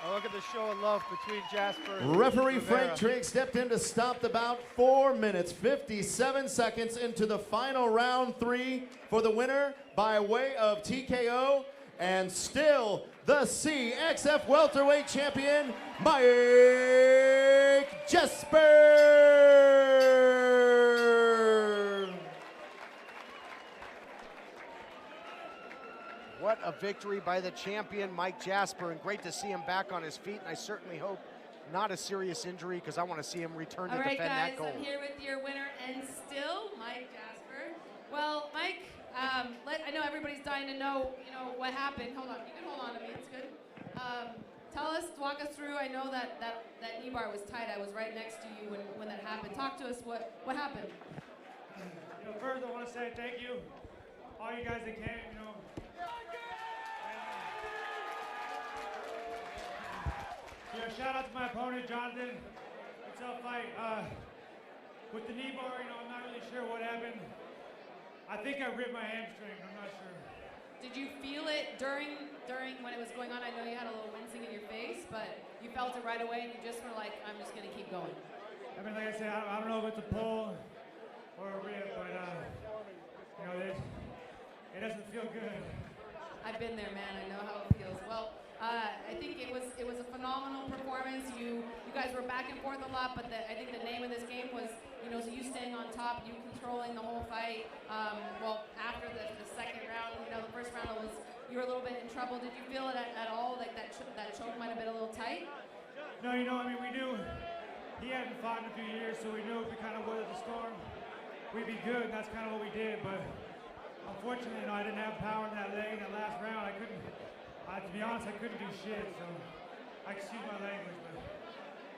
Oh, look at the show of love between Jasper and Referee Rivera. Frank Trigg stepped in to stop the bout 4 minutes, 57 seconds into the final round 3 for the winner by way of TKO, and still the CXF welterweight champion, Mike Jasper. What a victory by the champion, Mike Jasper, and great to see him back on his feet, and I certainly hope not a serious injury because I want to see him return to defend that gold. All right, guys, I'm here with your winner and still Mike Jasper. Well, Mike, I know everybody's dying to know, what happened. Hold on, you can hold on to me, it's good. Walk us through. I know that knee bar was tight. I was right next to you when that happened. Talk to us, what happened? First, I want to say thank you, all you guys that came, shout out to my opponent, Jonathan. It's a fight. With the knee bar, I'm not really sure what happened. I think I ripped my hamstring. I'm not sure. Did you feel it during when it was going on? I know you had a little wincing in your face, but you felt it right away and you just were like, I'm just going to keep going. I mean, like I said, I don't know if it's a pull or a rip, but, it doesn't feel good. I've been there, man. I know how it feels. Well, I think it was a phenomenal performance. You guys were back and forth a lot, but I think the name of this game was, so you staying on top, you controlling the whole fight. Well, after the second round, the first round you were a little bit in trouble. Did you feel it at all, like that choke might have been a little tight? No, we knew he hadn't fought in a few years, so we knew if we kind of weathered the storm, we'd be good, and that's kind of what we did. But unfortunately, I didn't have power in that leg in that last round. I couldn't. To be honest, I couldn't do shit, so excuse my language. But.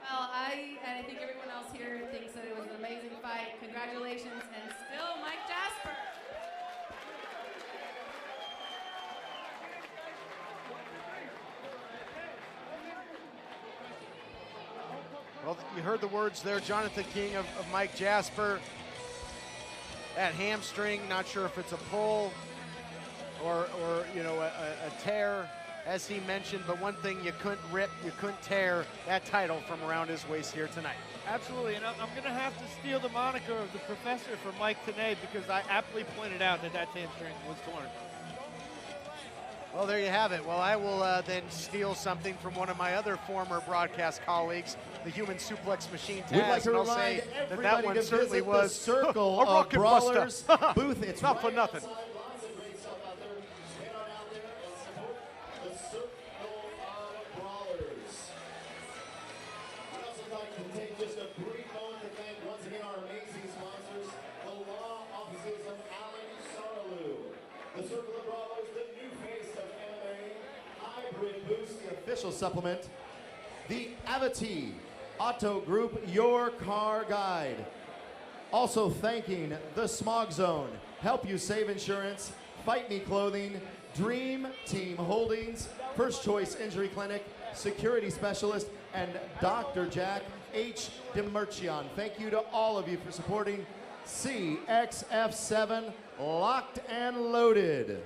Well, I think everyone else here thinks that it was an amazing fight. Congratulations, and still Mike Jasper. Well, you heard the words there, Jonathan King of Mike Jasper. That hamstring, not sure if it's a pull or a tear, as he mentioned, but one thing you couldn't rip, you couldn't tear that title from around his waist here tonight. Absolutely, and I'm going to have to steal the moniker of the professor for Mike today because I aptly pointed out that hamstring was torn. Well, there you have it. Well, I will then steal something from one of my other former broadcast colleagues, the human suplex machine, Taz. We'd like to and I'll remind say everybody that one to certainly visit was the Circle a of rocket Brawlers buster. booth. It's not for nothing. The Circle of Brawlers, the new face of MMA, Hybrid Boost, the official supplement, the Avati Auto Group, your car guide. Also thanking the Smog Zone, Help You Save Insurance, Fight Me Clothing, Dream Team Holdings, First Choice Injury Clinic, Security Specialist, and Dr. Jack H. Demerchion. Thank you to all of you for supporting CXF7 Locked and Loaded.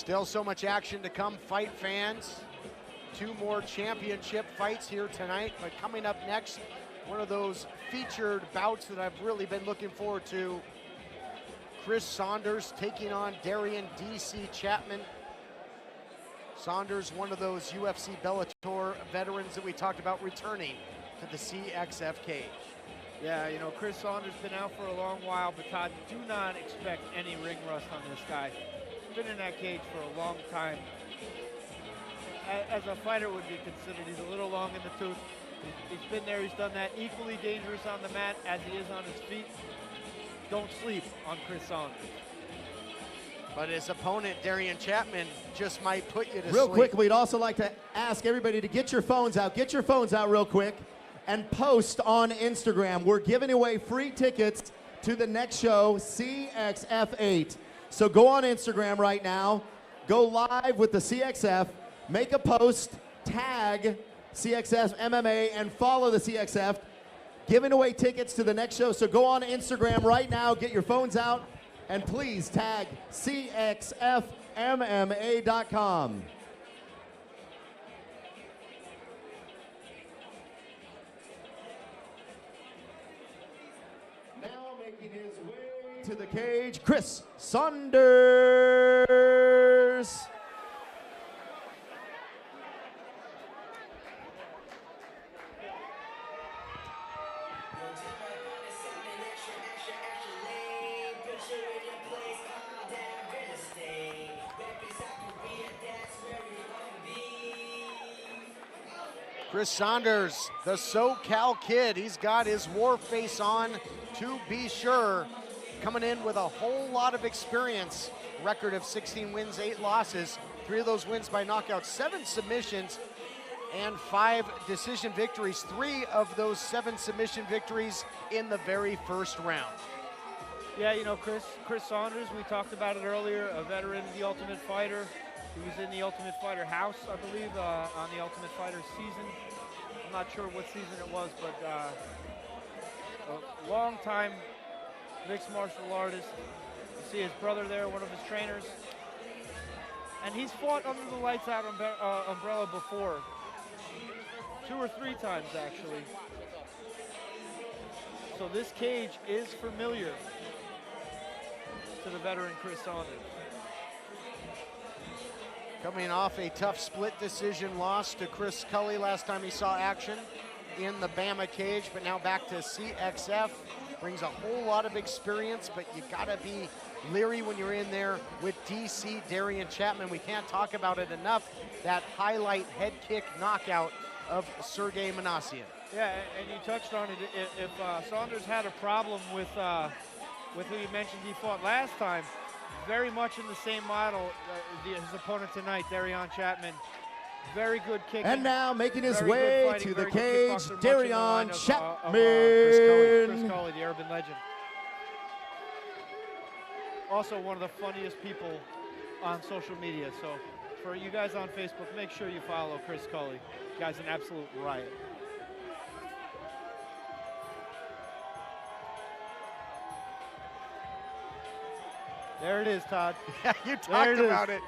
Still so much action to come, fight fans. 2 more championship fights here tonight, but coming up next, one of those featured bouts that I've really been looking forward to. Chris Saunders taking on Darien DC Chapman. Saunders, one of those UFC Bellator veterans that we talked about returning to the CXF cage. Yeah, you know, Chris Saunders been out for a long while, but Todd, do not expect any ring rust on this guy. Been in that cage for a long time. As a fighter would be considered, he's a little long in the tooth. He's been there, he's done that. Equally dangerous on the mat as he is on his feet. Don't sleep on Chris Saunders. But his opponent, Darien Chapman, just might put you to sleep. Real quick, we'd also like to ask everybody to get your phones out. Get your phones out real quick and post on Instagram. We're giving away free tickets to the next show, CXF8. So go on Instagram right now, go live with the CXF, make a post, tag CXF MMA, and follow the CXF. Giving away tickets to the next show. So go on Instagram right now, get your phones out, and please tag CXFMMA.com. Now making his way To the cage, Chris Saunders. Chris Saunders, the SoCal kid, he's got his war face on to be sure. Coming in with a whole lot of experience. Record of 16 wins, 8 losses. 3 of those wins by knockout, 7 submissions, and 5 decision victories. 3 of those 7 submission victories in the very first round. Yeah, you know, Chris Saunders, we talked about it earlier, a veteran of the Ultimate Fighter. He was in the Ultimate Fighter house, I believe, on the Ultimate Fighter season. I'm not sure what season it was, but a long-time mixed martial artist. You see his brother there, one of his trainers. And he's fought under the lights out umbrella before. 2 or 3 times, actually. So this cage is familiar to the veteran Chris Saunders. Coming off a tough split decision loss to Chris Cully last time he saw action in the Bama cage, but now back to CXF. Brings a whole lot of experience, but you gotta be leery when you're in there with DC Darien Chapman. We can't talk about it enough, that highlight head kick knockout of Sergey Manassian. Yeah, and you touched on it. If Saunders had a problem with who you mentioned he fought last time, very much in the same model, his opponent tonight, Terion Chapman. Very good kick. And now making his very way fighting, to the very good cage, kickboxer, Darien much in the line Chapman. Chris Cully, the urban legend. Also one of the funniest people on social media. So for you guys on Facebook, make sure you follow Chris Cully. The guy's an absolute riot. There it is, Todd. Yeah, you talked about it.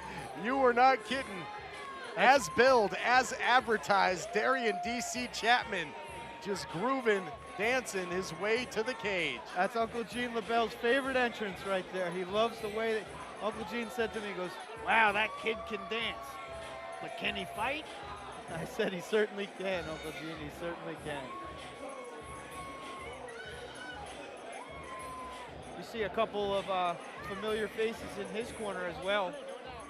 You were not kidding. As billed, as advertised, Darien DC Chapman just grooving, dancing his way to the cage. That's Uncle Gene LaBelle's favorite entrance right there. He loves the way that Uncle Gene said to me, he goes, wow, that kid can dance, but can he fight? I said he certainly can, Uncle Gene, he certainly can. You see a couple of familiar faces in his corner as well.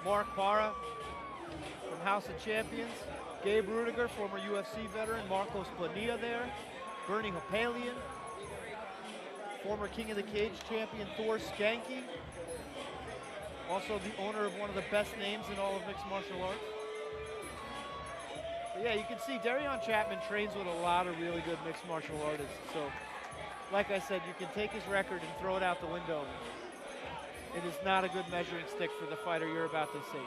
Mark Parra from House of Champions. Gabe Rudiger, former UFC veteran. Marcos Bonilla there. Bernie Hopalian. Former King of the Cage champion Thor Skanky. Also the owner of one of the best names in all of mixed martial arts. But yeah, you can see Darien Chapman trains with a lot of really good mixed martial artists. So, like I said, you can take his record and throw it out the window. It is not a good measuring stick for the fighter you're about to see.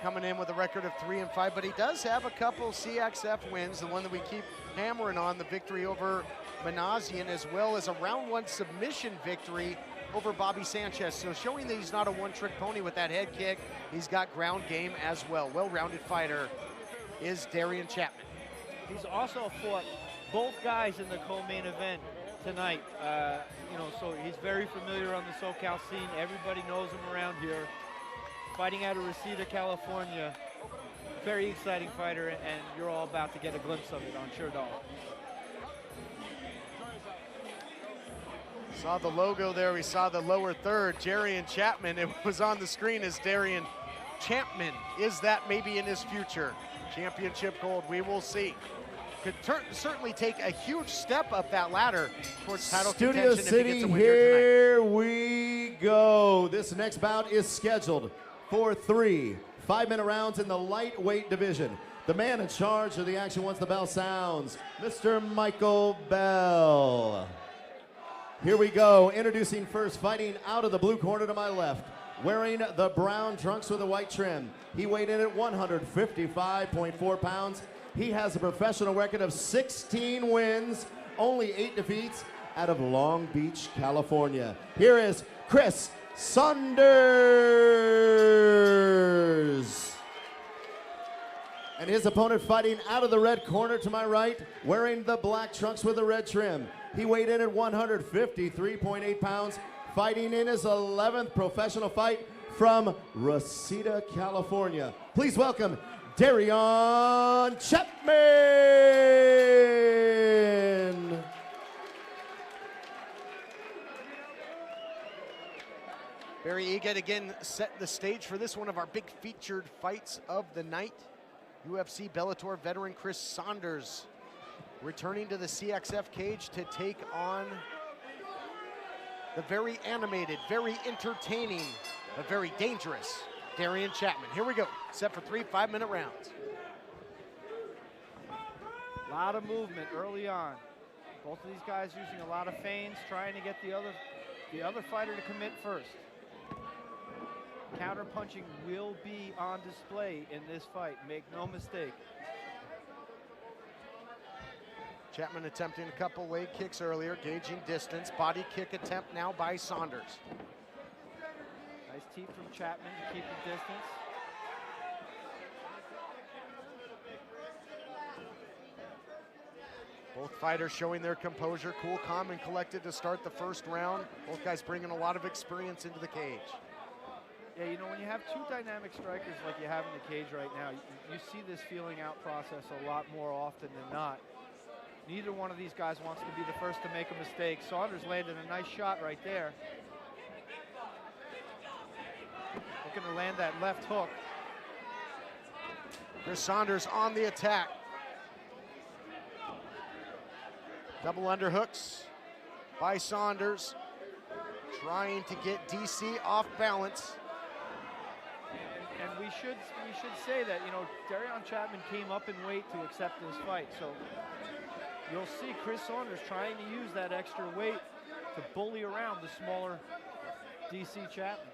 coming in with a record of 3-5, but he does have a couple CXF wins. The one that we keep hammering on, the victory over Manassian, as well as a round 1 submission victory over Bobby Sanchez. So showing that he's not a one-trick pony with that head kick. He's got ground game as well. Well-rounded fighter is Darien Chapman. He's also fought both guys in the co-main event tonight. So he's very familiar on the SoCal scene. Everybody knows him around here. Fighting out of Reseda, California. Very exciting fighter, and you're all about to get a glimpse of it on Sure Dog. Saw the logo there, we saw the lower third, Darien Chapman. It was on the screen as Darien Chapman. Is that maybe in his future? Championship gold, we will see. Could certainly take a huge step up that ladder towards title Studio contention City, if he gets a win here here we go. This next bout is scheduled for 3 5-minute rounds in the lightweight division. The man in charge of the action once the bell sounds, Mr. Michael Bell. Here we go, introducing first, fighting out of the blue corner to my left, wearing the brown trunks with the white trim. He weighed in at 155.4 pounds. He has a professional record of 16 wins, only 8 defeats out of Long Beach, California. Here is Chris Saunders. And his opponent fighting out of the red corner to my right, wearing the black trunks with the red trim. He weighed in at 153.8 pounds, fighting in his 11th professional fight from Reseda, California. Please welcome Terion Chapman. Very eager to again set the stage for this one of our big featured fights of the night. UFC Bellator veteran Chris Saunders returning to the CXF cage to take on the very animated, very entertaining, but very dangerous Darien Chapman. Here we go, set for 3 5-minute rounds. A lot of movement early on. Both of these guys using a lot of feints, trying to get the other fighter to commit first. Counter punching will be on display in this fight, make no mistake. Chapman attempting a couple leg kicks earlier, gauging distance. Body kick attempt now by Saunders. Nice teep from Chapman to keep the distance. Both fighters showing their composure, cool, calm, and collected to start the first round. Both guys bringing a lot of experience into the cage. Yeah, you know, when you have two dynamic strikers like you have in the cage right now, you see this feeling out process a lot more often than not. Neither one of these guys wants to be the first to make a mistake. Saunders landed a nice shot right there. Looking to land that left hook. Chris Saunders on the attack. Double underhooks by Saunders, trying to get DC off balance. And we should say that, you know, Darien Chapman came up in weight to accept this fight. So you'll see Chris Saunders trying to use that extra weight to bully around the smaller DC Chapman.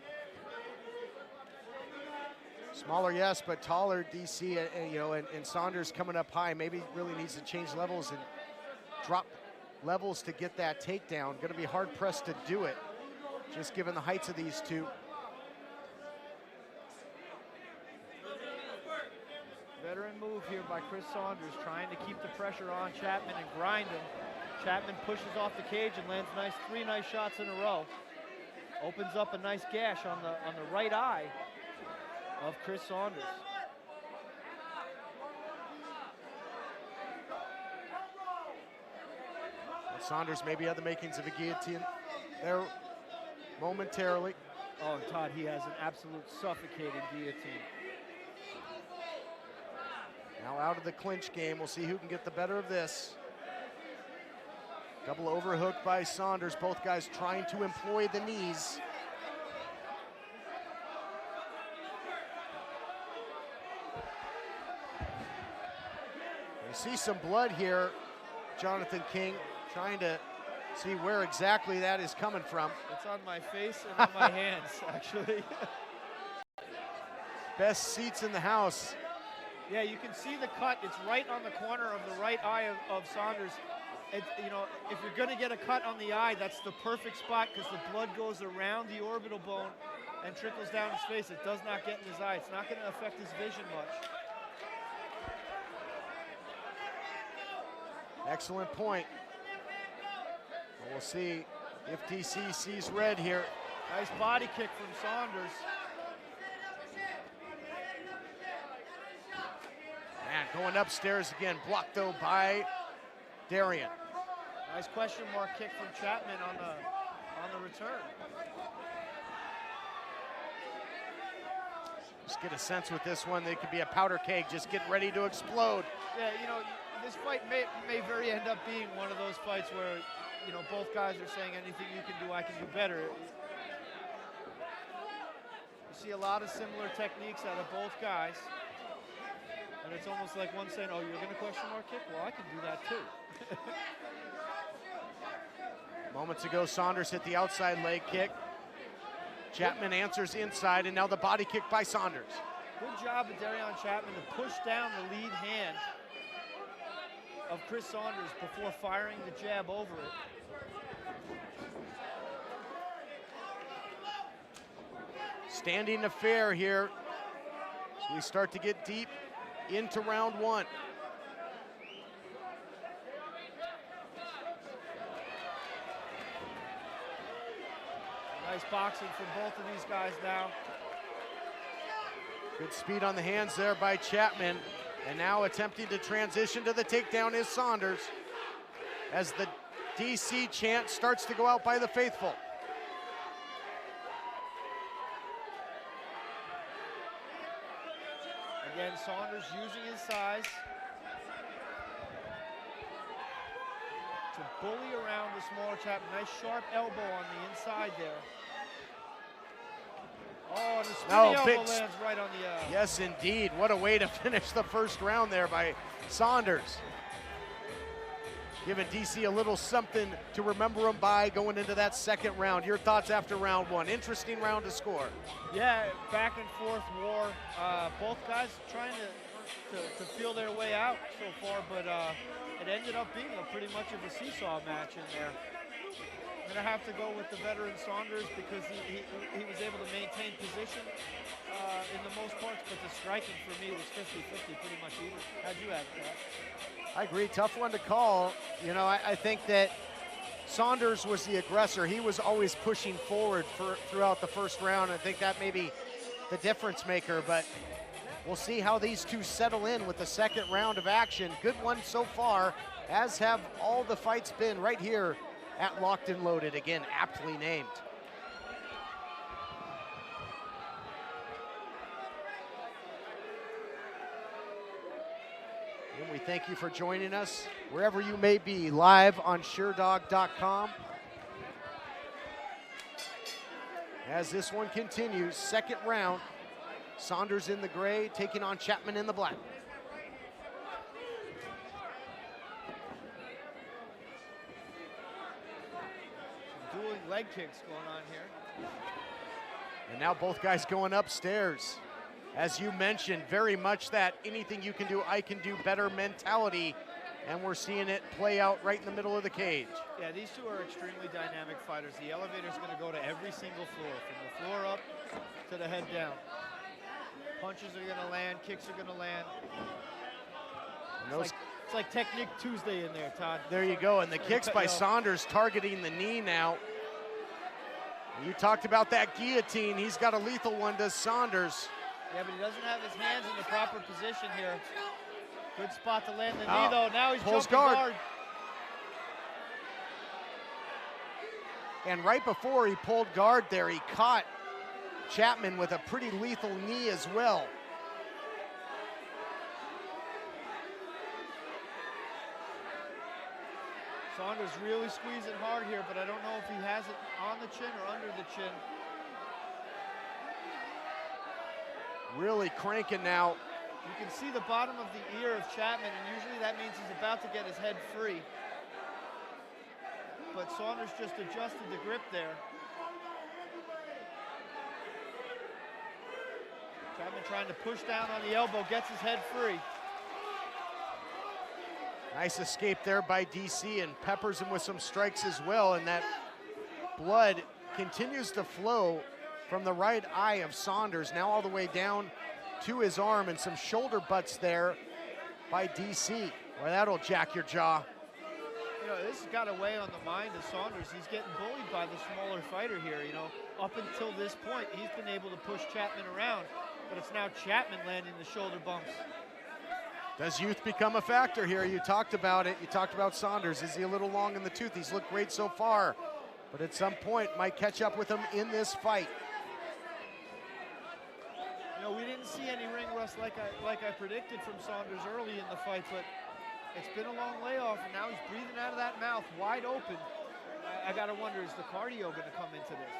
Smaller, yes, but taller DC, you know, and Saunders coming up high. Maybe really needs to change levels and drop levels to get that takedown. Going to be hard pressed to do it, just given the heights of these two. Veteran move here by Chris Saunders, trying to keep the pressure on Chapman and grind him. Chapman pushes off the cage and lands three nice shots in a row. Opens up a nice gash on the right eye of Chris Saunders. Saunders maybe had the makings of a guillotine there momentarily. Oh, and Todd, he has an absolute suffocating guillotine. Now out of the clinch game, we'll see who can get the better of this. Double overhook by Saunders, both guys trying to employ the knees. You see some blood here, Jonathan King, trying to see where exactly that is coming from. It's on my face and on my hands, actually. Best seats in the house. Yeah, you can see the cut. It's right on the corner of the right eye of Saunders. You know, if you're going to get a cut on the eye, that's the perfect spot because the blood goes around the orbital bone and trickles down his face. It does not get in his eye. It's not going to affect his vision much. Excellent point. Well, we'll see if DC sees red here. Nice body kick from Saunders. Man, going upstairs again, blocked though by Darien. Nice question mark kick from Chapman on the return. Just get a sense with this one, they could be a powder keg, just getting ready to explode. Yeah, you know, this fight may very end up being one of those fights where, you know, both guys are saying anything you can do, I can do better. You see a lot of similar techniques out of both guys. And it's almost like one saying, oh, you're going to question mark kick? Well, I can do that too. Moments ago, Saunders hit the outside leg kick. Chapman answers inside, and now the body kick by Saunders. Good job of Darien Chapman to push down the lead hand of Chris Saunders before firing the jab over it. Standing affair here as we start to get deep into round one. Nice boxing from both of these guys now. Good speed on the hands there by Chapman. And now attempting to transition to the takedown is Saunders as the DC chant starts to go out by the faithful. Again, Saunders using his size to bully around the smaller Chapman. Nice sharp elbow on the inside there. Oh, and the spinning elbow lands right on the... Yes, indeed. What a way to finish the first round there by Saunders. Giving DC a little something to remember him by going into that second round. Your thoughts after round one? Interesting round to score. Yeah, back and forth war. Both guys trying to feel their way out so far, but it ended up being pretty much of a seesaw match in there. I'm going to have to go with the veteran Saunders because he was able to maintain position in the most parts, but the striking for me was 50-50, pretty much even. How'd you have that? I agree, tough one to call. You know, I think that Saunders was the aggressor. He was always pushing forward throughout the first round. I think that may be the difference maker, but we'll see how these two settle in with the second round of action. Good one so far, as have all the fights been right here at Locked and Loaded, again, aptly named. And we thank you for joining us wherever you may be, live on SureDog.com. As this one continues, second round, Saunders in the gray, taking on Chapman in the black. Dueling leg kicks going on here. And now both guys going upstairs. As you mentioned, very much that anything you can do, I can do better mentality. And we're seeing it play out right in the middle of the cage. Yeah, these two are extremely dynamic fighters. The elevator's going to go to every single floor, from the floor up to the head down. Punches are going to land, kicks are going to land. It's like Technique Tuesday in there, Todd. There you go, and the kicks by Saunders targeting the knee now. You talked about that guillotine. He's got a lethal one, does Saunders. Yeah, but he doesn't have his hands in the proper position here. Good spot to land the knee, though. Now he's jumping guard. And right before he pulled guard there, he caught Chapman with a pretty lethal knee as well. Saunders really squeezing hard here, but I don't know if he has it on the chin or under the chin. Really cranking now. You can see the bottom of the ear of Chapman, and usually that means he's about to get his head free. But Saunders just adjusted the grip there. Chapman trying to push down on the elbow, gets his head free. Nice escape there by DC, and peppers him with some strikes as well, and that blood continues to flow from the right eye of Saunders, now all the way down to his arm, and some shoulder butts there by DC. Boy, that'll jack your jaw. You know, this has got to weigh on the mind of Saunders. He's getting bullied by the smaller fighter here, you know. Up until this point, he's been able to push Chapman around, but it's now Chapman landing the shoulder bumps. Does youth become a factor here? You talked about it. You talked about Saunders. Is he a little long in the tooth? He's looked great so far, but at some point might catch up with him in this fight. You know, we didn't see any ring rust like I predicted from Saunders early in the fight, but it's been a long layoff, and now he's breathing out of that mouth wide open. I got to wonder, is the cardio going to come into this?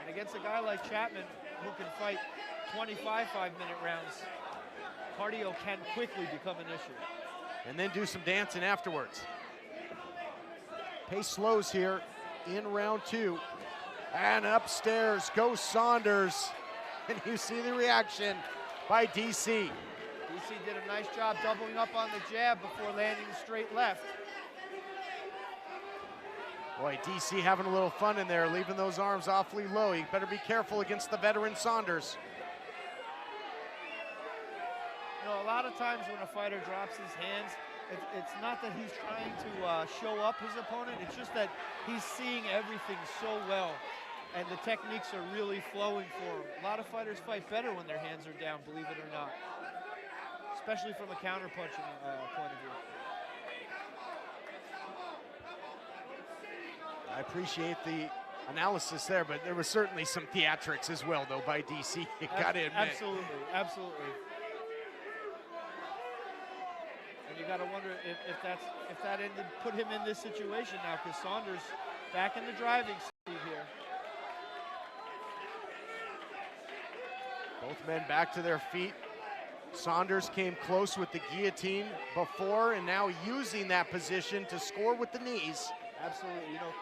And against a guy like Chapman, who can fight 25 5-minute rounds, cardio can quickly become an issue. And then do some dancing afterwards. Pace slows here in round 2. And upstairs goes Saunders. And you see the reaction by DC. DC did a nice job doubling up on the jab before landing the straight left. Boy, DC having a little fun in there, leaving those arms awfully low. You better be careful against the veteran Saunders. You know, a lot of times when a fighter drops his hands, it's not that he's trying to show up his opponent, it's just that he's seeing everything so well, and the techniques are really flowing for him. A lot of fighters fight better when their hands are down, believe it or not, especially from a counter-punching point of view. I appreciate the analysis there, but there was certainly some theatrics as well, though, by DC. You got to admit. Absolutely, absolutely. And you got to wonder if that ended, put him in this situation now, because Saunders back in the driving seat here. Both men back to their feet. Saunders came close with the guillotine before, and now using that position to score with the knees. Absolutely. You know,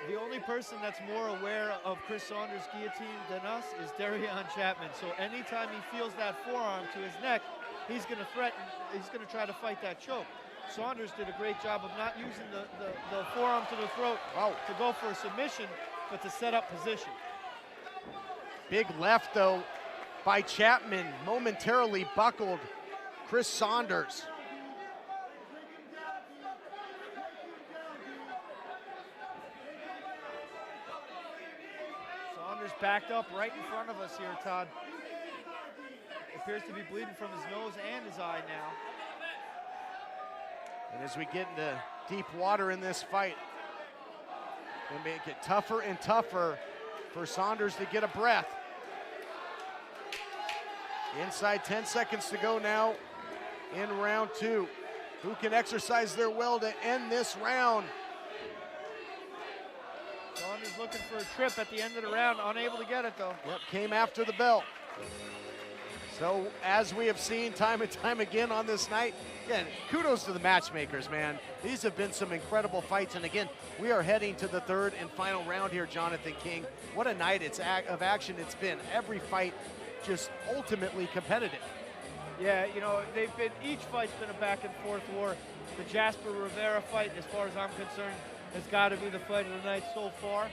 the only person that's more aware of Chris Saunders' guillotine than us is Darien Chapman. So anytime he feels that forearm to his neck, he's going to threaten, he's going to try to fight that choke. Saunders did a great job of not using the forearm to the throat to go for a submission, but to set up position. Big left, though, by Chapman, momentarily buckled Chris Saunders. Saunders backed up right in front of us here, Todd. Appears to be bleeding from his nose and his eye now. And as we get into deep water in this fight, they make it tougher and tougher for Saunders to get a breath. Inside 10 seconds to go now in round 2. Who can exercise their will to end this round? Saunders looking for a trip at the end of the round, unable to get it though. Yep, came after the belt. So as we have seen time and time again on this night, again, kudos to the matchmakers, man. These have been some incredible fights, and again, we are heading to the 3rd and final round here, Jonathan King. What a night of action it's been. Every fight just ultimately competitive. Yeah, you know, each fight's been a back and forth war. The Jasper Rivera fight, as far as I'm concerned, has got to be the fight of the night so far.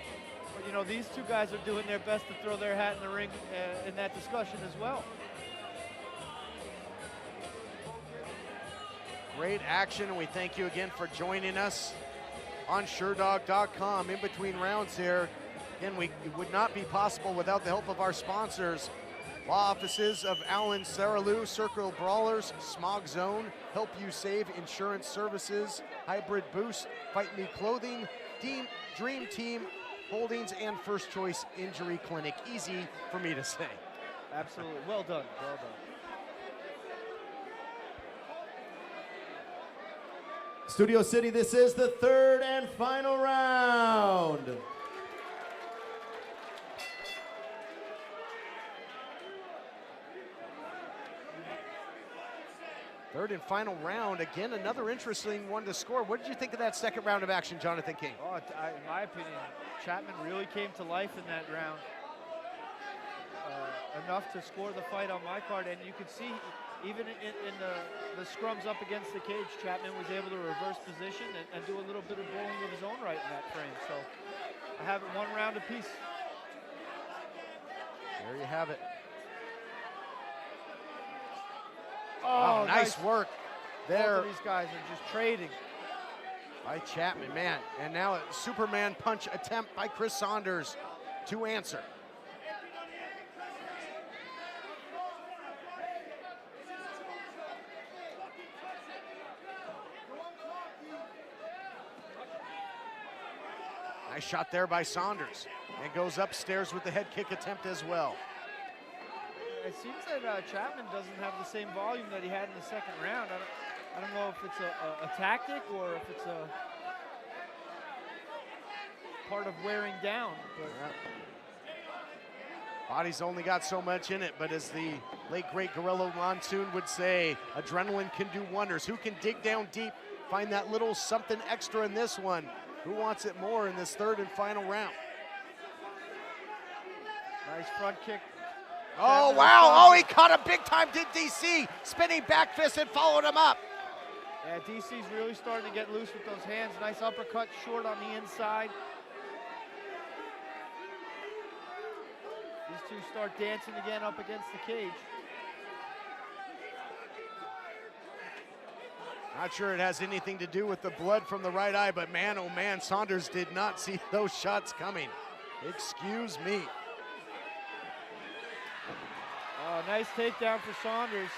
But you know, these two guys are doing their best to throw their hat in the ring in that discussion as well. Great action, and we thank you again for joining us on SureDog.com in between rounds here. Again, it would not be possible without the help of our sponsors. Law offices of Allen Saralou, Circle Brawlers, Smog Zone, Help You Save Insurance Services, Hybrid Boost, Fight Me Clothing, Dream Team Holdings, and First Choice Injury Clinic. Easy for me to say. Absolutely, well done, well done. Studio City, this is the 3rd and final round. Third and final round. Again, another interesting one to score. What did you think of that second round of action, Jonathan King? Oh, in my opinion, Chapman really came to life in that round. enough to score the fight on my card. And you could see, even in the scrums up against the cage, Chapman was able to reverse position and do a little bit of bowling of his own right in that frame. So I have it 1 round apiece. There you have it. Oh, nice work there. Both of these guys are just trading. By Chapman, man. And now a Superman punch attempt by Chris Saunders to answer. Nice shot there by Saunders. And goes upstairs with the head kick attempt as well. It seems that Chapman doesn't have the same volume that he had in the second round. I don't know if it's a tactic or if it's a part of wearing down. But Body's only got so much in it, but as the late great Gorilla Monsoon would say, adrenaline can do wonders. Who can dig down deep, find that little something extra in this one? Who wants it more in this third and final round? Nice front kick. Oh, wow. Oh, he caught a big time, did DC. Spinning back fist and followed him up. Yeah, DC's really starting to get loose with those hands. Nice uppercut, short on the inside. These two start dancing again up against the cage. Not sure it has anything to do with the blood from the right eye, but man, oh man, Saunders did not see those shots coming. Excuse me. Oh, nice takedown for Saunders.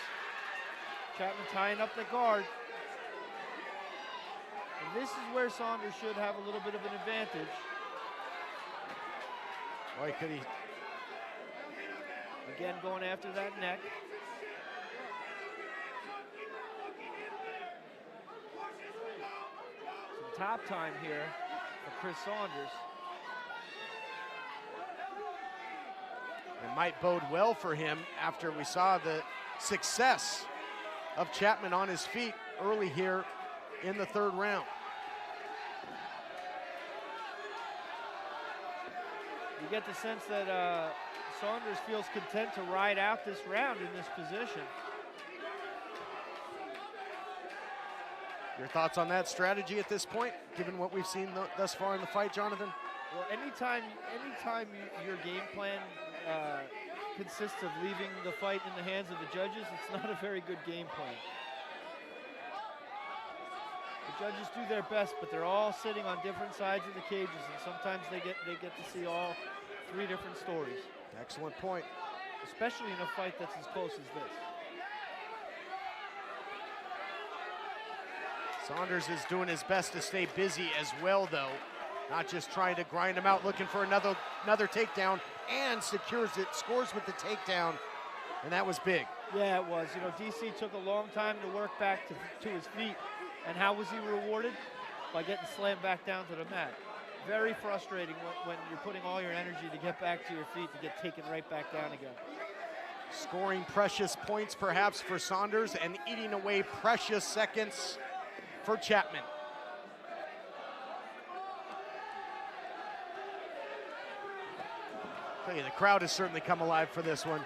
Chapman tying up the guard. And this is where Saunders should have a little bit of an advantage. Boy, could he. Again, going after that neck. Some top time here for Chris Saunders. It might bode well for him after we saw the success of Chapman on his feet early here in the third round. You get the sense that Saunders feels content to ride out this round in this position. Your thoughts on that strategy at this point, given what we've seen thus far in the fight, Jonathan? Well, anytime your game plan consists of leaving the fight in the hands of the judges, it's not a very good game plan. The judges do their best, but they're all sitting on different sides of the cages, and sometimes they get to see all 3 different stories. Excellent point. Especially in a fight that's as close as this. Saunders is doing his best to stay busy as well, though. Not just trying to grind him out, looking for another takedown, and secures it, scores with the takedown, and that was big. Yeah, it was. You know, DC took a long time to work back to his feet, and how was he rewarded? By getting slammed back down to the mat. Very frustrating when you're putting all your energy to get back to your feet to get taken right back down again. Scoring precious points perhaps for Saunders and eating away precious seconds for Chapman. Tell you, the crowd has certainly come alive for this one.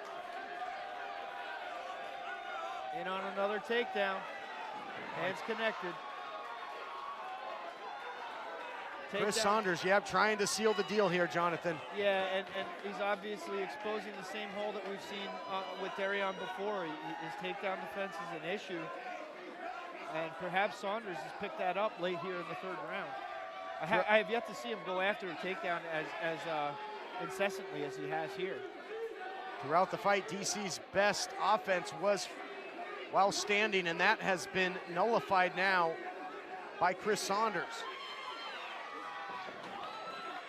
In on another takedown. Hands connected. Chris Saunders, trying to seal the deal here, Jonathan. Yeah, and he's obviously exposing the same hole that we've seen with Darien before. His takedown defense is an issue. And perhaps Saunders has picked that up late here in the third round. I have yet to see him go after a takedown as incessantly as he has here. Throughout the fight, DC's best offense was while standing, and that has been nullified now by Chris Saunders.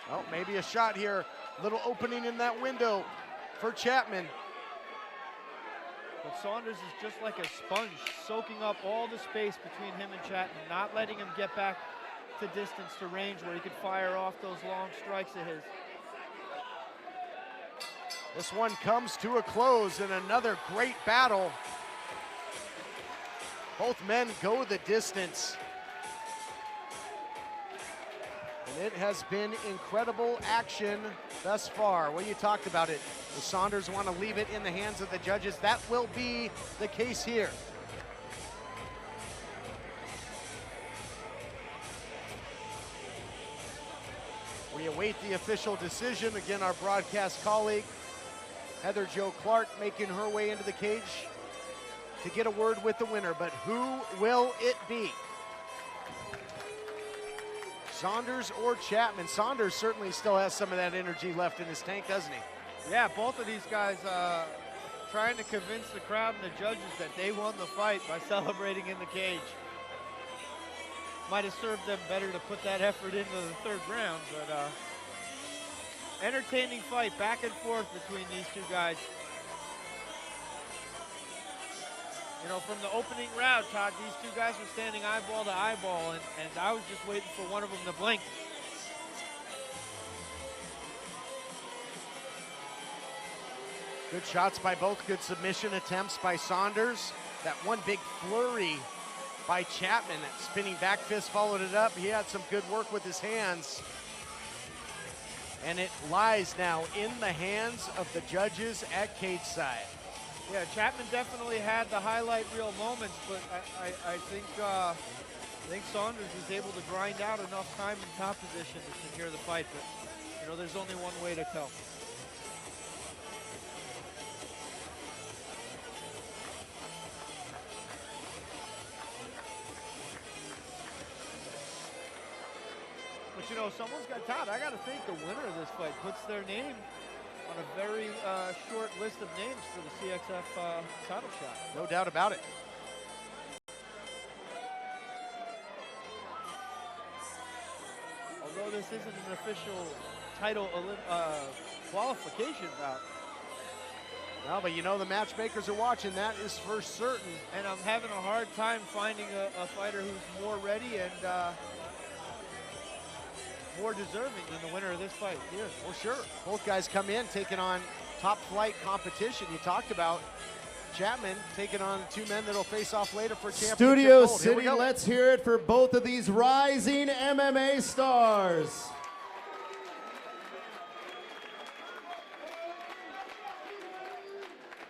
Oh, maybe a shot here. Little opening in that window for Chapman. But Saunders is just like a sponge, soaking up all the space between him and Chapman, not letting him get back to distance, to range where he could fire off those long strikes of his. This one comes to a close in another great battle. Both men go the distance. And And it has been incredible action thus far. Well, you talked about it. The Saunders want to leave it in the hands of the judges. That will be the case here. We await the official decision. Again, our broadcast colleague, Heather Jo Clark, making her way into the cage to get a word with the winner. But who will it be? Saunders or Chapman? Saunders certainly still has some of that energy left in his tank, doesn't he? Yeah, both of these guys trying to convince the crowd and the judges that they won the fight by celebrating in the cage. Might have served them better to put that effort into the third round, but entertaining fight back and forth between these two guys. You know, from the opening round, Todd, these two guys were standing eyeball to eyeball, and I was just waiting for one of them to blink. Good shots by both, good submission attempts by Saunders. That one big flurry by Chapman, that spinning back fist followed it up. He had some good work with his hands. And it lies now in the hands of the judges at cage side. Yeah, Chapman definitely had the highlight reel moments, but I think Saunders was able to grind out enough time in top position to secure the fight. But, you know, there's only one way to tell. But, you know, someone's got Todd. I got to think the winner of this fight puts their name on a very short list of names for the CXF title shot. No doubt about it. Although this isn't an official title qualification bout. No, but you know the matchmakers are watching. That is for certain. And I'm having a hard time finding a fighter who's more ready and more deserving than the winner of this fight here. Well, sure. Both guys come in taking on top flight competition. You talked about Chapman taking on two men that'll face off later for championship Studio gold. City, let's hear it for both of these rising MMA stars.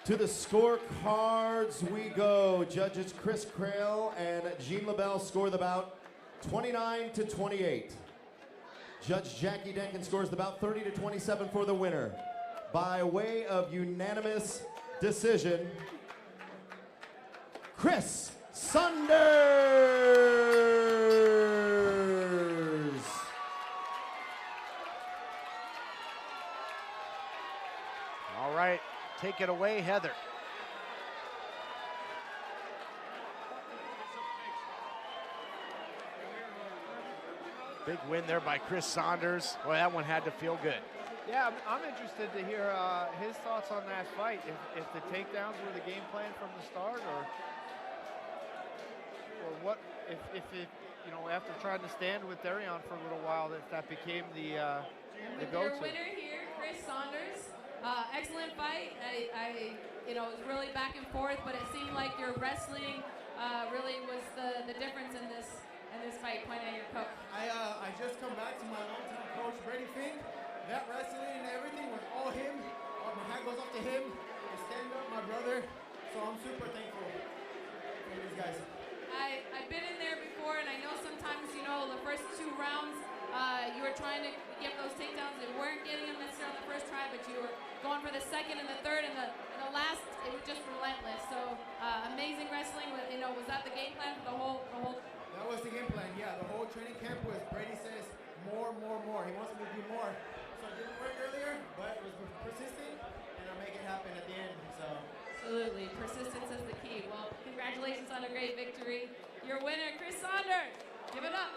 To the scorecards we go. Judges Chris Crail and Jean LaBelle score the bout 29-28. Judge Jackie Denkin scores the bout 30-27 for the winner. By way of unanimous decision, Chris Saunders. All right, take it away, Heather. Big win there by Chris Saunders. Boy, that one had to feel good. Yeah, I'm interested to hear his thoughts on that fight. If the takedowns were the game plan from the start, or what? If it, you know, after trying to stand with Darien for a little while, if that became the go-to. Your winner here, Chris Saunders. Excellent fight. You know, it was really back and forth, but it seemed like your wrestling really was the difference in this fight, pointing at your coach. I just come back to my longtime coach, Brady Fink. That wrestling and everything was all him. My hat goes off to him. I stand up, my brother. So I'm super thankful for these guys. I've been in there before, and I know sometimes, you know, the first two rounds, you were trying to get those takedowns. They weren't getting them necessarily on the first try, but you were going for the second and the third, and the last, it was just relentless. So amazing wrestling. You know, was that the game plan for the whole? That was the game plan, yeah. The whole training camp was Brady says more. He wants me to do more. So it didn't work earlier, but it was persistent, and I'll make it happen at the end. So Absolutely, persistence is the key. Well, congratulations on a great victory. Your winner, Chris Saunders. Give it up.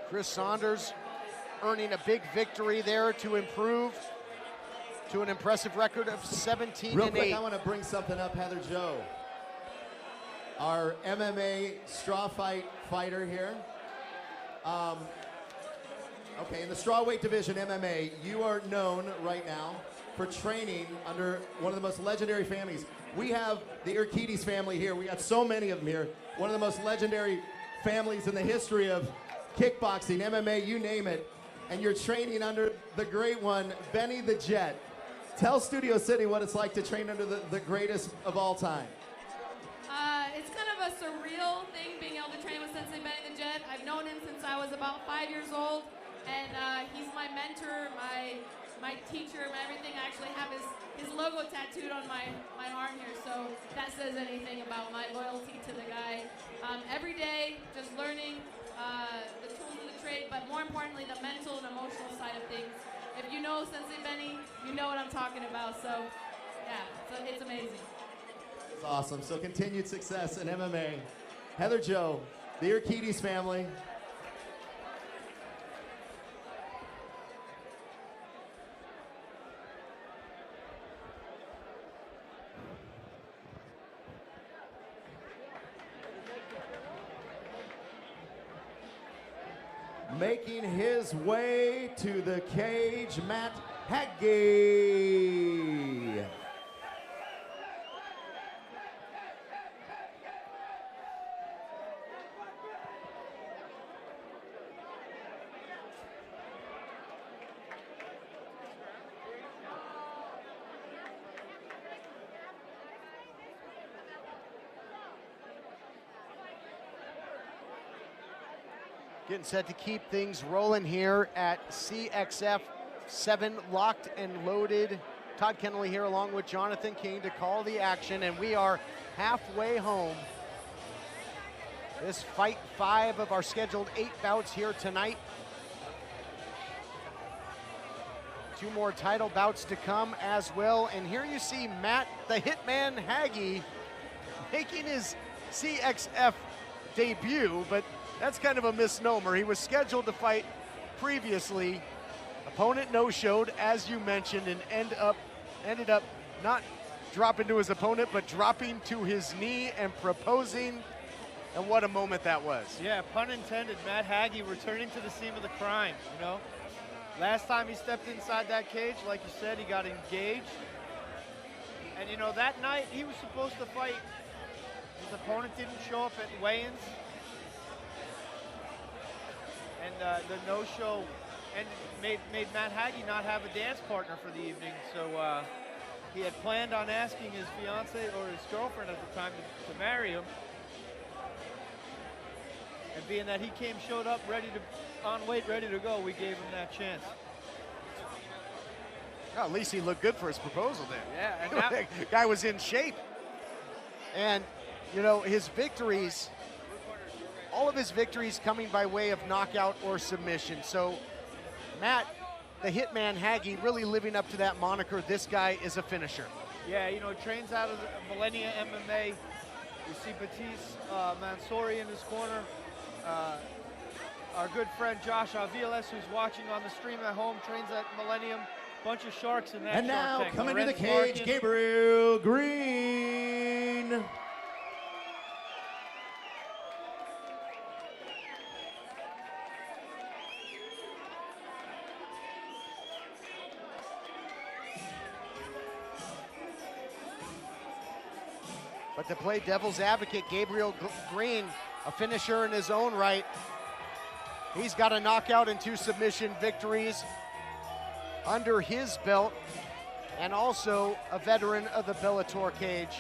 Chris Saunders earning a big victory there to improve to an impressive record of 17-8. Real quick, I want to bring something up, Heather Jo. Our MMA straw fight fighter here. Okay, in the strawweight division, MMA, you are known right now for training under one of the most legendary families. We have the Urquidez family here. We got so many of them here. One of the most legendary families in the history of kickboxing, MMA, you name it, and you're training under the great one, Benny the Jet. Tell Studio City what it's like to train under the greatest of all time. It's kind of a surreal thing being able to train with Sensei Benny the Jet. I've known him since I was about 5 years old, and he's my mentor, my teacher, my everything. I actually have his logo tattooed on my arm here, so that says anything about my loyalty to the guy. Every day, just learning the tools of the trade, but more importantly, the mental and emotional side of things. If you know Sensei Benny, you know what I'm talking about, so yeah, so it's amazing. It's awesome. So continued success in MMA. Heather Joe, the Urquidez family. Making his way to the cage, Matt Haggy. Getting set to keep things rolling here at CXF 7, locked and loaded. Todd Kennelly here along with Jonathan King to call the action, and we are halfway home. This fight 5 of our scheduled 8 bouts here tonight. 2 more title bouts to come as well. And here you see Matt, the Hitman Haggy, making his CXF debut, but that's kind of a misnomer. He was scheduled to fight previously. Opponent no-showed, as you mentioned, and ended up not dropping to his opponent, but dropping to his knee and proposing. And what a moment that was. Yeah, pun intended. Matt Haggy returning to the scene of the crime, you know. Last time he stepped inside that cage, like you said, he got engaged. And, you know, that night he was supposed to fight. His opponent didn't show up at weigh-ins. And the no-show and made Matt Haggy not have a dance partner for the evening. So he had planned on asking his fiance or his girlfriend at the time to marry him. And being that he showed up on weight, ready to go, we gave him that chance. Well, at least he looked good for his proposal there. Yeah, and that guy was in shape. And, you know, his victories, all of his victories coming by way of knockout or submission. So Matt, the Hitman Haggy, really living up to that moniker. This guy is a finisher. Yeah, you know, trains out of the Millennia MMA. You see Batiste Mansouri in his corner. Our good friend Josh Aviles, who's watching on the stream at home, trains at Millennium. Bunch of sharks in that And now tank. coming to the cage, Larkin. Gabriel Green. But to play devil's advocate, Gabriel Green, a finisher in his own right. He's got a knockout and 2 submission victories under his belt, and also a veteran of the Bellator cage,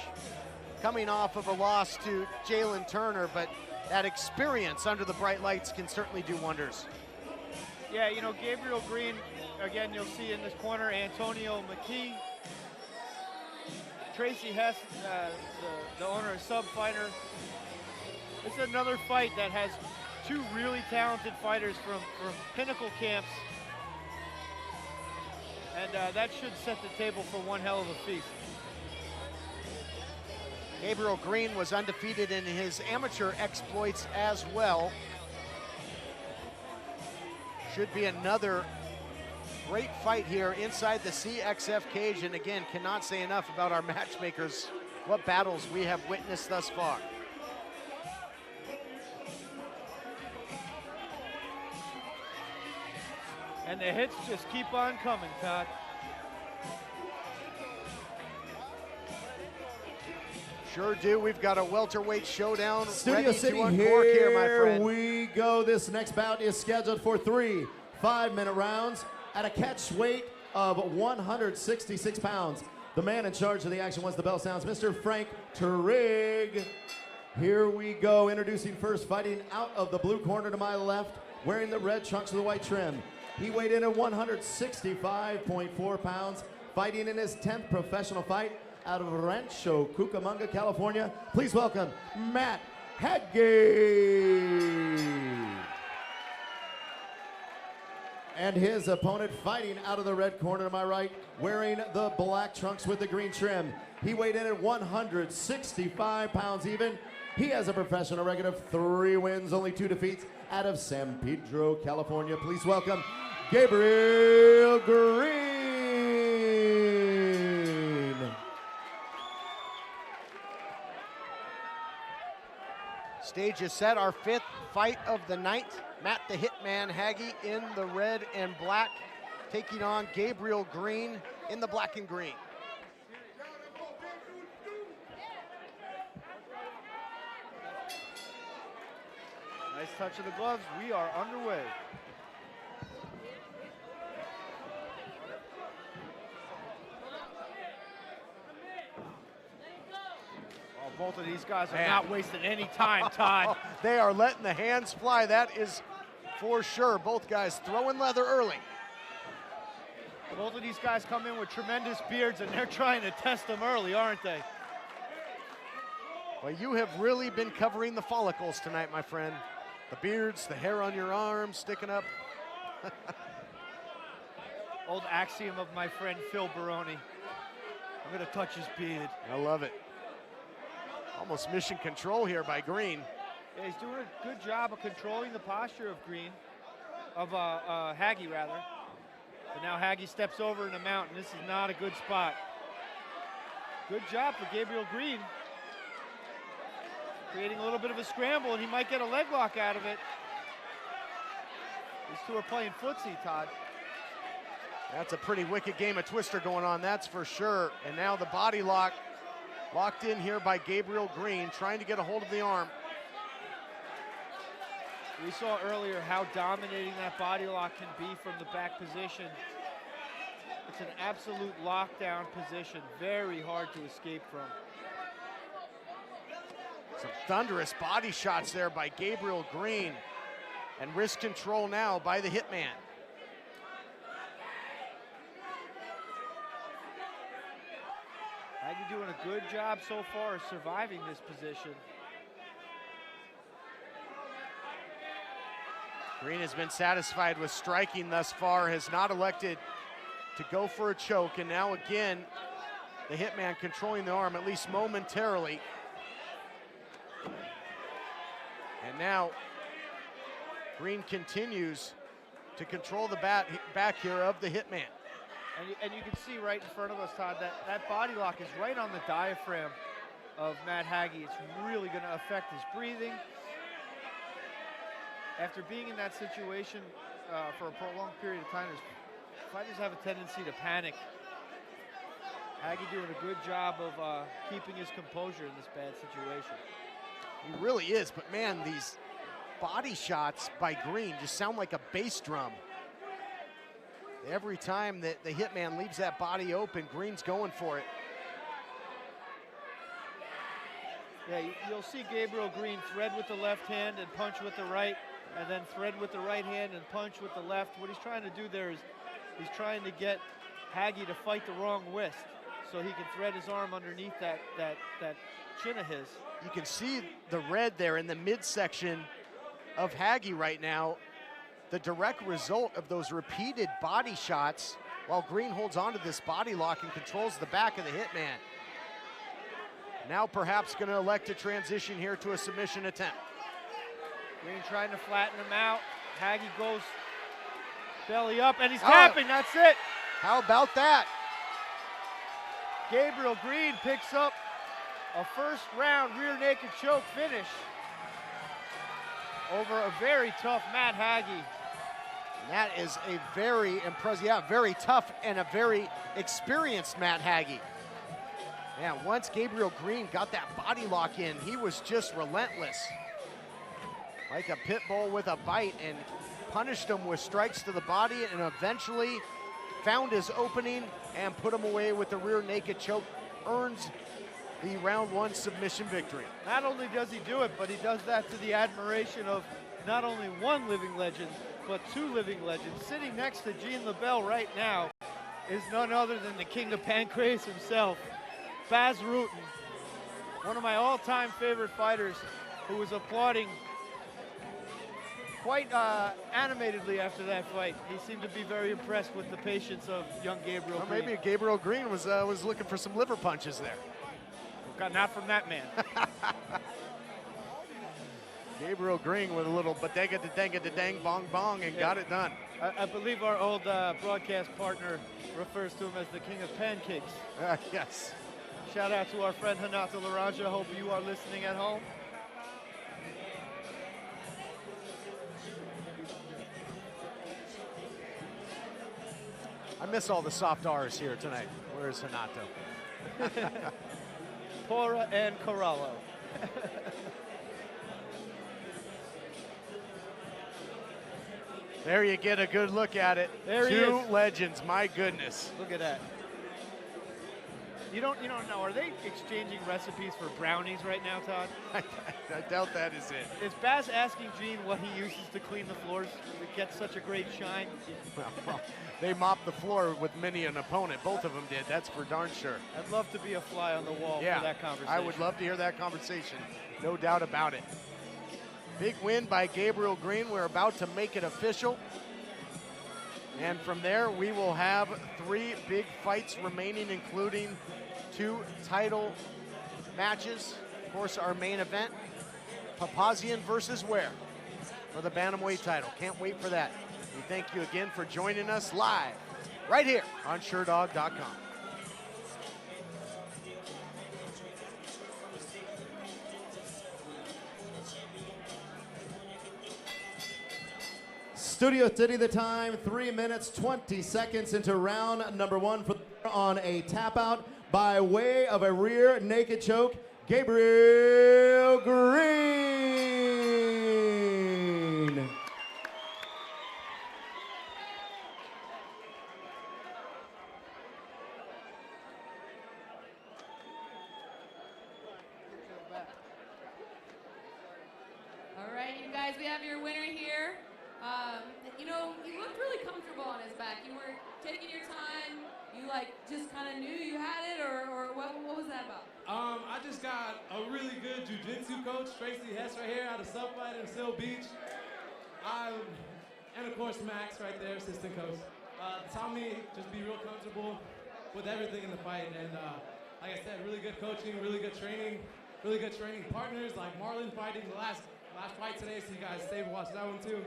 coming off of a loss to Jalen Turner, but that experience under the bright lights can certainly do wonders. Yeah, you know, Gabriel Green, again, you'll see in this corner, Antonio McGee. Tracy Hess, the owner of Sub Fighter. It's another fight that has 2 really talented fighters from Pinnacle camps. And that should set the table for one hell of a feast. Gabriel Green was undefeated in his amateur exploits as well. Should be another great fight here inside the CXF cage. And again, cannot say enough about our matchmakers, what battles we have witnessed thus far. And the hits just keep on coming, Todd. Sure do. We've got a welterweight showdown Studio ready City, to uncork here, my friend. we go. This next bout is scheduled for 3 5-minute rounds at a catch weight of 166 pounds. The man in charge of the action once the bell sounds, Mr. Frank Trigg. Here we go. Introducing first, fighting out of the blue corner to my left, wearing the red trunks with the white trim. He weighed in at 165.4 pounds, fighting in his 10th professional fight out of Rancho Cucamonga, California. Please welcome Matt Haggy. And his opponent fighting out of the red corner to my right, wearing the black trunks with the green trim. He weighed in at 165 pounds even. He has a professional record of 3 wins, only 2 defeats out of San Pedro, California. Please welcome Gabriel Green. Stage is set, our 5th fight of the night. Matt the Hitman Haggy in the red and black, taking on Gabriel Green in the black and green. Nice touch of the gloves. We are underway. Both of these guys are not wasting any time, Todd. They are letting the hands fly, that is for sure. Both guys throwing leather early. Both of these guys come in with tremendous beards, and they're trying to test them early, aren't they? Well, you have really been covering the follicles tonight, my friend. The beards, the hair on your arms sticking up. Old axiom of my friend Phil Baroni. I'm gonna touch his beard. I love it. Almost mission control here by Green. Yeah, he's doing a good job of controlling the posture of Green, of Haggy rather. But now Haggy steps over in the mountain. This is not a good spot. Good job for Gabriel Green. Creating a little bit of a scramble, and he might get a leg lock out of it. These two are playing footsie, Todd. That's a pretty wicked game of Twister going on, that's for sure. And now the body lock locked in here by Gabriel Green, trying to get a hold of the arm. We saw earlier how dominating that body lock can be from the back position. It's an absolute lockdown position, very hard to escape from. Some thunderous body shots there by Gabriel Green, and wrist control now by the Hitman. Haggy doing a good job so far of surviving this position. Green has been satisfied with striking thus far, has not elected to go for a choke, and now again, the Hitman controlling the arm, at least momentarily. And now, Green continues to control the back here of the Hitman. And you can see right in front of us, Todd, that body lock is right on the diaphragm of Matt Haggy. It's really going to affect his breathing. After being in that situation for a prolonged period of time, fighters have a tendency to panic. Haggy doing a good job of keeping his composure in this bad situation. He really is, but man, these body shots by Green just sound like a bass drum. Every time that the Hitman leaves that body open, Green's going for it. Yeah, you'll see Gabriel Green thread with the left hand and punch with the right, and then thread with the right hand and punch with the left. What he's trying to do there is he's trying to get Haggy to fight the wrong wrist so he can thread his arm underneath that chin of his. You can see the red there in the midsection of Haggy right now. The direct result of those repeated body shots while Green holds onto this body lock and controls the back of the Hitman. Now perhaps going to elect to transition here to a submission attempt. Green trying to flatten him out. Haggy goes belly up, and he's tapping, that's it. How about that? Gabriel Green picks up a first round rear naked choke finish over a very tough Matt Haggy. That is a very impressive, very tough and a very experienced Matt Haggy. Yeah, once Gabriel Green got that body lock in, he was just relentless. Like a pit bull with a bite, and punished him with strikes to the body, and eventually found his opening and put him away with the rear naked choke. Earns the round 1 submission victory. Not only does he do it, but he does that to the admiration of not only one living legend, but 2 living legends. Sitting next to Gene LaBelle right now is none other than the king of pancreas himself, Baz Rutten, one of my all-time favorite fighters, who was applauding quite animatedly after that fight. He seemed to be very impressed with the patience of young Gabriel Green. Maybe Gabriel Green was looking for some liver punches there. Not from that man. Gabriel Green with a little ba-dang bong bong and got it done. I believe our old broadcast partner refers to him as the king of pancakes. Yes. Shout out to our friend Hanata Laranja. Hope you are listening at home. I miss all the soft R's here tonight. Where's Hanato? Pora and Corallo. There you get a good look at it. There he Two is. legends, my goodness. Look at that. You don't know, are they exchanging recipes for brownies right now, Todd? I doubt that is it. Is Baz asking Gene what he uses to clean the floors to get such a great shine? Well, they mopped the floor with many an opponent. Both of them did, that's for darn sure. I'd love to be a fly on the wall for that conversation. I would love to hear that conversation. No doubt about it. Big win by Gabriel Green. We're about to make it official. And from there, we will have 3 big fights remaining, including 2 title matches. Of course, our main event, Papazian versus Ware for the Bantamweight title. Can't wait for that. We thank you again for joining us live right here on SureDog.com. Studio City, the time, 3 minutes, 20 seconds into round number 1 on a tap out by way of a rear naked choke, Gabriel Green. All right, you guys, we have your winner here. You know, you looked really comfortable on his back. You were taking your time. You just kind of knew you had it, or what was that about? I just got a really good jiu-jitsu coach, Tracy Hess, right here out of Subfight in Seal Beach. And of course Max right there, assistant coach. Taught me just be real comfortable with everything in the fight. And like I said, really good coaching, really good training partners like Marlon fighting the last fight today, so you guys stay and watch that one too.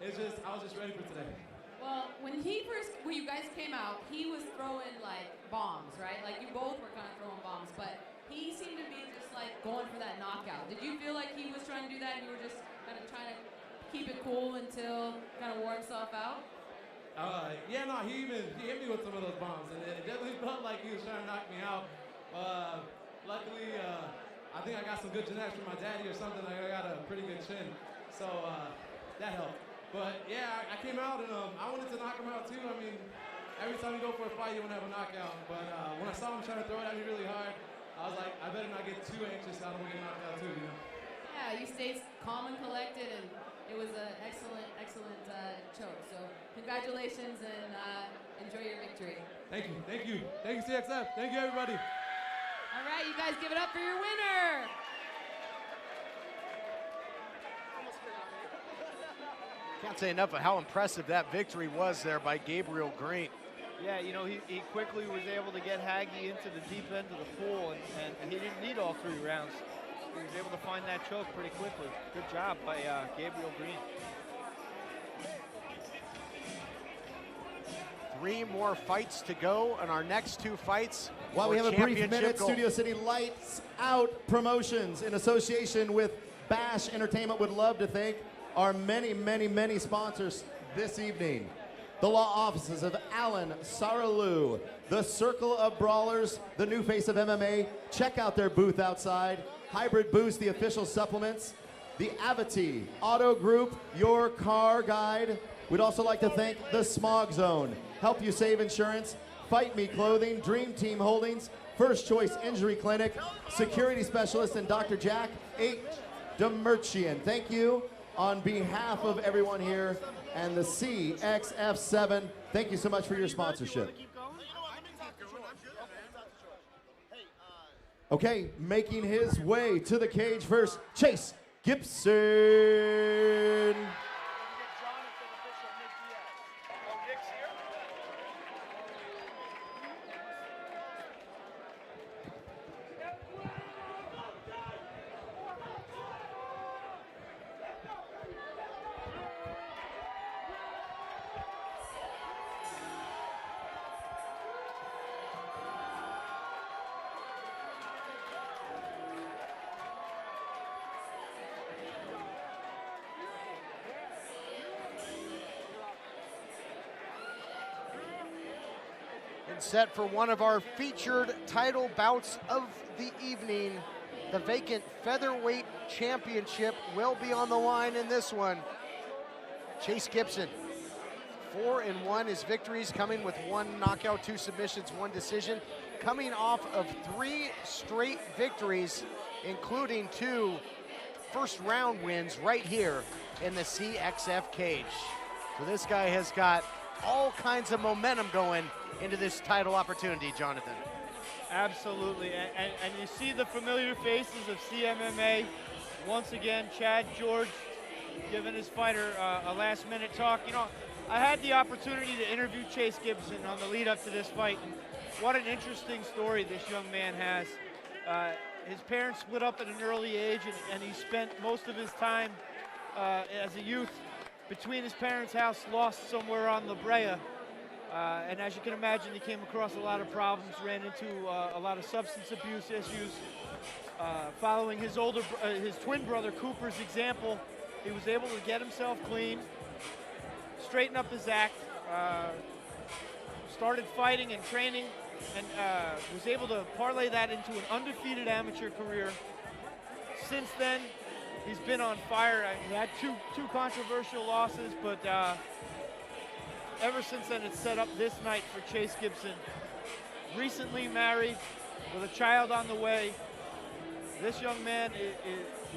I was just ready for today. Well, when you guys came out, he was throwing bombs, right? You both were kind of throwing bombs, but he seemed to be just going for that knockout. Did you feel like he was trying to do that and you were just kind of trying to keep it cool until kind of wore himself out? Yeah, no, he hit me with some of those bombs, and it definitely felt like he was trying to knock me out. Luckily, I think I got some good genetics from my daddy or something. I got a pretty good chin, so that helped. But yeah, I came out and I wanted to knock him out too. I mean, every time you go for a fight, you want to have a knockout. But when I saw him trying to throw it at me really hard, I was like, I better not get too anxious. I don't want to get knocked out too, you know? Yeah, you stayed calm and collected, and it was an excellent choke. So congratulations and enjoy your victory. Thank you, CXF. Thank you, everybody. All right, you guys give it up for your winner. Can't say enough of how impressive that victory was there by Gabriel Green. Yeah, you know, he quickly was able to get Haggy into the deep end of the pool, and he didn't need all 3 rounds. He was able to find that choke pretty quickly. Good job by Gabriel Green. 3 more fights to go, and our next 2 fights. While we have a brief minute, Studio City Lights Out Promotions in association with Bash Entertainment would love to thank our many sponsors this evening. the law offices of Alan Saralou, the Circle of Brawlers, the new face of MMA. Check out their booth outside. Hybrid Boost, the official supplements. The Avity Auto Group, your car guide. We'd also like to thank the Smog Zone, Help You Save Insurance, Fight Me Clothing, Dream Team Holdings, First Choice Injury Clinic, Security Specialist, and Dr. Jack H. Demerchian. Thank you on behalf of everyone here and the CXF7. Thank you so much for your sponsorship. Okay, making his way to the cage first, Chase Gibson. Set for one of our featured title bouts of the evening. The vacant featherweight championship will be on the line in this one. Chase Gibson, 4-1. His victories coming with 1 knockout, 2 submissions, 1 decision. Coming off of 3 straight victories, including 2 first-round wins right here in the CXF cage. So this guy has got all kinds of momentum going into this title opportunity, Jonathan. Absolutely, and you see the familiar faces of CMMA. Once again, Chad George giving his fighter a last-minute talk. You know, I had the opportunity to interview Chase Gibson on the lead-up to this fight, and what an interesting story this young man has. His parents split up at an early age, and he spent most of his time as a youth between his parents' house, lost somewhere on La Brea. And as you can imagine, he came across a lot of problems, ran into a lot of substance abuse issues. Following his twin brother Cooper's example, he was able to get himself clean, straighten up his act, started fighting and training, and was able to parlay that into an undefeated amateur career. Since then, he's been on fire. He had two controversial losses, but ever since then, it's set up this night for Chase Gibson. Recently married, with a child on the way. This young man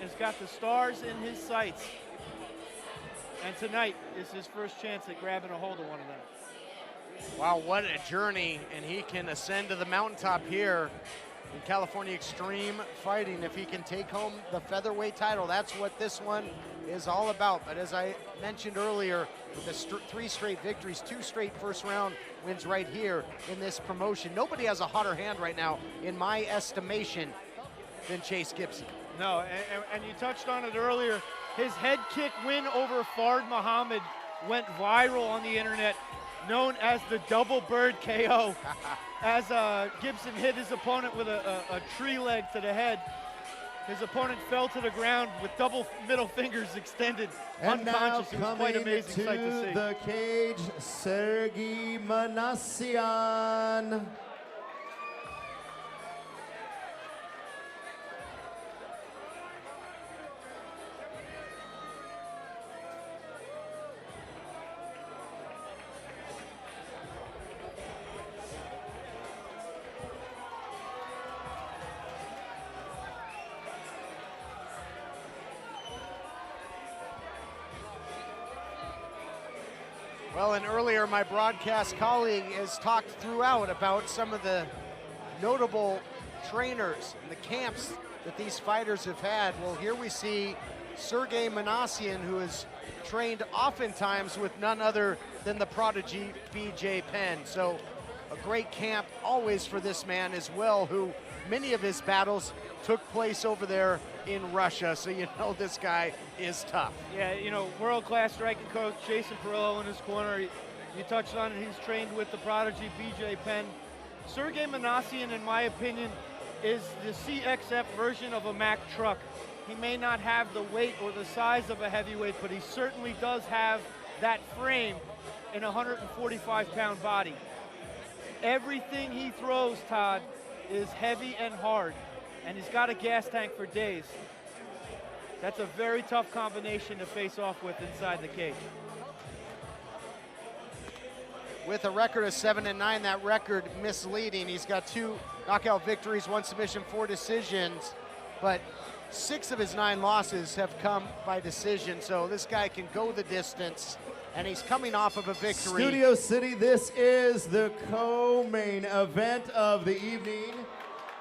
has got the stars in his sights. And tonight is his first chance at grabbing a hold of one of them. Wow, what a journey, and he can ascend to the mountaintop here in California Extreme Fighting if he can take home the featherweight title. That's what this one is all about. But as I mentioned earlier, with the 3 straight victories, 2 straight first-round wins right here in this promotion, nobody has a hotter hand right now, in my estimation, than Chase Gibson. No, and you touched on it earlier. His head kick win over Fard Muhammad went viral on the internet, known as the double bird KO, as Gibson hit his opponent with a tree leg to the head. His opponent fell to the ground with double middle fingers extended, and unconscious. It was quite amazing sight to see. The cage, Sergey Manassian. Well, and earlier my broadcast colleague has talked throughout about some of the notable trainers and the camps that these fighters have had. Well, here we see Sergey Manassian, who is trained oftentimes with none other than the prodigy BJ Penn. So a great camp always for this man as well, who many of his battles took place over there in Russia, so you know this guy is tough. Yeah, you know, world-class striking coach Jason Perillo in his corner. You touched on it, he's trained with the prodigy BJ Penn. Sergey Manassian, in my opinion, is the CXF version of a Mack truck. He may not have the weight or the size of a heavyweight, but he certainly does have that frame in a 145-pound body. Everything he throws, Todd, is heavy and hard, and he's got a gas tank for days. That's a very tough combination to face off with inside the cage. With a record of 7-9, that record misleading. He's got 2 knockout victories, 1 submission, 4 decisions, but 6 of his 9 losses have come by decision, so this guy can go the distance, and he's coming off of a victory. Studio City, this is the co-main event of the evening,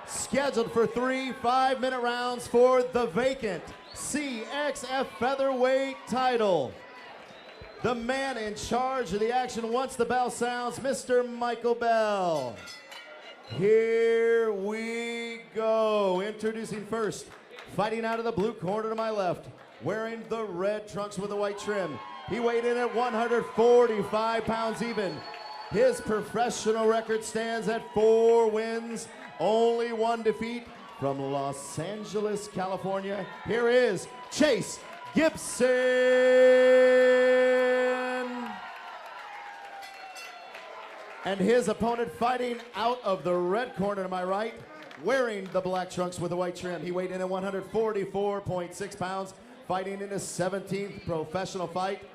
scheduled for 3 5-minute rounds for the vacant CXF featherweight title. The man in charge of the action once the bell sounds, Mr. Michael Bell. Here we go. Introducing first, fighting out of the blue corner to my left, wearing the red trunks with the white trim. He weighed in at 145 pounds even. His professional record stands at 4 wins, only 1 defeat. From Los Angeles, California, here is Chase Gibson. And his opponent fighting out of the red corner to my right, wearing the black trunks with the white trim. He weighed in at 144.6 pounds, fighting in his 17th professional fight.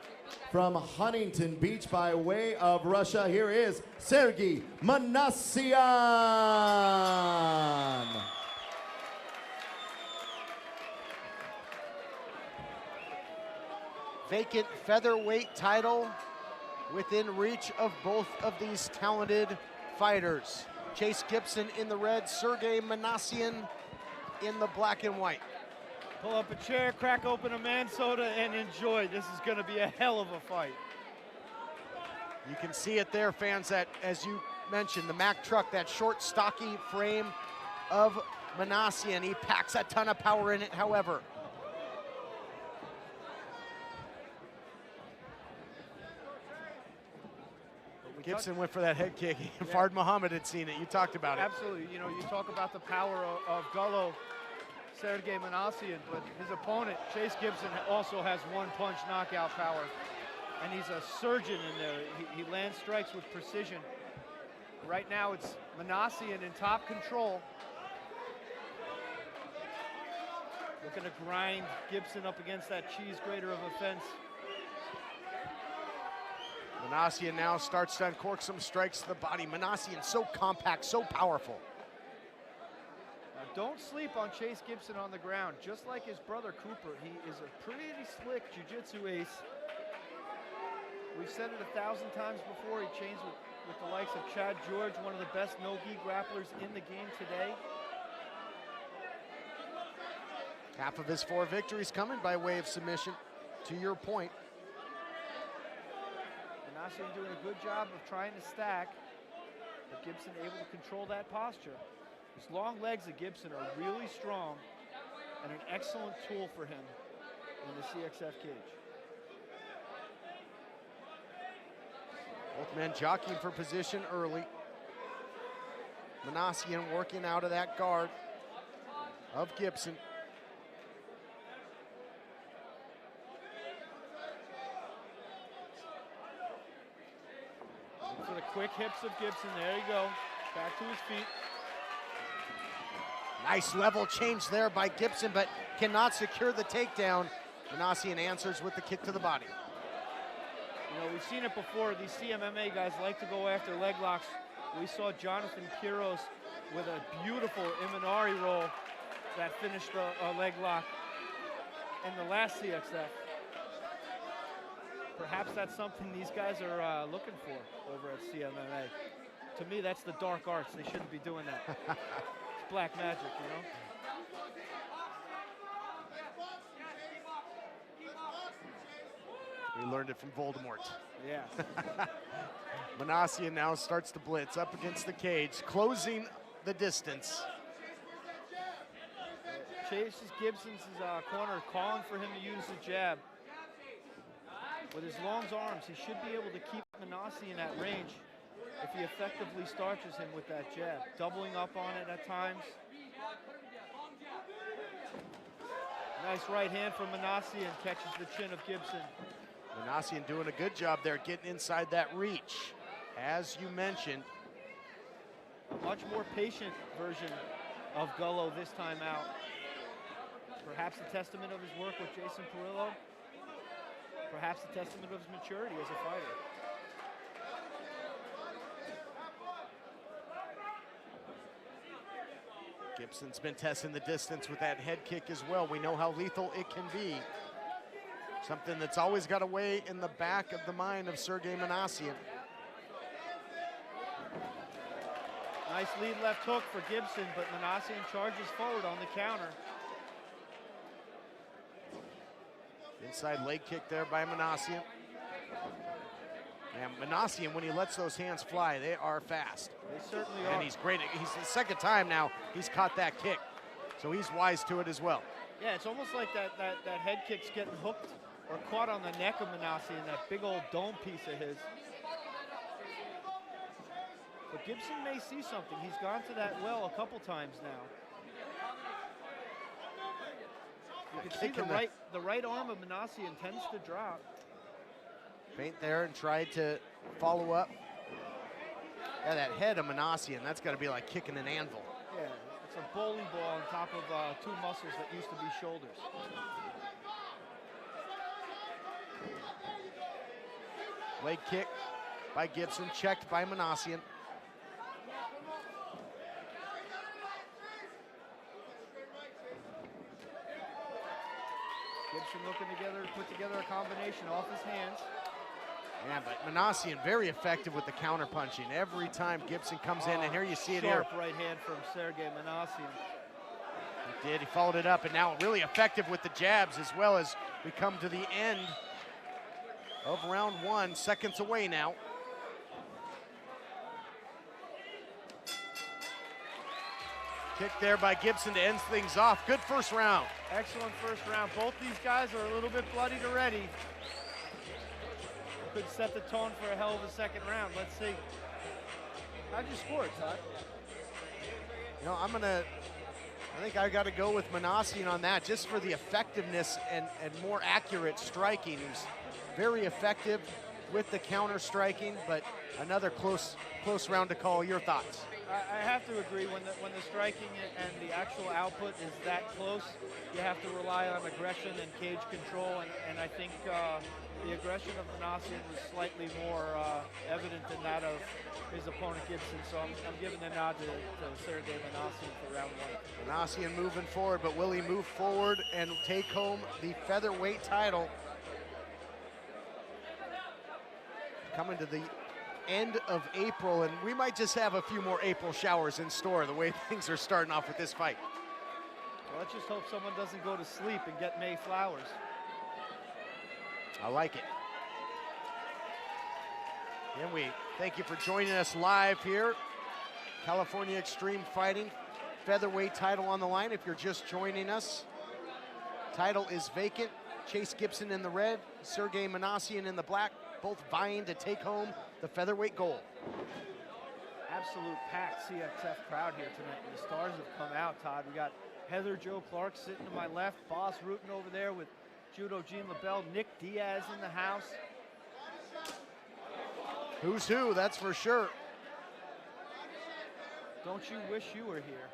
From Huntington Beach by way of Russia, here is Sergey Manassian. Vacant featherweight title within reach of both of these talented fighters. Chase Gibson in the red, Sergey Manassian in the black and white. Pull up a chair, crack open a man soda, and enjoy. This is going to be a hell of a fight. You can see it there, fans, that, as you mentioned, the Mack truck, that short, stocky frame of Manassian. He packs a ton of power in it, however. Gibson went for that head kick. Fard Muhammad had seen it. You talked about it. Absolutely. You know, you talk about the power of Gullo, Sergey Manassian, but his opponent, Chase Gibson, also has 1-punch knockout power. And he's a surgeon in there. He lands strikes with precision. Right now it's Manassian in top control. Looking to grind Gibson up against that cheese grater of a fence. Manassian now starts to uncork some strikes to the body. Manassian so compact, so powerful. Now don't sleep on Chase Gibson on the ground. Just like his brother Cooper, he is a pretty slick jiu-jitsu ace. We've said it 1,000 times before. He trains with the likes of Chad George, one of the best no-gi grapplers in the game today. Half of his 4 victories coming by way of submission, to your point. Manassian doing a good job of trying to stack, but Gibson able to control that posture. His long legs of Gibson are really strong and an excellent tool for him in the CXF cage. Both men jockeying for position early. Manassian working out of that guard of Gibson. For the quick hips of Gibson, there you go. Back to his feet. Nice level change there by Gibson, but cannot secure the takedown. Manassian answers with the kick to the body. You know, we've seen it before. These CMMA guys like to go after leg locks. We saw Jonathan Quiros with a beautiful Imanari roll that finished a leg lock in the last CXF. Perhaps that's something these guys are looking for over at CMMA. To me, that's the dark arts. They shouldn't be doing that. It's black magic, you know? We learned it from Voldemort. Yeah. Manassian now starts to blitz up against the cage, closing the distance. Chase Gibson's corner calling for him to use the jab. With his long arms, he should be able to keep Manassian at range if he effectively starches him with that jab, doubling up on it at times. Nice right hand from Manassian, catches the chin of Gibson. Manassian doing a good job there getting inside that reach. As you mentioned, a much more patient version of Gullo this time out. Perhaps a testament of his work with Jason Perillo. Perhaps a testament of his maturity as a fighter. Gibson's been testing the distance with that head kick as well. We know how lethal it can be. Something that's always got to weigh in the back of the mind of Sergey Manassian. Nice lead left hook for Gibson, but Manassian charges forward on the counter. Inside leg kick there by Manassian. And Manassian, when he lets those hands fly, they are fast. They certainly are. And he's great. He's the second time now he's caught that kick. So he's wise to it as well. Yeah, it's almost like that head kick's getting hooked or caught on the neck of Manassian, that big old dome piece of his. But Gibson may see something. He's gone to that well a couple times now. You can see the right arm of Manassian tends to drop. Feint there and tried to follow up. Yeah, that head of Manassian, that's got to be like kicking an anvil. Yeah, it's a bowling ball on top of two muscles that used to be shoulders. Leg kick by Gibson, checked by Manassian. Gibson looking together to put together a combination off his hands. Yeah, but Manassian very effective with the counter punching. Every time Gibson comes in, and here you see it here. Sharp right hand from Sergey Manassian. He did, he followed it up, and now really effective with the jabs as well as we come to the end of round one, seconds away now. Kick there by Gibson to end things off. Good first round. Excellent first round. Both these guys are a little bit bloodied already. Could set the tone for a hell of a second round. Let's see. How'd you score, Todd? You know, I think I got to go with Manassian on that, just for the effectiveness and more accurate striking. He was very effective with the counter striking, but another close round to call. Your thoughts? I have to agree. When the striking and the actual output is that close, you have to rely on aggression and cage control, and I think the aggression of Manassian was slightly more evident than that of his opponent Gibson, so I'm giving the nod to Sergey Manassian for round one. Manassian moving forward, but will he move forward and take home the featherweight title? Coming to the end of April, and we might just have a few more April showers in store the way things are starting off with this fight. Well, let's just hope someone doesn't go to sleep and get May flowers. I like it. And we thank you for joining us live here. California Extreme Fighting, featherweight title on the line. If you're just joining us, title is vacant. Chase Gibson in the red, Sergey Manassian in the black, both vying to take home the featherweight gold. Absolute packed CXF crowd here tonight. The stars have come out, Todd. We got Heather Joe Clark sitting to my left, Boss rooting over there with Judo Jean LaBelle, Nick Diaz in the house. Who's who, that's for sure. Don't you wish you were here?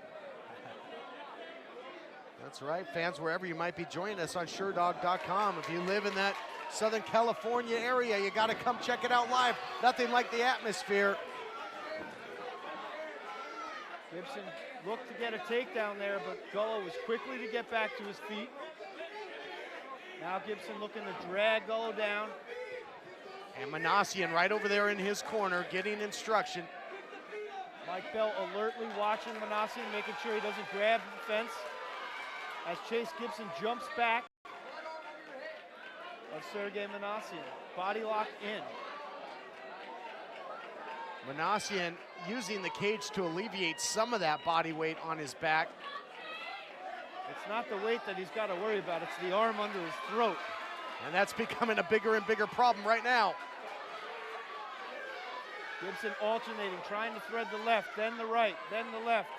That's right, fans, wherever you might be joining us on SureDog.com. If you live in that Southern California area, you gotta come check it out live. Nothing like the atmosphere. Gibson looked to get a takedown there, but Gullo was quickly to get back to his feet. Now Gibson looking to drag Gullo down. And Manassian right over there in his corner, getting instruction. Mike Bell alertly watching Manassian, making sure he doesn't grab the fence. As Chase Gibson jumps back of Sergey Manassian. Body lock in. Manassian using the cage to alleviate some of that body weight on his back. It's not the weight that he's got to worry about, it's the arm under his throat. And that's becoming a bigger and bigger problem right now. Gibson alternating, trying to thread the left, then the right, then the left.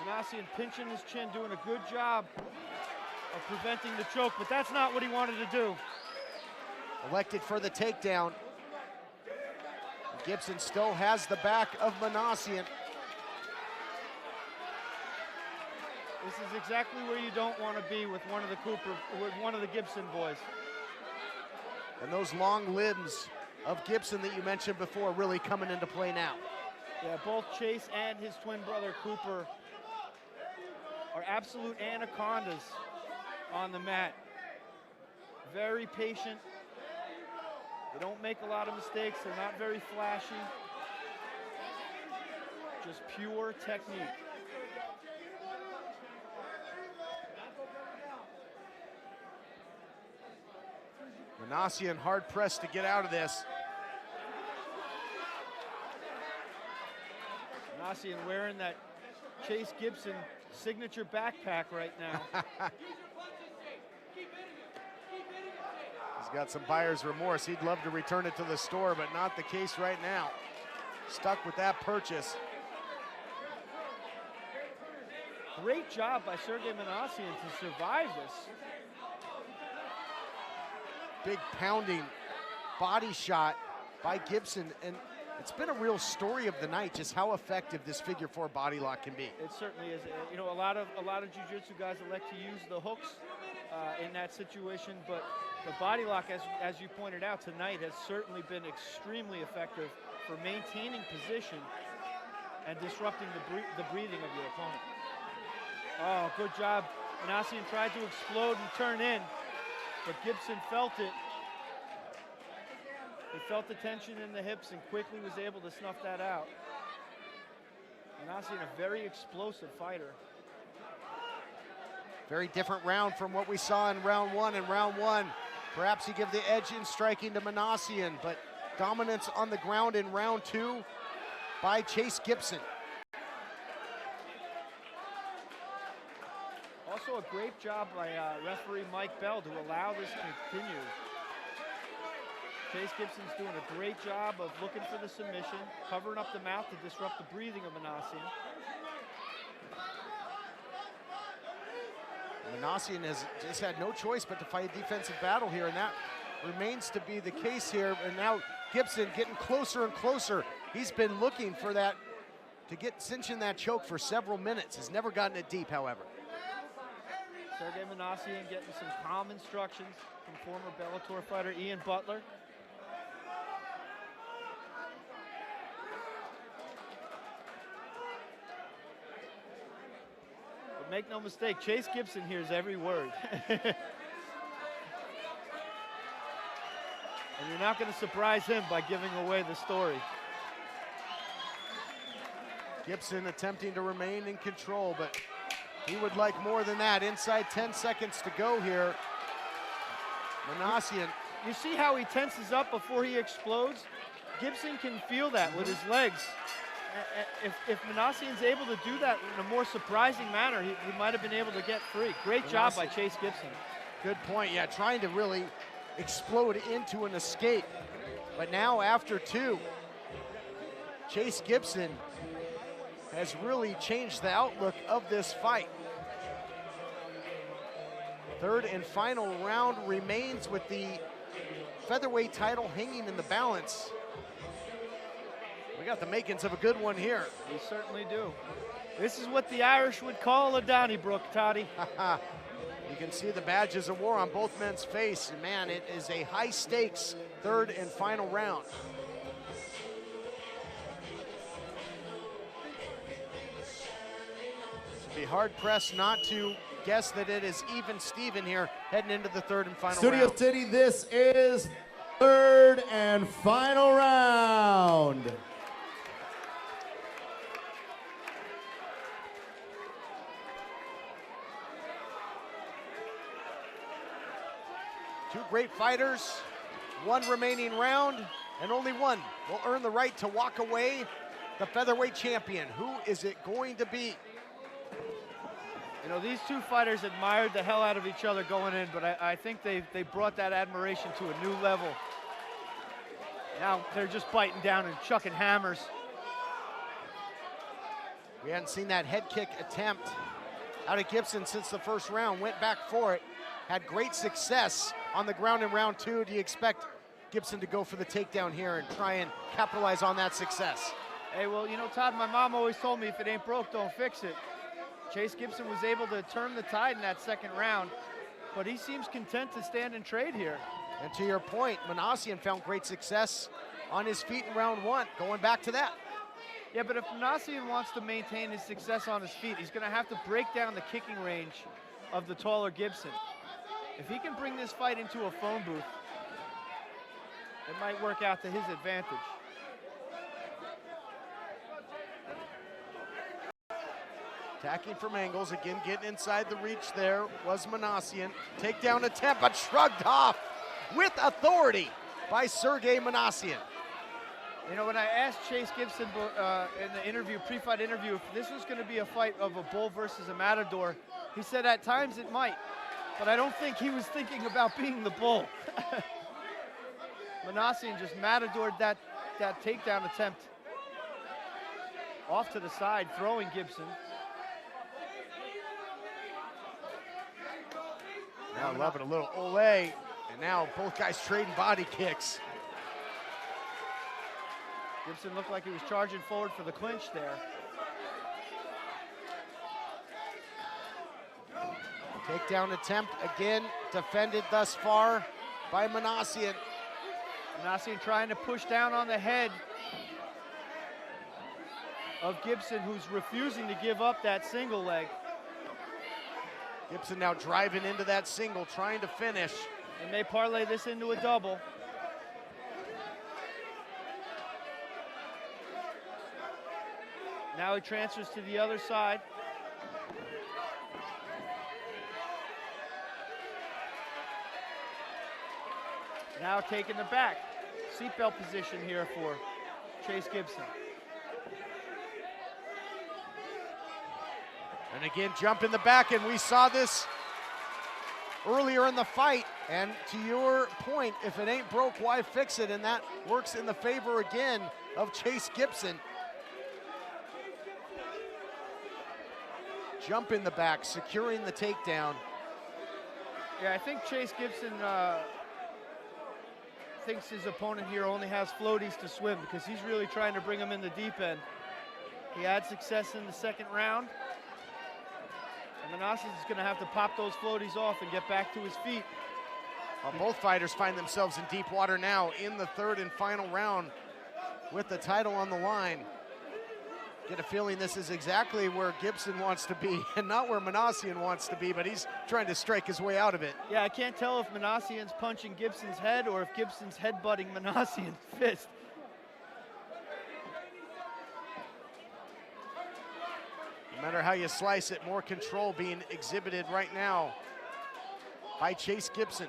Manassian pinching his chin, doing a good job of preventing the choke, but that's not what he wanted to do. elected for the takedown. Gibson still has the back of Manassian. This is exactly where you don't want to be with one of the Gibson boys. And those long limbs of Gibson that you mentioned before really coming into play now. Yeah, both Chase and his twin brother Cooper are absolute anacondas on the mat. Very patient. They don't make a lot of mistakes. They're not very flashy. Just pure technique. Manassian hard pressed to get out of this. Manassian wearing that Chase Gibson signature backpack right now. He's got some buyer's remorse. He'd love to return it to the store, but not the case right now. Stuck with that purchase. Great job by Sergey Manassian to survive this. Big pounding body shot by Gibson, and it's been a real story of the night, just how effective this figure four body lock can be. It certainly is. You know, a lot of jiu-jitsu guys elect to use the hooks in that situation, but the body lock, as you pointed out tonight, has certainly been extremely effective for maintaining position and disrupting the breathing of your opponent. Oh, good job. Manassian tried to explode and turn in, but Gibson felt it. He felt the tension in the hips and quickly was able to snuff that out. Manassian, a very explosive fighter. Very different round from what we saw in round one. In round one, perhaps he give the edge in striking to Manassian, but dominance on the ground in round two by Chase Gibson. Also a great job by referee Mike Bell to allow this to continue. Chase Gibson's doing a great job of looking for the submission, covering up the mouth to disrupt the breathing of Manassian. Manassian has just had no choice but to fight a defensive battle here, and that remains to be the case here. And now Gibson getting closer and closer. He's been looking for that, to get cinching that choke for several minutes. Has never gotten it deep, however. Sergey Manassian getting some calm instructions from former Bellator fighter Ian Butler. But make no mistake, Chase Gibson hears every word. And you're not going to surprise him by giving away the story. Gibson attempting to remain in control, but he would like more than that. Inside 10 seconds to go here. Manassian. You see how he tenses up before he explodes? Gibson can feel that with his legs. If Manassian's able to do that in a more surprising manner, he might have been able to get free. Great job by Chase Gibson. Good point, yeah, trying to really explode into an escape. But now after two, Chase Gibson has really changed the outlook of this fight. Third and final round remains with the featherweight title hanging in the balance. We got the makings of a good one here. We certainly do. This is what the Irish would call a Donnybrook, Toddy. You can see the badges of war on both men's face, and man, it is a high stakes third and final round. Be hard pressed not to guess that it is even Steven here heading into the third and final Studio round. City, this is third and final round. Two great fighters, one remaining round, and only one will earn the right to walk away the featherweight champion. Who is it going to be? You know, these two fighters admired the hell out of each other going in, but I think they brought that admiration to a new level. Now they're just biting down and chucking hammers. We hadn't seen that head kick attempt out of Gibson since the first round. Went back for it, had great success on the ground in round two. Do you expect Gibson to go for the takedown here and try and capitalize on that success. Hey, well, you know, Todd, my mom always told me if it ain't broke, don't fix it. Chase Gibson was able to turn the tide in that second round, but he seems content to stand and trade here. And to your point, Manassian found great success on his feet in round 1, going back to that. Yeah, but if Manassian wants to maintain his success on his feet, he's going to have to break down the kicking range of the taller Gibson. If he can bring this fight into a phone booth, it might work out to his advantage. Attacking from angles, again getting inside the reach there was Manassian. Takedown attempt, but shrugged off with authority by Sergey Manassian. You know, when I asked Chase Gibson in the interview, pre-fight interview, if this was going to be a fight of a bull versus a matador, he said at times it might, but I don't think he was thinking about being the bull. Manassian just matadored that takedown attempt off to the side, throwing Gibson. Now loving a little ole, and now both guys trading body kicks. Gibson looked like he was charging forward for the clinch there. Takedown attempt, again defended thus far by Manassian. Manassian trying to push down on the head of Gibson, who's refusing to give up that single leg. Gibson now driving into that single, trying to finish. And may parlay this into a double. Now he transfers to the other side. Now taking the back. Seatbelt position here for Chase Gibson. And again, jump in the back, and we saw this earlier in the fight. And to your point, if it ain't broke, why fix it? And that works in the favor again of Chase Gibson. Jump in the back, securing the takedown. Yeah, I think Chase Gibson thinks his opponent here only has floaties to swim, because he's really trying to bring him in the deep end. He had success in the second round. And Manassian is going to have to pop those floaties off and get back to his feet. Well, both fighters find themselves in deep water now in the third and final round with the title on the line. Get a feeling this is exactly where Gibson wants to be and not where Manassian wants to be, but he's trying to strike his way out of it. Yeah, I can't tell if Manassian's punching Gibson's head or if Gibson's headbutting Manassian's fist. No matter how you slice it, more control being exhibited right now by Chase Gibson.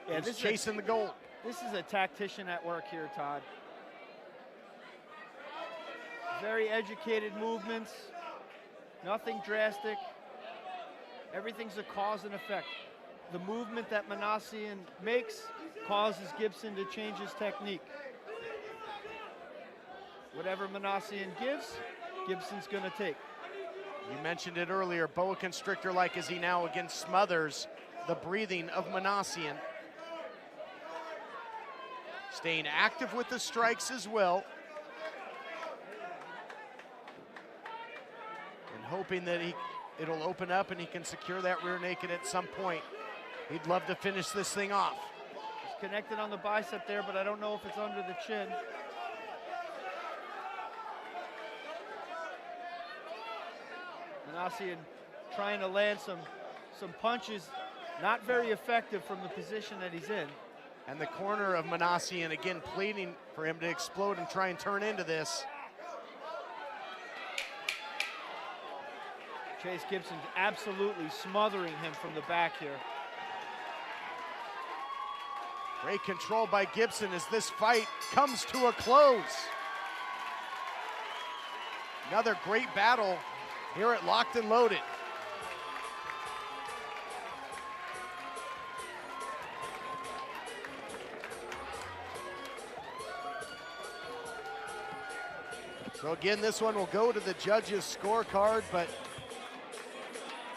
Yeah, He's chasing the gold. This is a tactician at work here, Todd. Very educated movements, nothing drastic. Everything's a cause and effect. The movement that Manassian makes causes Gibson to change his technique. Whatever Manassian gives, Gibson's gonna take. You mentioned it earlier, boa constrictor like as he now again smothers the breathing of Manassian. Staying active with the strikes as well. And hoping that it'll open up and he can secure that rear naked at some point. He'd love to finish this thing off. It's connected on the bicep there, but I don't know if it's under the chin. Manassian trying to land some punches, not very effective from the position that he's in. And the corner of Manassian again pleading for him to explode and try and turn into this. Chase Gibson absolutely smothering him from the back here. Great control by Gibson as this fight comes to a close. Another great battle here at Locked and Loaded. So again, this one will go to the judges' scorecard, but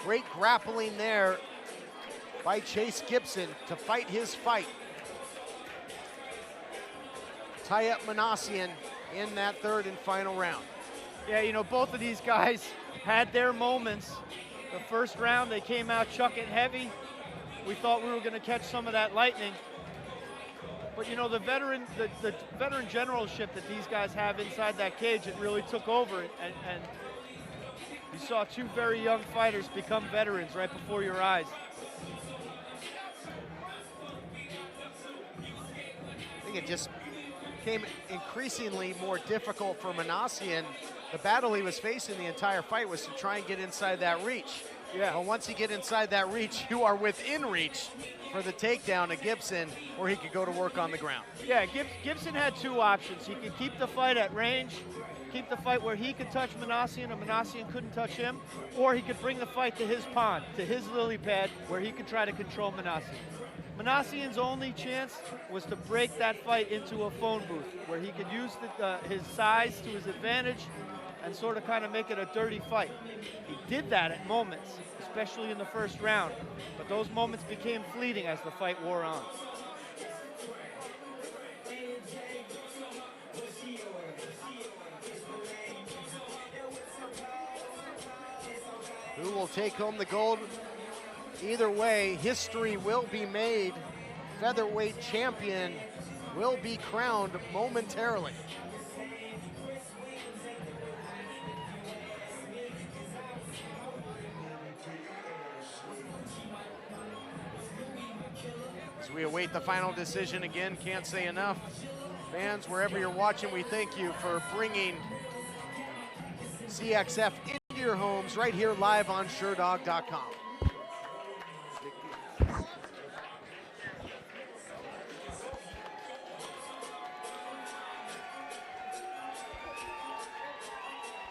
great grappling there by Chase Gibson to fight his fight. tie up Manassian in that third and final round. Yeah, you know, both of these guys had their moments. The first round, they came out chucking heavy. We thought we were going to catch some of that lightning. But you know, the veteran generalship that these guys have inside that cage, it really took over. And you saw two very young fighters become veterans right before your eyes. I think it just became increasingly more difficult for Manassian. The battle he was facing the entire fight was to try and get inside that reach. Yeah. Well, once you get inside that reach, you are within reach for the takedown of Gibson, or he could go to work on the ground. Yeah, Gibson had two options. He could keep the fight at range, keep the fight where he could touch Manassian and Manassian couldn't touch him, or he could bring the fight to his pond, to his lily pad, where he could try to control Manassian. Manassian's only chance was to break that fight into a phone booth, where he could use his size to his advantage and sort of kind of make it a dirty fight. He did that at moments, especially in the first round, but those moments became fleeting as the fight wore on. Who will take home the gold? Either way, history will be made. Featherweight champion will be crowned momentarily. As we await the final decision again, can't say enough. Fans, wherever you're watching, we thank you for bringing CXF into your homes right here live on SureDog.com.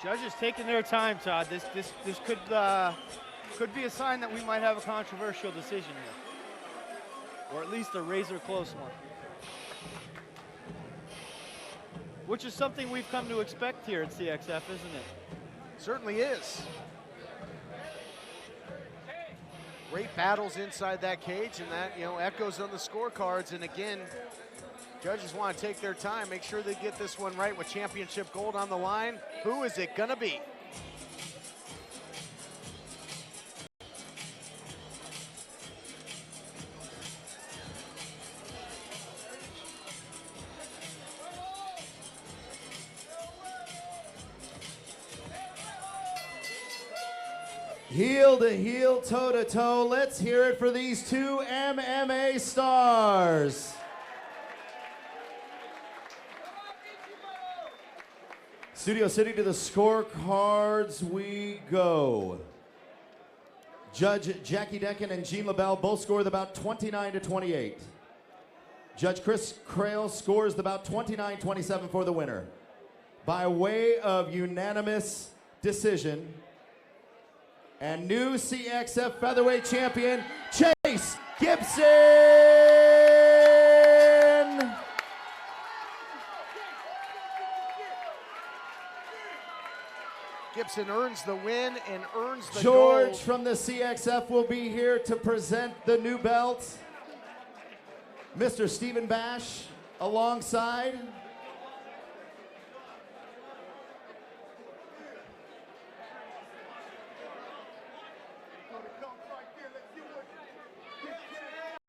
Judges taking their time, Todd. This could be a sign that we might have a controversial decision here, or at least a razor close one, which is something we've come to expect here at CXF, isn't it? Certainly is. Great battles inside that cage, and that, you know, echoes on the scorecards. And again, judges want to take their time, make sure they get this one right with championship gold on the line. Who is it gonna be? Heel to heel, toe to toe. Let's hear it for these two MMA stars. Studio City, to the scorecards we go. Judge Jackie Denkin and Jean LaBelle both scored about 29-28. Judge Chris Crail scores about 29-27 for the winner. By way of unanimous decision, and new CXF featherweight champion, Chase Gibson! Gibson earns the win and earns the George gold. from the CXF will be here to present the new belt. Mr. Stephen Bash alongside.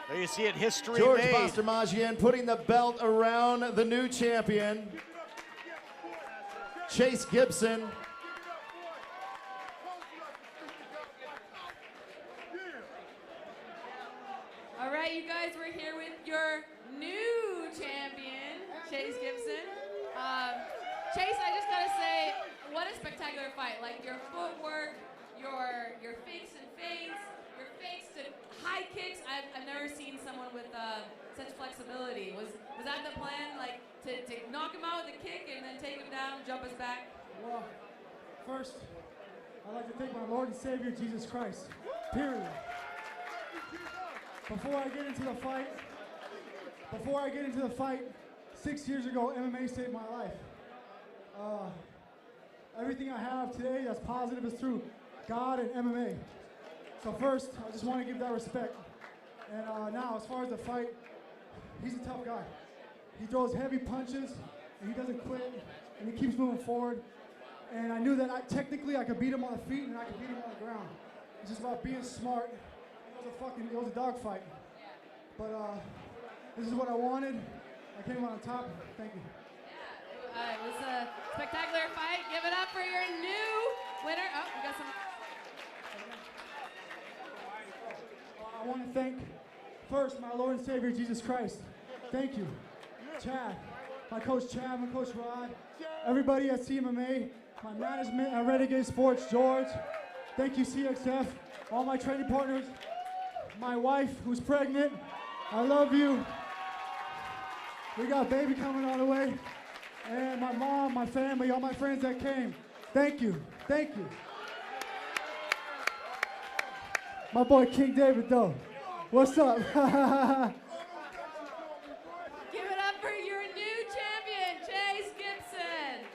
There you see it, history George made. Papazian putting the belt around the new champion, Chase Gibson. All right, you guys, we're here with your new champion, Chase Gibson. Chase, I just gotta say, what a spectacular fight. Like your footwork, your fakes and feints, your fakes to high kicks. I've never seen someone with such flexibility. Was that the plan, like to knock him out with a kick and then take him down, jump us back? Well, first, I'd like to thank my Lord and Savior, Jesus Christ, period. Before I get into the fight, 6 years ago, MMA saved my life. Everything I have today that's positive is through God and MMA. So first, I just want to give that respect. And now, as far as the fight, he's a tough guy. He throws heavy punches, and he doesn't quit, and he keeps moving forward. And I knew that technically I could beat him on the feet and I could beat him on the ground. It's just about being smart. It was a dogfight. But this is what I wanted. I came out on top. Thank you. Yeah, it was a spectacular fight. Give it up for your new winner. Oh, we got some. I want to thank first my Lord and Savior Jesus Christ. Thank you, Chad, my coach Chad, my coach Rod, everybody at CMMA, my management at Renegade Sports, George. Thank you, CXF, all my training partners, my wife who's pregnant. I love you. We got baby coming on the way, and my mom, my family, all my friends that came. Thank you. Thank you. My boy King David, though. What's up? Give it up for your new champion, Chase Gibson.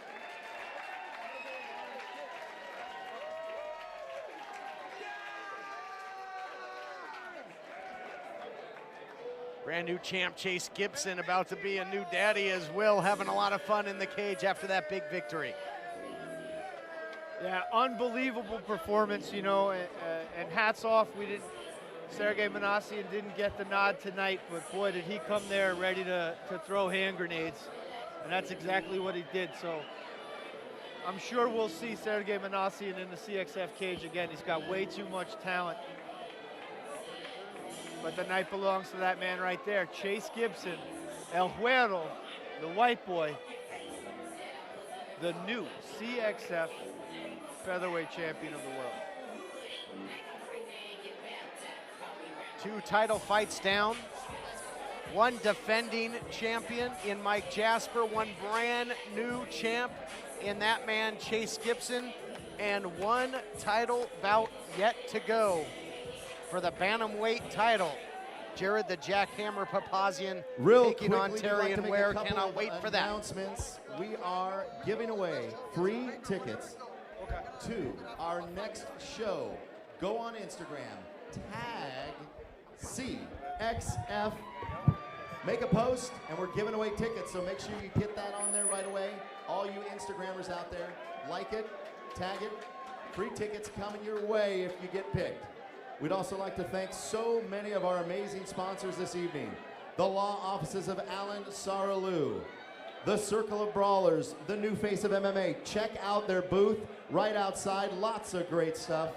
Brand new champ Chase Gibson, about to be a new daddy as well, having a lot of fun in the cage after that big victory. Yeah, unbelievable performance, you know, and hats off. Sergey Manassian didn't get the nod tonight, but boy, did he come there ready to throw hand grenades, and that's exactly what he did. So I'm sure we'll see Sergey Manassian in the CXF cage again. He's got way too much talent. But the night belongs to that man right there, Chase Gibson, El Güero, the white boy, the new CXF featherweight champion of the world. 2 title fights down, 1 defending champion in Mike Jasper, 1 brand new champ in that man Chase Gibson, and 1 title bout yet to go for the bantamweight title. Jared the Jackhammer Papazian taking on Terion. Where cannot wait for that. Announcements. We are giving away free tickets to our next show. Go on Instagram, tag CXF, make a post, and we're giving away tickets, so make sure you get that on there right away. All you Instagrammers out there, like it, tag it. Free tickets coming your way if you get picked. We'd also like to thank so many of our amazing sponsors this evening. The law offices of Alan Saralou, the Circle of Brawlers, the new face of MMA. Check out their booth right outside, lots of great stuff.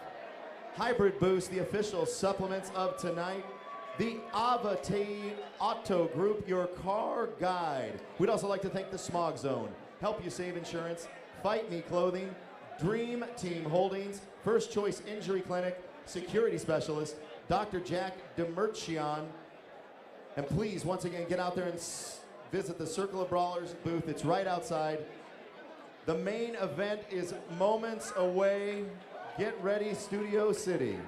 Hybrid Boost, the official supplements of tonight. The Avate Auto Group, your car guide. We'd also like to thank the Smog Zone, Help You Save Insurance, Fight Me Clothing, Dream Team Holdings, First Choice Injury Clinic, Security Specialist, Dr. Jack Demerchian. And please, once again, get out there and visit the Circle of Brawlers booth. It's right outside. The main event is moments away. Get ready, Studio City.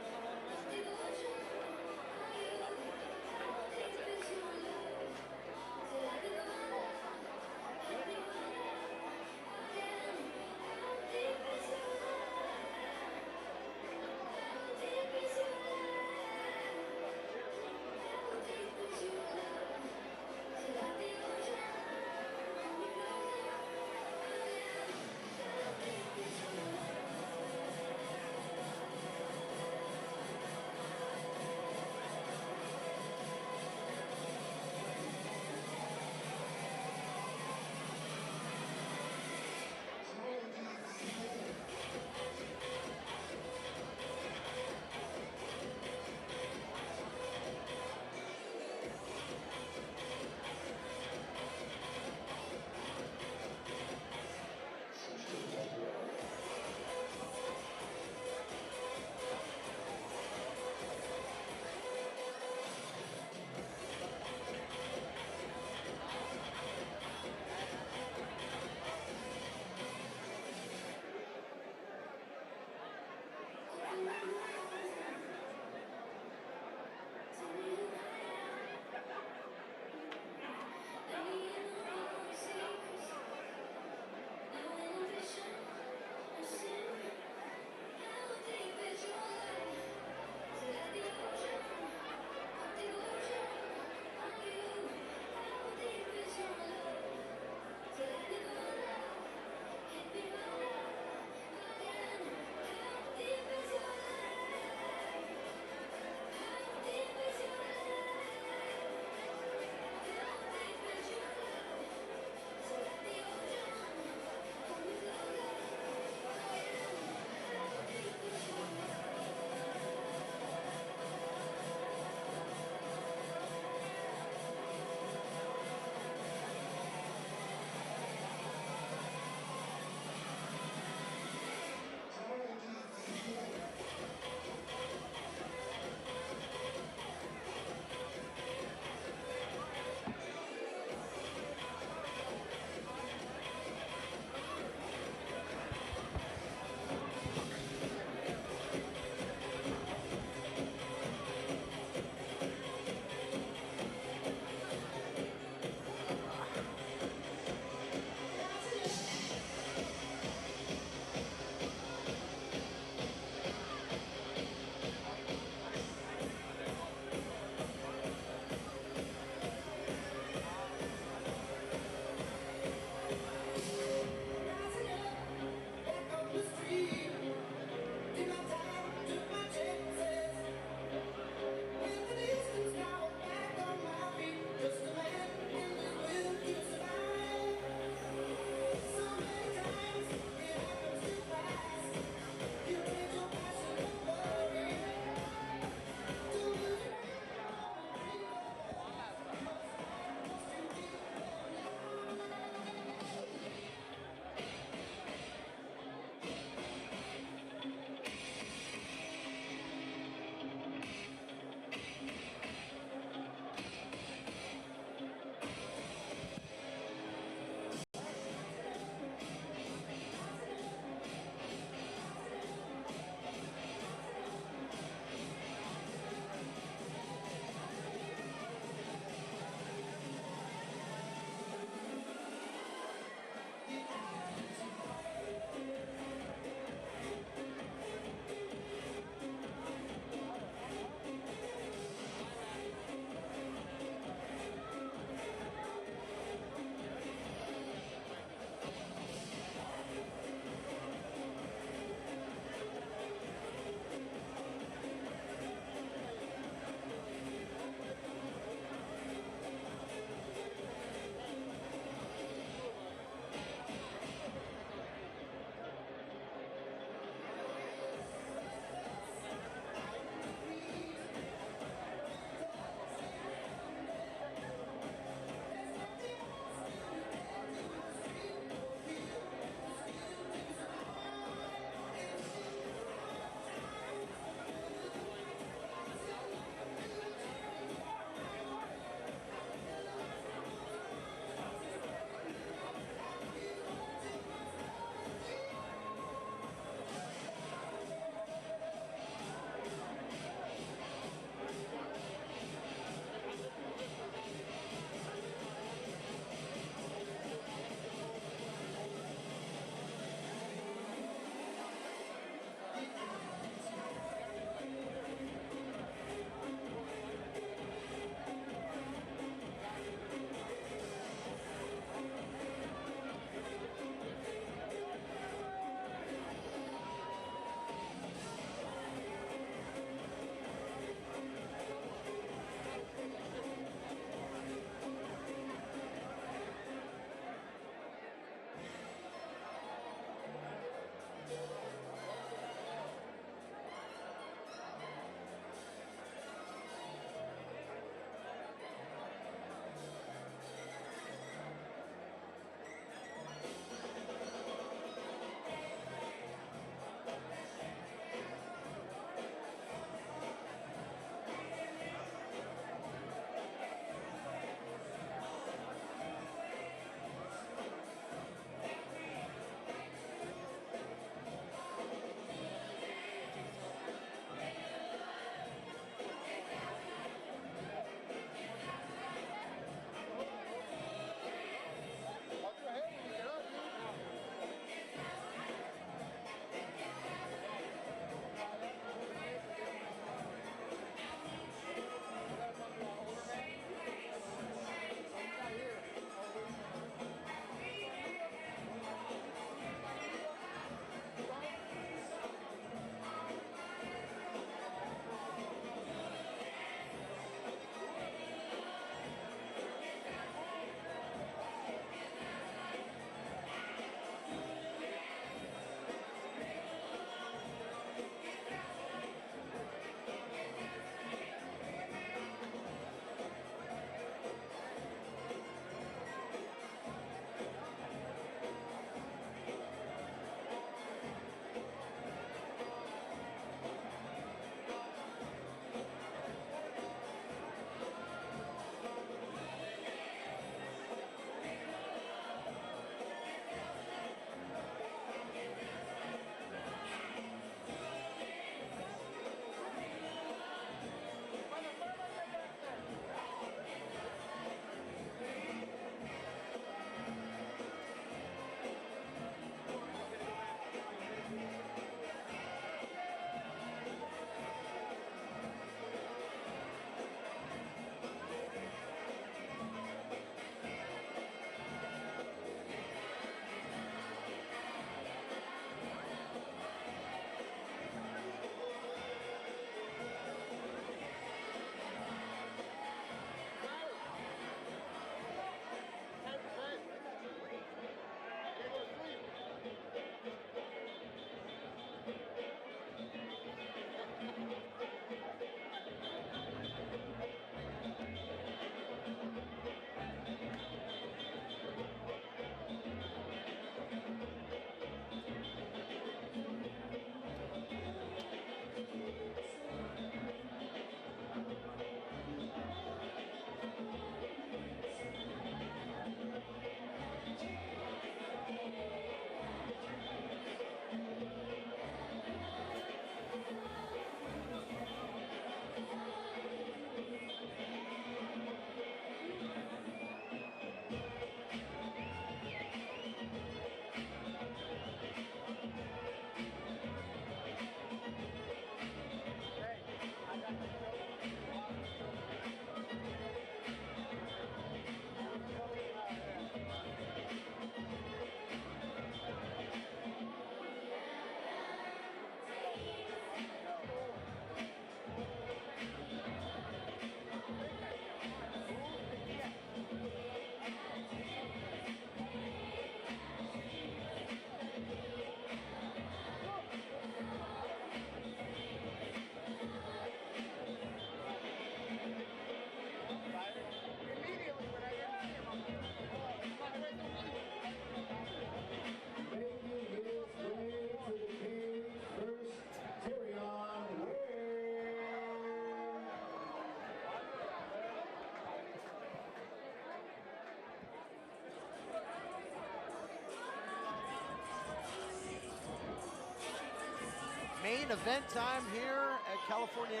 event time here at California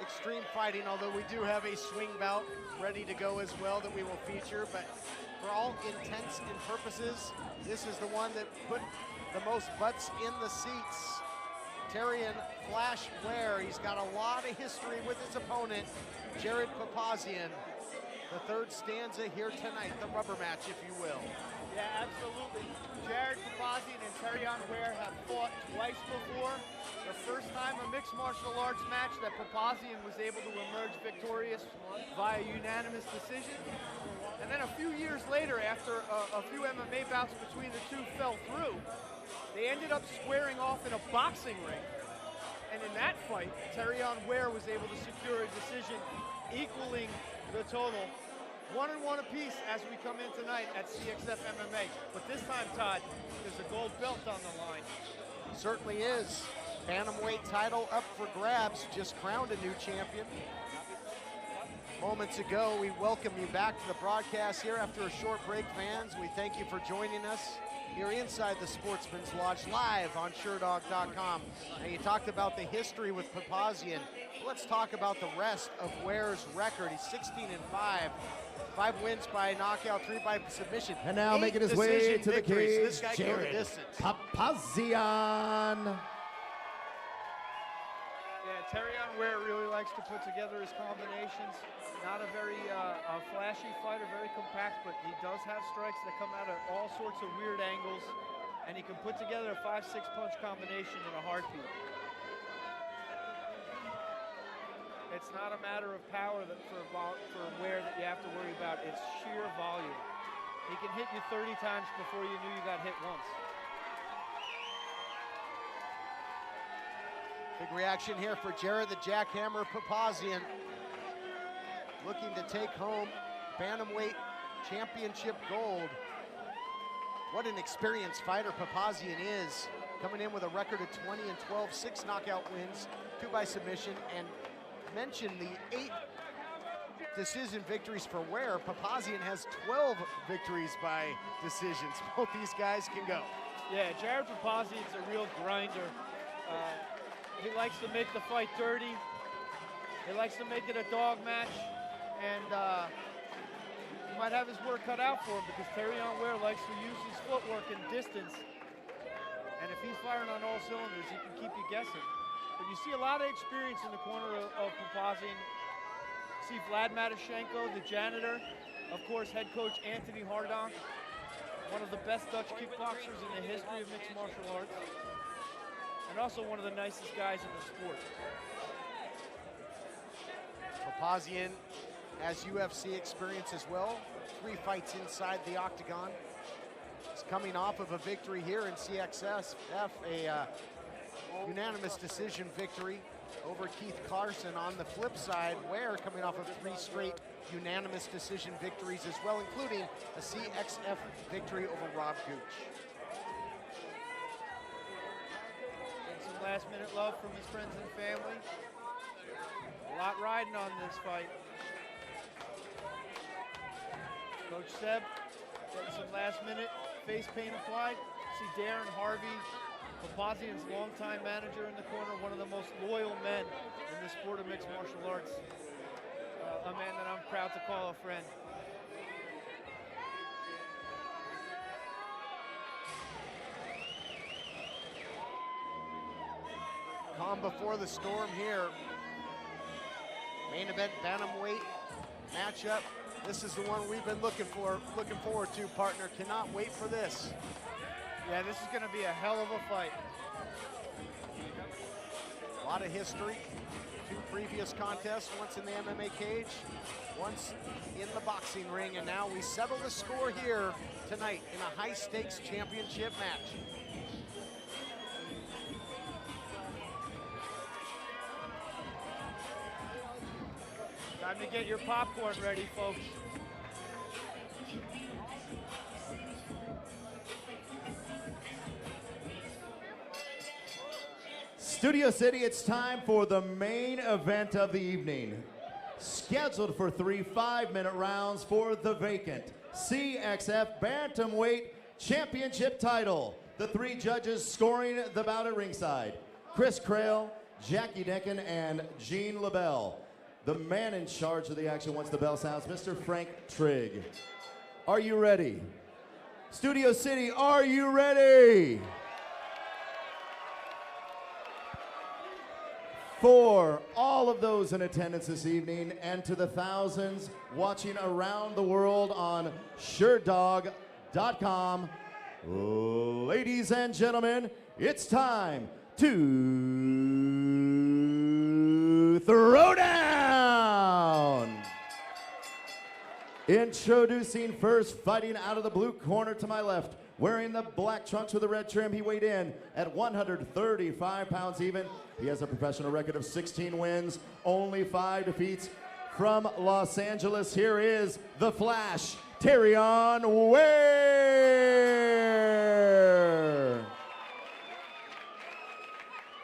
Extreme Fighting, although we do have a swing bout ready to go as well that we will feature. But for all intents and purposes, this is the one that put the most butts in the seats. Terion Flash Ware, he's got a lot of history with his opponent, Jared Papazian. The third stanza here tonight, the rubber match, if you will. Yeah, absolutely. Jared Papazian and Terion Ware have fought twice before. The first time a mixed martial arts match that Papazian was able to emerge victorious via unanimous decision. And then a few years later, after a few MMA bouts between the two fell through, they ended up squaring off in a boxing ring. And in that fight, Terion Ware was able to secure a decision equaling the total. 1-1 apiece as we come in tonight at CXF MMA. But this time, Todd, there's a gold belt on the line. Certainly is. Bantamweight title up for grabs, just crowned a new champion. Moments ago, we welcome you back to the broadcast here after a short break, fans. We thank you for joining us here inside the Sportsman's Lodge, live on SureDog.com. And you talked about the history with Papazian. Let's talk about the rest of Ware's record. He's 16-5. 5 wins by knockout, 3 by submission. And now making his way to the cage, this guy can go the distance. Papazian. Yeah, Terion Ware really likes to put together his combinations. Not a very flashy fighter, very compact, but he does have strikes that come out at all sorts of weird angles, and he can put together a 5-6 punch combination in a heartbeat. It's not a matter of power for Ware that you have to worry about. It's sheer volume. He can hit you 30 times before you knew you got hit once. Big reaction here for Jared the Jackhammer Papazian, looking to take home Bantamweight Championship gold. What an experienced fighter Papazian is, coming in with a record of 20-12, 6 knockout wins, 2 by submission, and mention the 8 decision victories for Ware. Papazian has 12 victories by decisions. Both these guys can go. Yeah, Jared Papazian's a real grinder. He likes to make the fight dirty. He likes to make it a dog match. And he might have his work cut out for him because Terion Ware likes to use his footwork and distance. And if he's firing on all cylinders, he can keep you guessing. But you see a lot of experience in the corner of Papazian. See Vlad Matashenko, the janitor. Of course, head coach Anthony Hardonk, one of the best Dutch kickboxers in the history of mixed martial arts. And also one of the nicest guys in the sport. Papazian has UFC experience as well. 3 fights inside the octagon. He's coming off of a victory here in CXF, a unanimous decision victory over Keith Carson. On the flip side, Ware coming off of 3 straight unanimous decision victories as well, including a CXF victory over Rob Gooch. Some last minute love from his friends and family. A lot riding on this fight. Coach Seb getting some last minute face paint applied. See Darren Harvey, Papazian's longtime manager in the corner, one of the most loyal men in the sport of mixed martial arts. A man that I'm proud to call a friend. Calm before the storm here. Main event bantamweight matchup. This is the one we've been looking forward to, partner. Cannot wait for this. Yeah, this is gonna be a hell of a fight. A lot of history. 2 previous contests, once in the MMA cage, once in the boxing ring, and now we settle the score here tonight in a high-stakes championship match. Time to get your popcorn ready, folks. Studio City, it's time for the main event of the evening. Scheduled for 3 5-minute rounds for the vacant CXF Bantamweight Championship title. The 3 judges scoring the bout at ringside. Chris Crail, Jackie Decken, and Gene LaBelle. The man in charge of the action once the bell sounds, Mr. Frank Trigg. Are you ready? Studio City, are you ready? For all of those in attendance this evening and to the thousands watching around the world on SureDog.com, ladies and gentlemen, it's time to throw down. Introducing first, fighting out of the blue corner to my left, wearing the black trunks with the red trim, he weighed in at 135 pounds even. He has a professional record of 16 wins, only 5 defeats. From Los Angeles, here is the Flash, Terion Ware.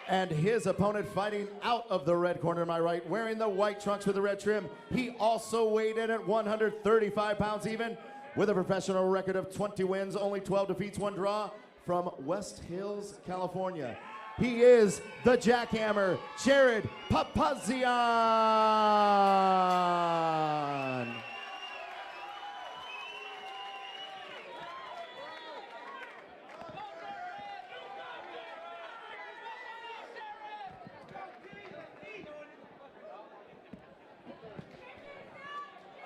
And his opponent fighting out of the red corner to my right, wearing the white trunks with the red trim. He also weighed in at 135 pounds even, with a professional record of 20 wins, only 12 defeats, 1 draw. From West Hills, California, he is the Jackhammer, Jared Papazian.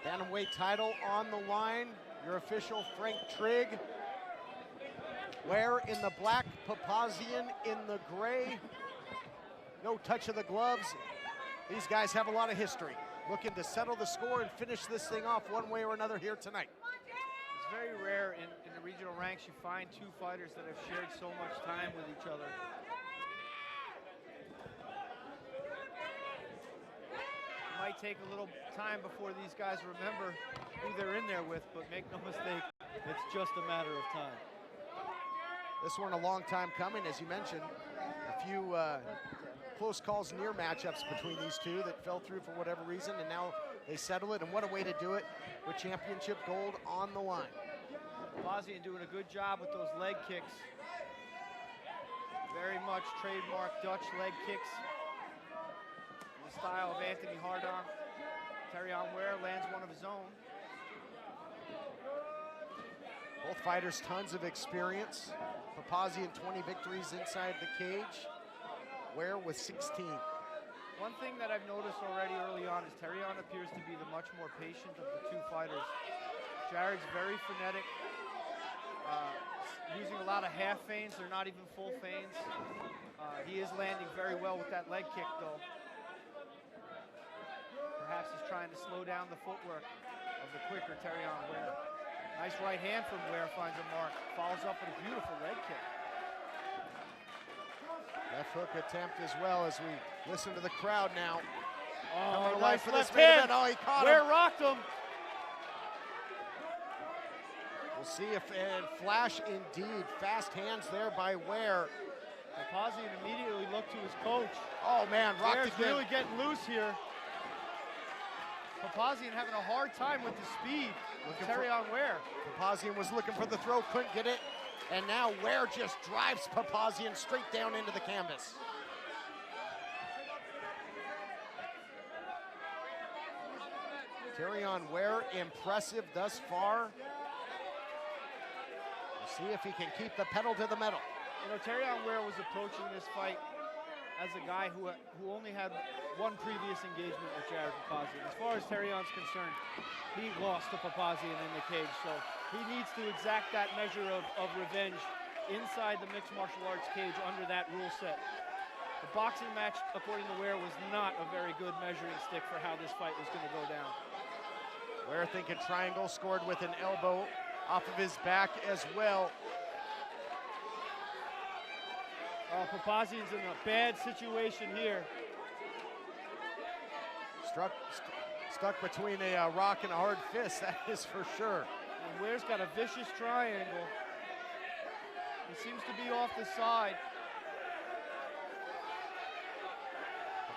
Bantamweight title on the line. Your official Frank Trigg. Ware in the black, Papazian in the gray. No touch of the gloves. These guys have a lot of history. Looking to settle the score and finish this thing off one way or another here tonight. It's very rare in the regional ranks you find 2 fighters that have shared so much time with each other. It might take a little time before these guys remember who they're in there with, but make no mistake, it's just a matter of time. This one a long time coming, as you mentioned. A few close calls, near matchups between these two that fell through for whatever reason, and now they settle it, and what a way to do it with championship gold on the line. Papazian doing a good job with those leg kicks. Very much trademark Dutch leg kicks. In the style of Anthony Hardon. Terion Ware lands one of his own. Both fighters tons of experience. Papazian 20 victories inside the cage. Ware with 16. One thing that I've noticed already early on is Terion appears to be the much more patient of the 2 fighters. Jared's very frenetic, using a lot of half feints. They're not even full feints. He is landing very well with that leg kick, though. Perhaps he's trying to slow down the footwork of the quicker Terion Ware. Nice right hand from Ware, finds a mark. Follows up with a beautiful leg kick. Left hook attempt as well as we listen to the crowd now. Oh, nice for this this main hand. event. Oh, he caught Ware him. rocked him. We'll see if Flash indeed. Fast hands there by Ware. Papazian immediately looked to his coach. Oh man, rocked Ware's again. really getting loose here. Papazian having a hard time with the speed of Terion Ware. Papazian was looking for the throw, couldn't get it. And now Ware just drives Papazian straight down into the canvas. Terion Ware, impressive thus far. We'll see if he can keep the pedal to the metal. You know, Terion Ware was approaching this fight as a guy who only had one previous engagement with Jared Papazian. As far as Terion's concerned, he lost to Papazian in the cage, so he needs to exact that measure of revenge inside the mixed martial arts cage under that rule set. The boxing match, according to Ware, was not a very good measuring stick for how this fight was going to go down. Ware thinking triangle, scored with an elbow off of his back as well. Papazian's in a bad situation here. Stuck between a rock and a hard fist, that is for sure. And Ware's got a vicious triangle. He seems to be off the side.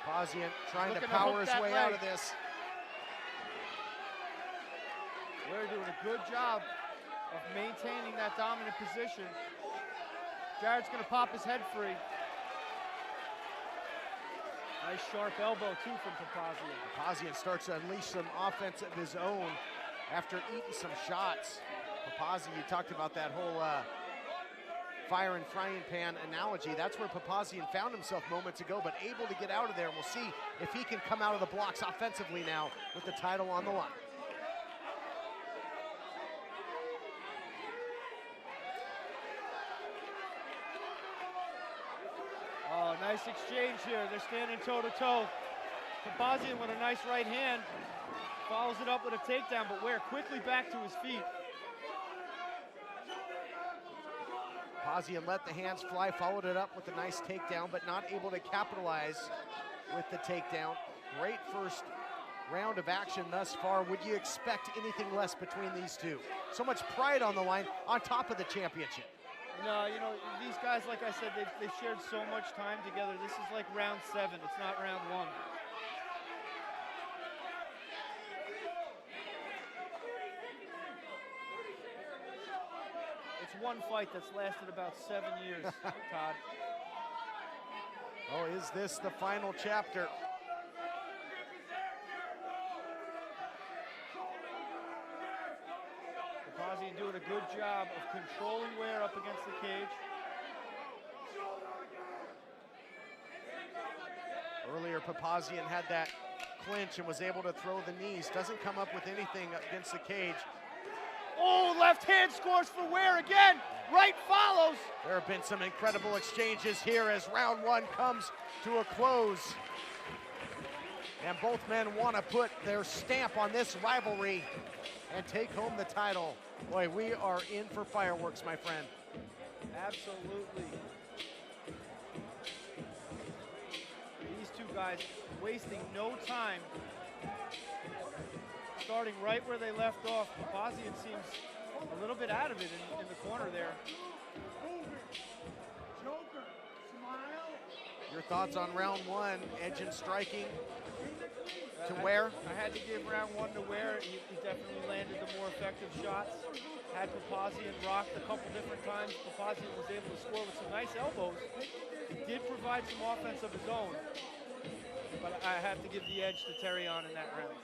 Papazian trying to power his way out of this. Ware doing a good job of maintaining that dominant position. Jared's gonna pop his head free. Nice sharp elbow, too, from Papazian. Papazian starts to unleash some offense of his own after eating some shots. Papazian, you talked about that whole fire and frying pan analogy. That's where Papazian found himself moments ago, but able to get out of there. We'll see if he can come out of the blocks offensively now with the title on the line. Oh, nice exchange here. They're standing toe-to-toe. Papazian with a nice right hand. Follows it up with a takedown, but Ware quickly back to his feet. Papazian let the hands fly, followed it up with a nice takedown, but not able to capitalize with the takedown. Great first round of action thus far. Would you expect anything less between these two? So much pride on the line on top of the championship. No, you know, these guys, like I said, they've shared so much time together. This is like round 7. It's not round 1. It's one fight that's lasted about 7 years, Todd. Oh, is this the final chapter? Papazian doing a good job of controlling Ware up against the cage. Earlier, Papazian had that clinch and was able to throw the knees. Doesn't come up with anything against the cage. Oh, left hand scores for Ware again. Right follows. There have been some incredible exchanges here as round 1 comes to a close. And both men want to put their stamp on this rivalry and take home the title. Boy, we are in for fireworks, my friend. Absolutely. These two guys wasting no time. Starting right where they left off. Papazian seems a little bit out of it in the corner there. Your thoughts on round 1, edge and striking to Ware? I had to give round 1 to Ware. He definitely landed the more effective shots. Had Papazian rocked a couple different times. Papazian was able to score with some nice elbows. He did provide some offense of his own, but I have to give the edge to Terion in that round.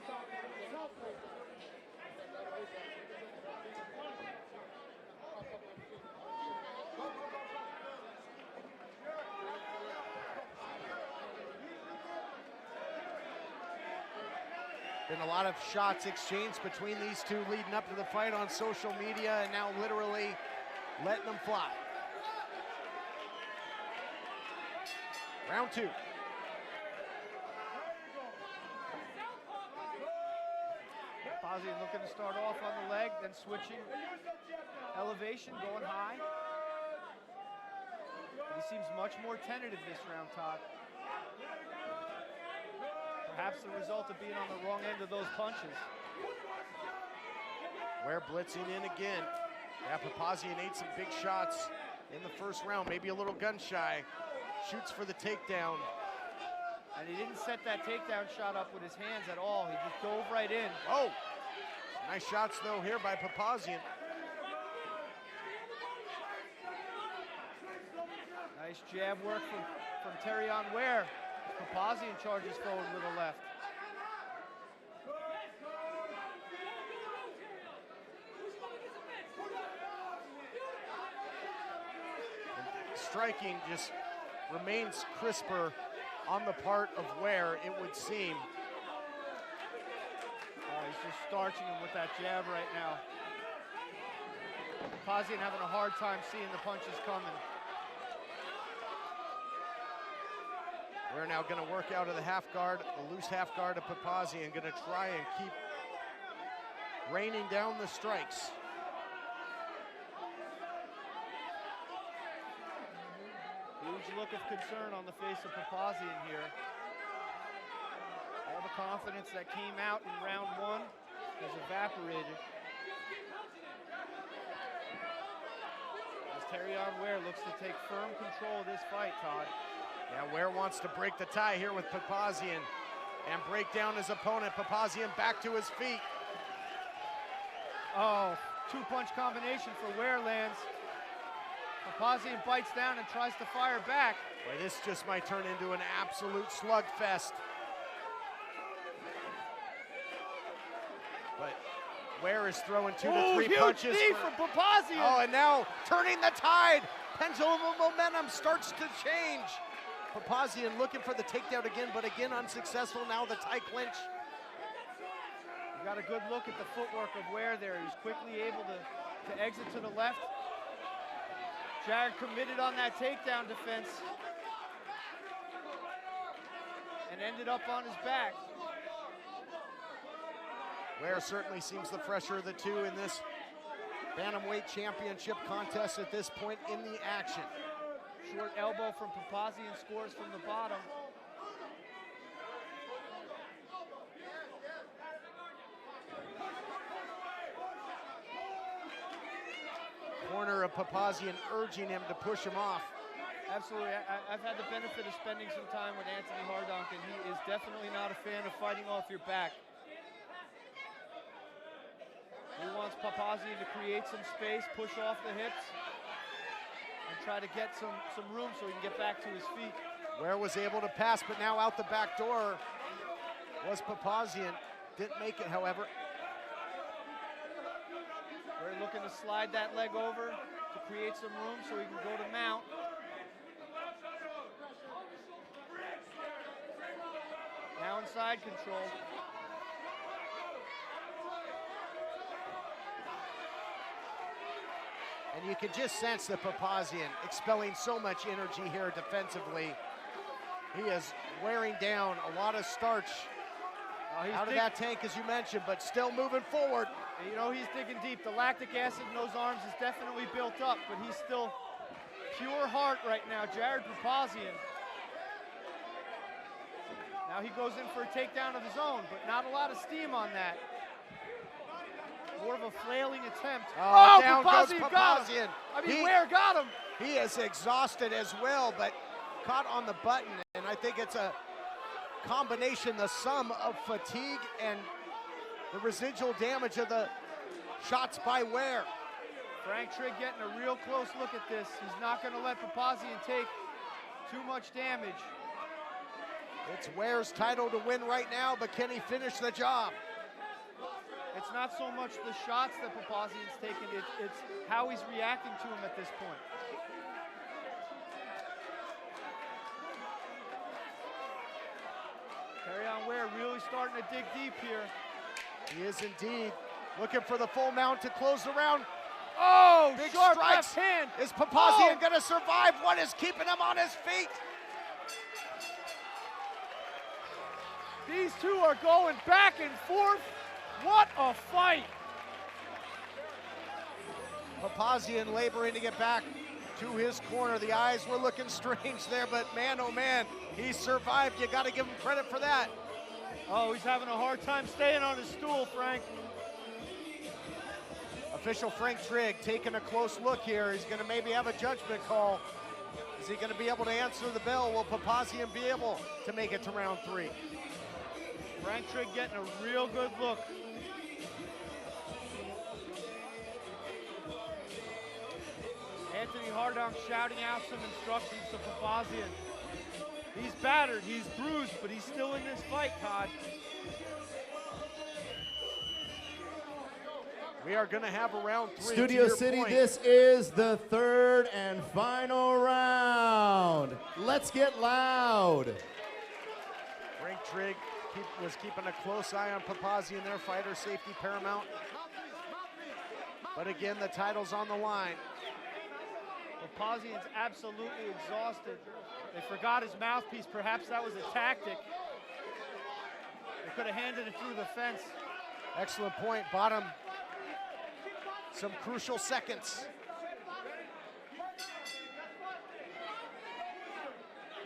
Been a lot of shots exchanged between these two leading up to the fight on social media, and now literally letting them fly. Round 2. Papazian looking to start off on the leg, then switching elevation, going high. But he seems much more tentative this round, Todd. Perhaps the result of being on the wrong end of those punches. Ware blitzing in again. Yeah, Papazian ate some big shots in the first round, maybe a little gun shy. Shoots for the takedown. And he didn't set that takedown shot up with his hands at all. He just dove right in. Oh, nice shots though here by Papazian. Nice jab work from Terion Ware. Papazian charges forward with a left. Striking just remains crisper on the part of Ware, it would seem. He's just starching him with that jab right now. Papazian having a hard time seeing the punches coming. We're now going to work out of the half guard, the loose half guard of Papazian, going to try and keep raining down the strikes. Huge look of concern on the face of Papazian here. All the confidence that came out in round 1 has evaporated. As Terion Ware looks to take firm control of this fight, Todd. Yeah, Ware wants to break the tie here with Papazian and break down his opponent. Papazian back to his feet. Oh, 2-punch combination for Ware lands. Papazian bites down and tries to fire back. Boy, this just might turn into an absolute slugfest. But Ware is throwing 2 to 3 huge punches. knee from Papazian. Oh, and now turning the tide. Pendulum of momentum starts to change. Papazian looking for the takedown again, but again unsuccessful. Now the tie clinch. You got a good look at the footwork of Ware there. He's quickly able to exit to the left. Jared committed on that takedown defense and ended up on his back. Ware certainly seems the fresher of the two in this bantamweight championship contest at this point in the action. Short elbow from Papazian, scores from the bottom. Corner of Papazian urging him to push him off. Absolutely. I've had the benefit of spending some time with Anthony Hardonk, and he is definitely not a fan of fighting off your back. He wants Papazian to create some space, push off the hips, and try to get some room so he can get back to his feet. Ware was able to pass, but now out the back door was Papazian. Didn't make it, however. We're looking to slide that leg over to create some room so he can go to mount. Now in side control. And you can just sense that Papazian expelling so much energy here defensively. He is wearing down a lot of starch out of that tank, as you mentioned, but still moving forward. You know, he's digging deep. The lactic acid in those arms is definitely built up, but he's still pure heart right now, Jared Papazian. Now he goes in for a takedown of his own, but not a lot of steam on that. More of a flailing attempt. Oh, down goes Papazian got him. I mean, Ware got him. He is exhausted as well, but caught on the button, and I think it's a combination, the sum of fatigue and the residual damage of the shots by Ware. Frank Trigg getting a real close look at this. He's not going to let Papazian take too much damage. It's Ware's title to win right now, but can he finish the job? It's not so much the shots that Papazian's taken, it's how he's reacting to him at this point. Terion Ware really starting to dig deep here. He is indeed looking for the full mount to close the round. Oh, big sharp strikes. left hand. Is Papazian going to survive? What is keeping him on his feet? These two are going back and forth. What a fight. Papazian laboring to get back to his corner. The eyes were looking strange there, but man, oh man, he survived. You got to give him credit for that. Oh, he's having a hard time staying on his stool, Frank. Official Frank Trigg taking a close look here. He's going to maybe have a judgment call. Is he going to be able to answer the bell? Will Papazian be able to make it to round 3? Frank Trigg getting a real good look. Anthony Hardonk shouting out some instructions to Papazian. He's battered, he's bruised, but he's still in this fight, Todd. We are going to have a round 3. Studio City, this is the third and final round. Let's get loud. Frank Trigg was keeping a close eye on Papazian there, fighter safety paramount. But again, the title's on the line. Papazian's absolutely exhausted. They forgot his mouthpiece. Perhaps that was a tactic. They could have handed it through the fence. Excellent point. Bottom. Some crucial seconds.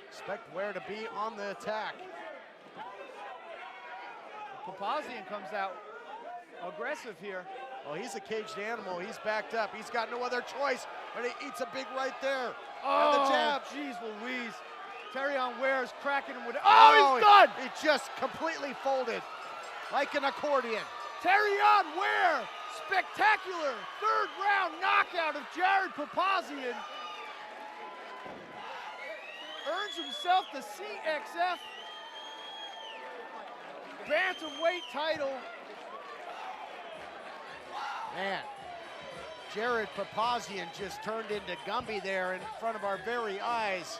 Expect Ware to be on the attack. Papazian comes out aggressive here. Well, he's a caged animal. He's backed up. He's got no other choice, but he eats a big right there. Oh, and the jab. Jeez Louise. Terion Ware is cracking him with it. Oh, he's done! He just completely folded like an accordion. Terion Ware, spectacular third round knockout of Jared Papazian. earns himself the CXF bantamweight title. Man, Jared Papazian just turned into Gumby there in front of our very eyes.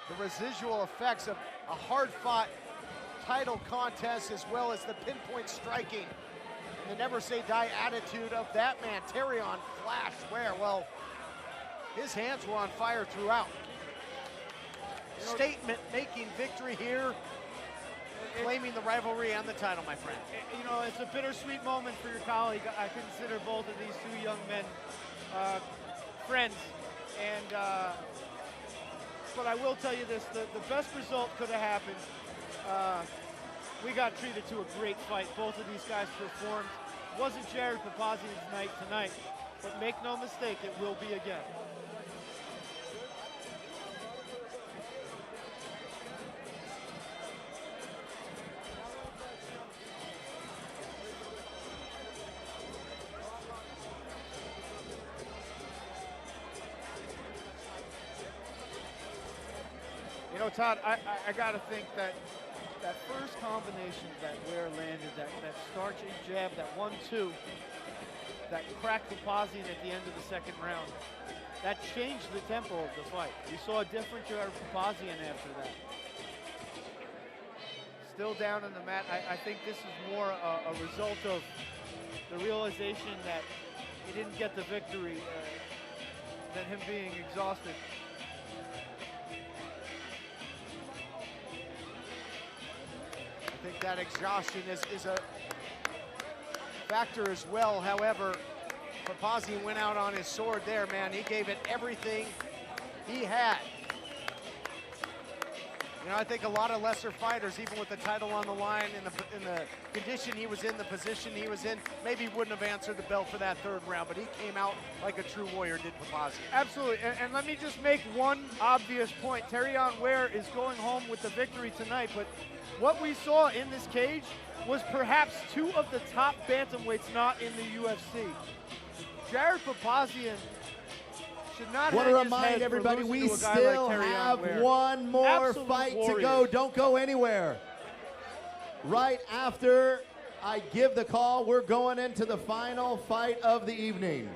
The residual effects of a hard-fought title contest, as well as the pinpoint striking and the never say die attitude of that man, Terion Flash Ware. Well, his hands were on fire throughout. Statement-making victory here, claiming the rivalry and the title, my friend. You know, it's a bittersweet moment for your colleague. I consider both of these two young men friends, and but I will tell you this, the best result could have happened. We got treated to a great fight. Both of these guys performed. Wasn't Jared Papazian's night tonight, but make no mistake, it will be again. You know, Todd, I got to think that that first combination that Ware landed, that starchy jab, that 1-2, that cracked Papazian at the end of the second round, that changed the tempo of the fight. You saw a different Jared Papazian after that. Still down on the mat. I think this is more a result of the realization that he didn't get the victory than him being exhausted. I think that exhaustion is a factor as well. However, Papazian went out on his sword there, man. He gave it everything he had. You know, I think a lot of lesser fighters, even with the title on the line, in the condition he was in, the position he was in, maybe wouldn't have answered the bell for that third round, but he came out like a true warrior, did Papazian. Absolutely, and let me just make one obvious point. Terion Ware is going home with the victory tonight, but what we saw in this cage was perhaps two of the top bantamweights not in the UFC. Jared Papazian should not Want hang to his remind head everybody, for we losing to a guy still like Terion have Ware. one more Absolute fight to warriors. go. Don't go anywhere. Right after I give the call, we're going into the final fight of the evening.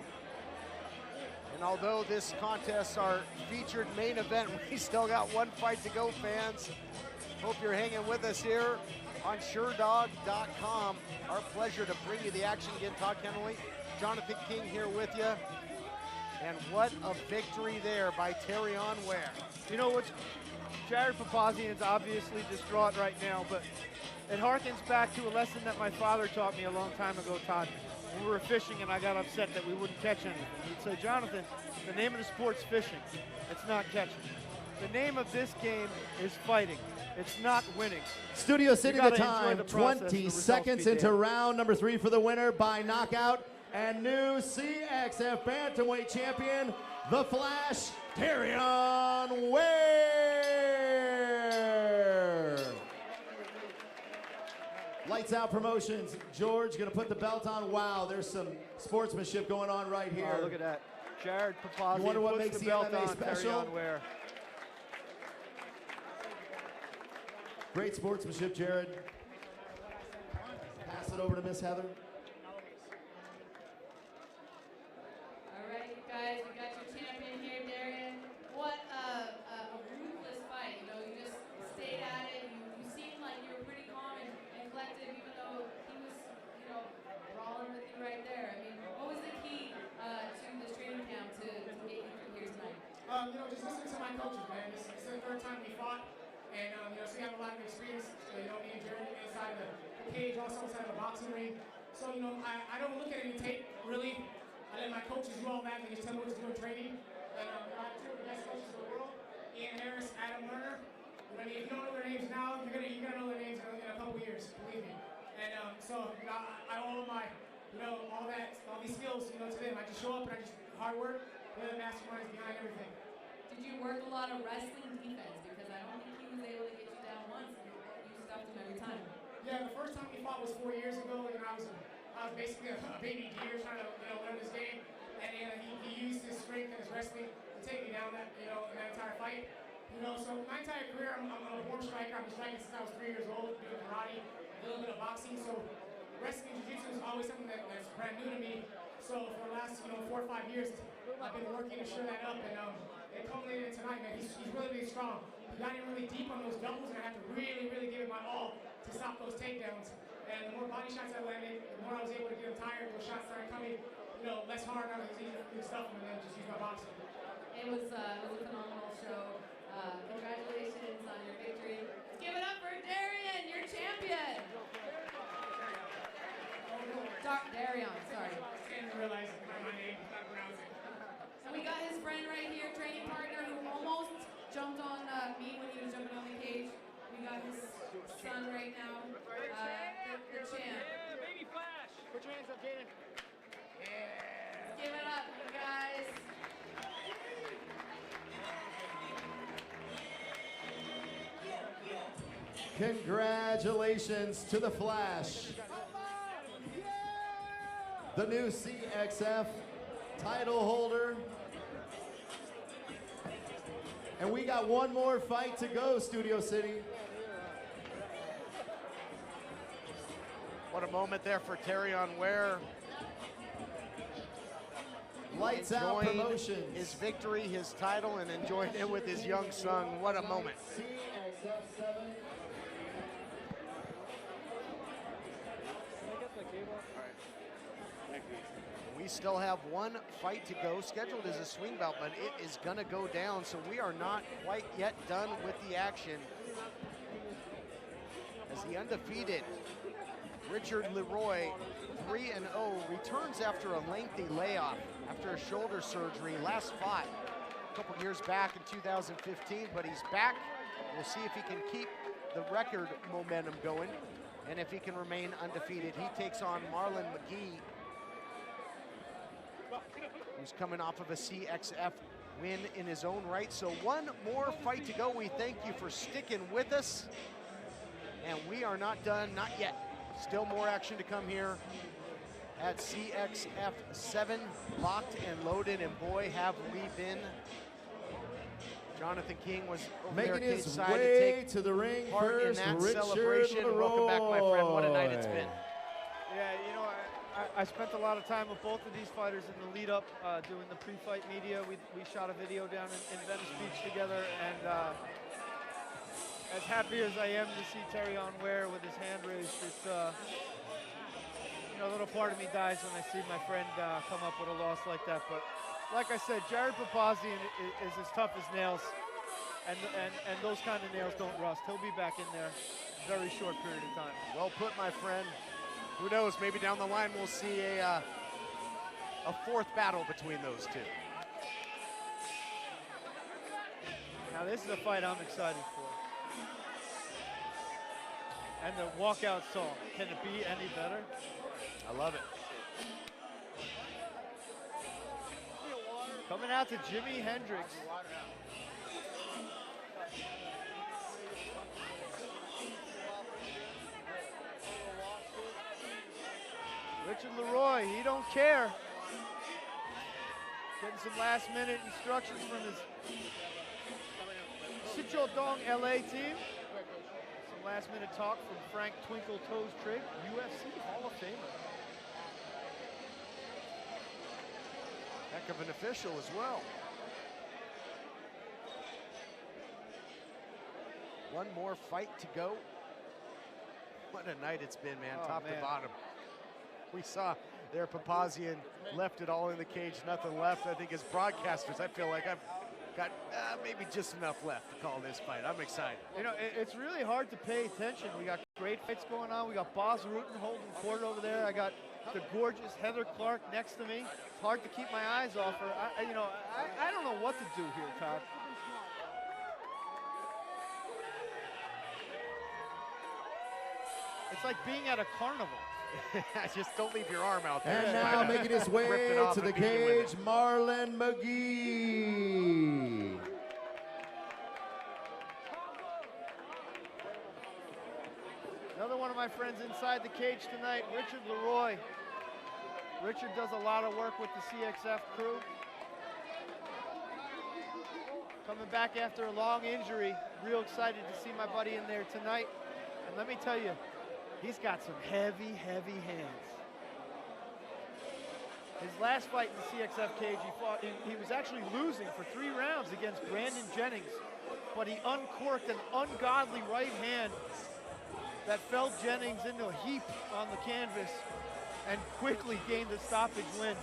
And although this contest our featured main event, we still got one fight to go, fans. Hope you're hanging with us here on SureDog.com. Our pleasure to bring you the action again. Todd Kennelly, Jonathan King here with you. And what a victory there by Terion Ware. You know what? Jared Papazian's obviously distraught right now, but it harkens back to a lesson that my father taught me a long time ago, Todd. When we were fishing and I got upset that we wouldn't catch anything. He'd say, Jonathan, the name of the sport's fishing. It's not catching. The name of this game is fighting. It's not winning. Studio City, the time, the process, 20 seconds into damned. round number 3 for the winner by knockout and new CXF Bantamweight champion, the Flash, Terion Ware. Lights Out Promotions. George gonna put the belt on. Wow, there's some sportsmanship going on right here. Oh, look at that. Jared Papazian You wonder what puts makes the the belt MMA on special? Terion Ware. Great sportsmanship, Jared. Pass it over to Miss Heather. All right, you guys, we got your champion here, Darien. What a ruthless fight. You know, you just stayed at it. You seemed like you were pretty calm and collected, even though he was, you know, brawling with you right there. I mean, what was the key to this training camp to get you through here tonight? You know, just listening to my coaches, man. This is the third time we fought. And, you know, so we have a lot of experience, you know, me and Jared inside the cage, also inside the boxing ring. So, you know, I don't look at any tape, really. I let my coaches do all that. They just tell me what to do in training. And I have two of the best coaches in the world, Ian Harris, Adam Lerner. You know, if you don't know their names now, you're gonna know their names in a couple years, believe me. And so, you know, I owe my, you know, all these skills, you know, to them. I just show up and I just hard work. They're the masterminds behind everything. Did you work a lot of wrestling defense? Because I don't think he was able to get you down once, and you stuffed him every time. Yeah, the first time we fought was 4 years ago, and I was basically a baby deer trying to, you know, learn this game. And he used his strength and his wrestling to take me down that, you know, that entire fight. You know, so my entire career, I'm a born striker. I've been striking since I was 3 years old, doing karate, a little bit of boxing. So wrestling and jiu-jitsu is always something that's brand new to me. So for the last, 4 or 5 years, I've been working to shore that up, and it culminated tonight, man. He's really, really strong. He got in really deep on those doubles, and I had to really, really give it my all to stop those takedowns. And the more body shots I landed, the more I was able to get him tired. Those shots started coming, less hard. I was easier to stuff him and then just use my boxing. It was a phenomenal show. Congratulations on your victory. Give it up for Darien, your champion. Darien, sorry. I didn't realize my name, not pronouncing. And we got his friend right here, training partner, who almost jumped on me when he was jumping on the cage. We got his son right now, the champ. Yeah, baby Flash. Put your hands up, Jaden. Let's give it up, you guys. Congratulations to the Flash, the new CXF title holder. And we got one more fight to go, Studio City. What a moment there for Terion Ware. Lights out promotions. His victory, his title, and enjoying it with his young son. What a moment. We still have one fight to go, scheduled as a swing belt, but it is gonna go down, so we are not quite yet done with the action. As the undefeated Richard Leroy, 3-0, returns after a lengthy layoff after a shoulder surgery, last fought a couple years back in 2015, but he's back. We'll see if he can keep the record momentum going and if he can remain undefeated. He takes on Marlon McGee, who's coming off of a CXF win in his own right. So one more fight to go. We thank you for sticking with us. And we are not done, not yet. Still more action to come here at CXF 7, locked and loaded, and boy, have we been. Jonathan King was over making there his side way to to the ring take part in first, that Richard celebration. Leroy. Welcome back, my friend. What a night it's been. Yeah, I spent a lot of time with both of these fighters in the lead up, doing the pre-fight media. We shot a video down in Venice Beach together, and as happy as I am to see Terion Ware with his hand raised, it's a little part of me dies when I see my friend come up with a loss like that. But like I said, Jared Papazian is as tough as nails, and those kind of nails don't rust. He'll be back in there very short period of time. Well put, my friend. Who knows, maybe down the line we'll see a fourth battle between those two. Now this is a fight I'm excited for. And the walkout song, can it be any better? I love it. Coming out to Jimi Hendrix. Richard Leroy, he don't care. Getting some last minute instructions from his Sichodong LA team. Some last minute talk from Frank Twinkle Toes Trigg, UFC Hall of Famer. Heck of an official as well. One more fight to go. What a night it's been, man, top to bottom. We saw there Papazian left it all in the cage, nothing left. I think as broadcasters, I feel like I've got maybe just enough left to call this fight. I'm excited. It's really hard to pay attention. We got great fights going on. We got Boz Rutten holding court over there. I got the gorgeous Heather Clark next to me. It's hard to keep my eyes off her. I don't know what to do here, Todd. It's like being at a carnival. Just don't leave your arm out there. And now making his way to the cage, Marlon McGee. Another one of my friends inside the cage tonight, Richard Leroy. Richard does a lot of work with the CXF crew. Coming back after a long injury. Real excited to see my buddy in there tonight. And let me tell you, he's got some heavy, heavy hands. His last fight in the CXF cage, he was actually losing for 3 rounds against Brandon Jennings, but he uncorked an ungodly right hand that felled Jennings into a heap on the canvas and quickly gained a stoppage win.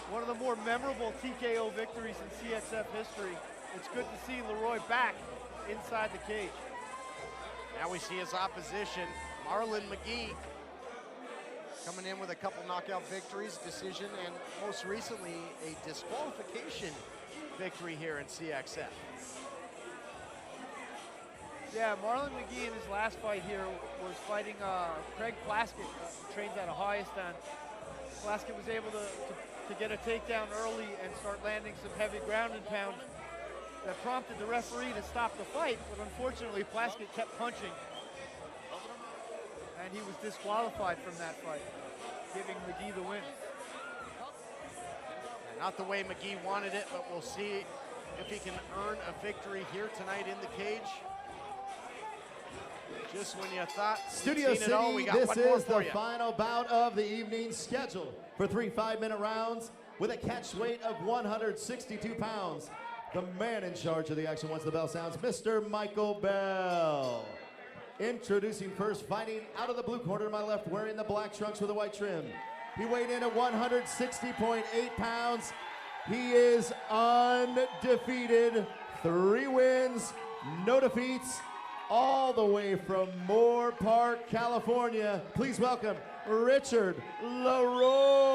One of the more memorable TKO victories in CXF history. It's good to see Leroy back inside the cage. Now we see his opposition, Marlon McGee, coming in with a couple knockout victories, decision, and most recently a disqualification victory here in CXF. Yeah, Marlon McGee in his last fight here was fighting Craig Plaskett, trains out of Hyaston. Plaskett was able to get a takedown early and start landing some heavy ground and pound that prompted the referee to stop the fight, but unfortunately Plaskett kept punching and he was disqualified from that fight, giving McGee the win. Not the way McGee wanted it, but we'll see if he can earn a victory here tonight in the cage. Just when you thought Studio we'd seen it all, we City, got this one more is for the you. final bout of the evening, scheduled for 3 5-minute rounds with a catch weight of 162 pounds. The man in charge of the action once the bell sounds, Mr. Michael Bell. Introducing first, fighting out of the blue corner to my left, wearing the black trunks with a white trim. He weighed in at 160.8 pounds. He is undefeated, 3 wins, no defeats, all the way from Moore Park, California. Please welcome Richard Leroy.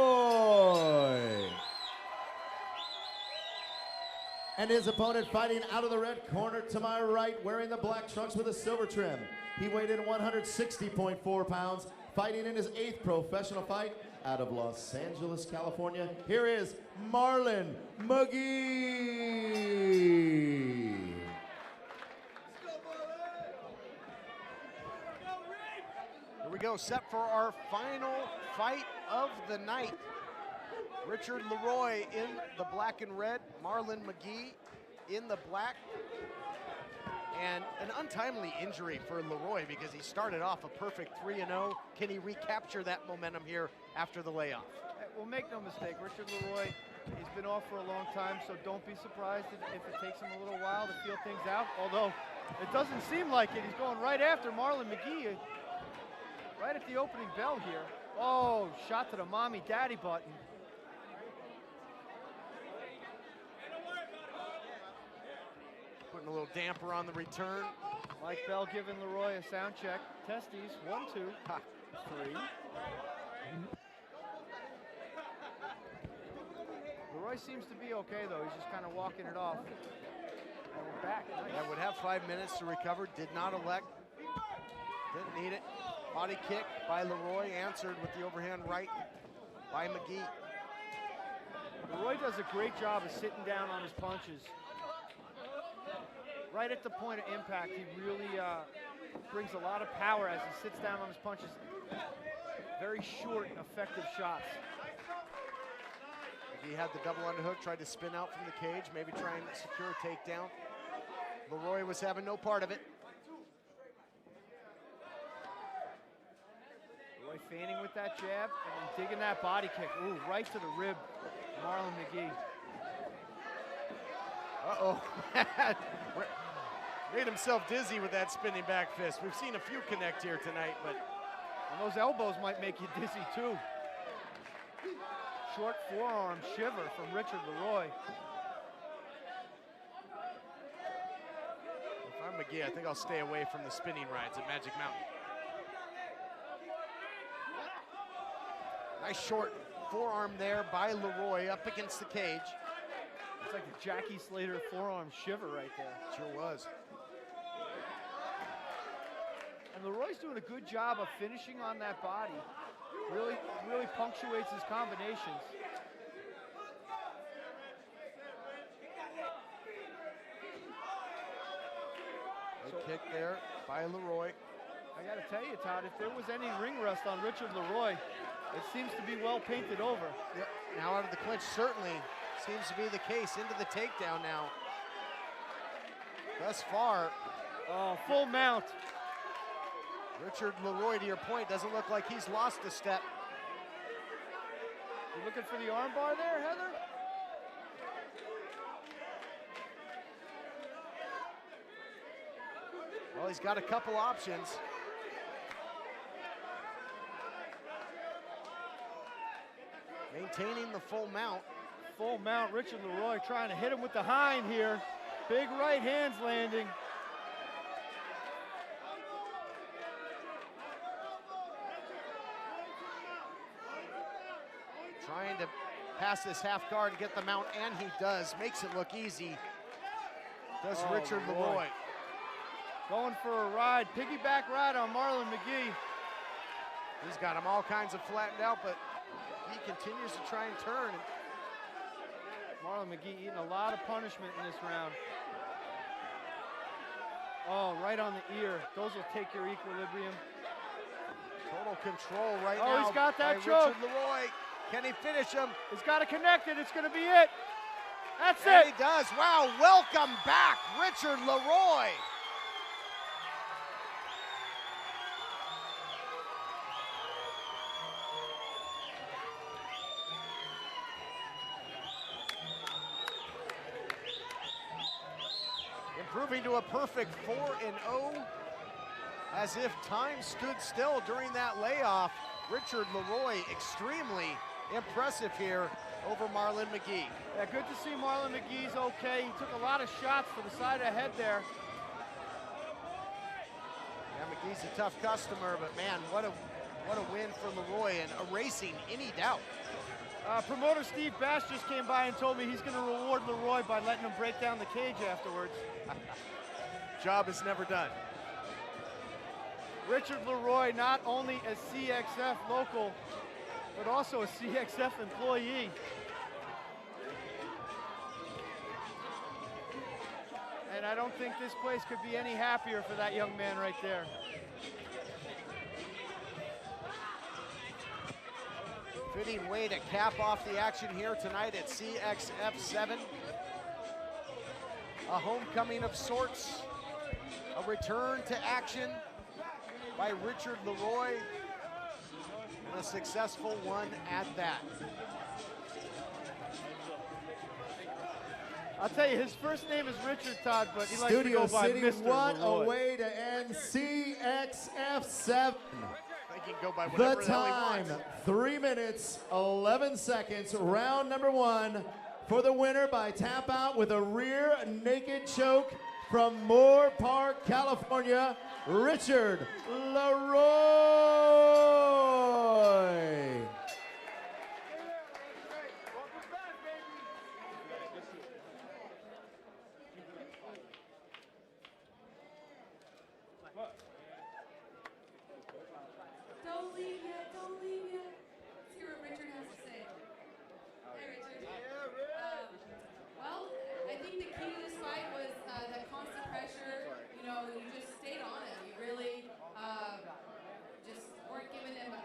And his opponent fighting out of the red corner to my right, wearing the black trunks with a silver trim. He weighed in 160.4 pounds, fighting in his 8th professional fight out of Los Angeles, California. Here is Marlon McGee. Here we go, set for our final fight of the night. Richard Leroy in the black and red, Marlon McGee in the black. And an untimely injury for Leroy because he started off a perfect 3-0. Can he recapture that momentum here after the layoff? Well, make no mistake, Richard Leroy, he's been off for a long time, so don't be surprised if it takes him a little while to feel things out. Although, it doesn't seem like it. He's going right after Marlon McGee, right at the opening bell here. Oh, shot to the mommy-daddy button. Putting a little damper on the return. Mike Bell giving Leroy a sound check. Testes, 1, 2, 3. Leroy seems to be okay though. He's just kind of walking it off. And we're back. Nice. That would have 5 minutes to recover. Did not elect. Didn't need it. Body kick by Leroy, answered with the overhand right by McGee. Leroy does a great job of sitting down on his punches. Right at the point of impact, he really brings a lot of power as he sits down on his punches. Very short, effective shots. He had the double underhook, tried to spin out from the cage, maybe try and secure a takedown. Leroy was having no part of it. Leroy feigning with that jab and then digging that body kick. Ooh, right to the rib, Marlon McGee. Uh-oh. Made himself dizzy with that spinning back fist. We've seen a few connect here tonight, but and those elbows might make you dizzy too. Short forearm shiver from Richard Leroy. If I'm McGee, I think I'll stay away from the spinning rides at Magic Mountain. Nice short forearm there by Leroy up against the cage. It's like a Jackie Slater forearm shiver right there. Sure was. And Leroy's doing a good job of finishing on that body. Really punctuates his combinations. Good kick there by Leroy. I gotta tell you, Todd, if there was any ring rust on Richard Leroy, it seems to be well painted over. Yep. Now out of the clinch certainly seems to be the case. Into the takedown now. thus far. Oh, full mount. Richard Leroy, to your point, doesn't look like he's lost a step. You looking for the armbar there, Heather? Well, he's got a couple options. Maintaining the full mount. Full mount, Richard Leroy trying to hit him with the hind here. Big right hands landing. Trying to pass this half guard and get the mount, and he does. Makes it look easy. Does Richard Leroy. Going for a ride, piggyback ride on Marlon McGee. He's got him all kinds of flattened out, but he continues to try and turn. Marlon McGee eating a lot of punishment in this round. Oh, right on the ear. Those will take your equilibrium. Total control right now. Oh, he's got that by choke. Richard Leroy. Can he finish him? He's got to connect it. It's going to be it. That's and it. He does. Wow, welcome back, Richard Leroy. Improving to a perfect 4-0, as if time stood still during that layoff. Richard Leroy extremely impressive here over Marlon McGee. Yeah, good to see Marlon McGee's okay. He took a lot of shots for the side of the head there. Yeah, McGee's a tough customer, but man, what a win for Leroy and erasing any doubt. Promoter Steve Bass just came by and told me he's going to reward Leroy by letting him break down the cage afterwards. Job is never done. Richard Leroy, not only a CXF local, but also a CXF employee. And I don't think this place could be any happier for that young man right there. Fitting way to cap off the action here tonight at CXF 7. A homecoming of sorts, a return to action by Richard Leroy, and a successful one at that. I'll tell you, his first name is Richard, Todd, but he likes Studio to go by City, Mr. what Leroy. a way to end CXF 7. He can go by The whatever the hell he time, wants. 3 minutes, 11 seconds, round number 1 for the winner by tap out with a rear naked choke from Moore Park, California, Richard Leroy. Don't leave yet, don't leave yet. Let's hear what Richard has to say. Hey, Richard. Well, I think the key to this fight was that constant pressure. You know, you just stayed on it. You really just weren't giving him an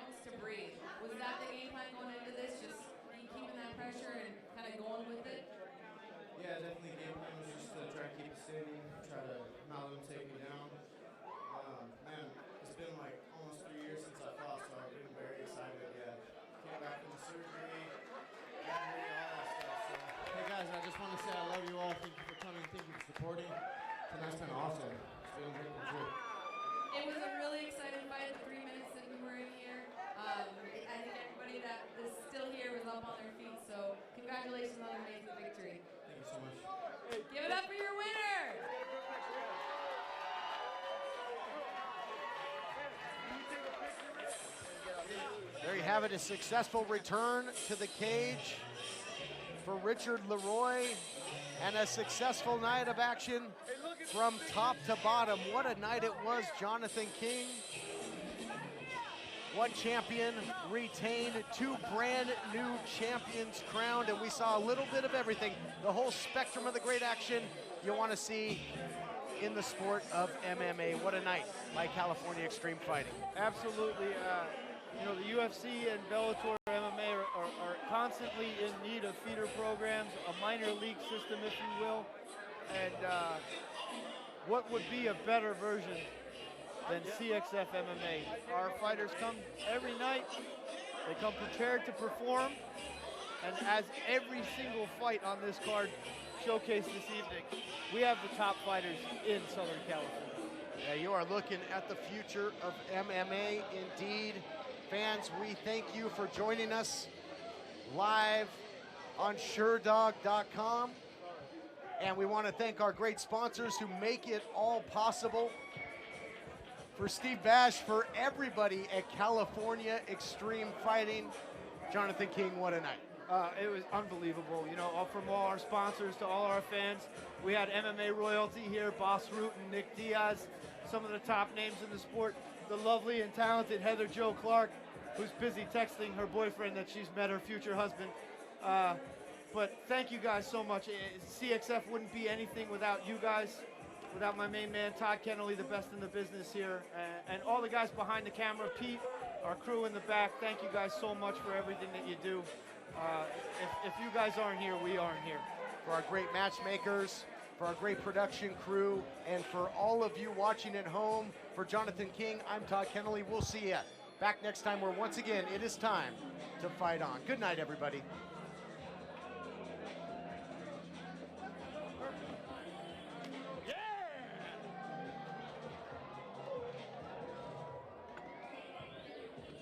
ounce to breathe. Was that the game plan going into this? Just keeping that pressure and kind of going with it? Yeah, definitely game plan was just to try to keep it steady, try to not let him take me down. Man, it's been like almost 3 years since I fought, so I've been very excited. Yeah, came back from the surgery, injury, all that stuff. So, hey guys, I just want to say I love you all. Thank you for coming. Thank you for supporting. Tonight's been awesome. It's been great for sure. It was a really exciting fight. The 3 minutes that we were in here. I think everybody that is still here was up on their feet. So congratulations on an amazing victory. Thank you so much. Give it up for your winner. There you have it, a successful return to the cage for Richard Leroy, and a successful night of action from top to bottom. What a night it was, Jonathan King. One champion retained, 2 brand new champions crowned, and we saw a little bit of everything. The whole spectrum of the great action you want to see in the sport of MMA. What a night by California Extreme Fighting. Absolutely. You know, the UFC and Bellator MMA are constantly in need of feeder programs, a minor league system, if you will. And what would be a better version than CXF MMA? Our fighters come every night. They come prepared to perform. And as every single fight on this card showcased this evening, we have the top fighters in Southern California. Yeah, you are looking at the future of MMA indeed. Fans, we thank you for joining us live on SureDog.com. And we want to thank our great sponsors who make it all possible. For Steve Bash, for everybody at California Extreme Fighting. Jonathan King, what a night. It was unbelievable. You know, from all our sponsors to all our fans. We had MMA royalty here, Boss Root and Nick Diaz, some of the top names in the sport. The lovely and talented Heather Jo Clark, who's busy texting her boyfriend that she's met her future husband. But thank you guys so much. CXF wouldn't be anything without you guys, without my main man, Todd Kennelly, the best in the business here, and all the guys behind the camera, Pete, our crew in the back. Thank you guys so much for everything that you do. If you guys aren't here, we aren't here. For our great matchmakers, for our great production crew, and for all of you watching at home, for Jonathan King, I'm Todd Kennelly. We'll see you back next time where once again it is time to fight on. Good night, everybody.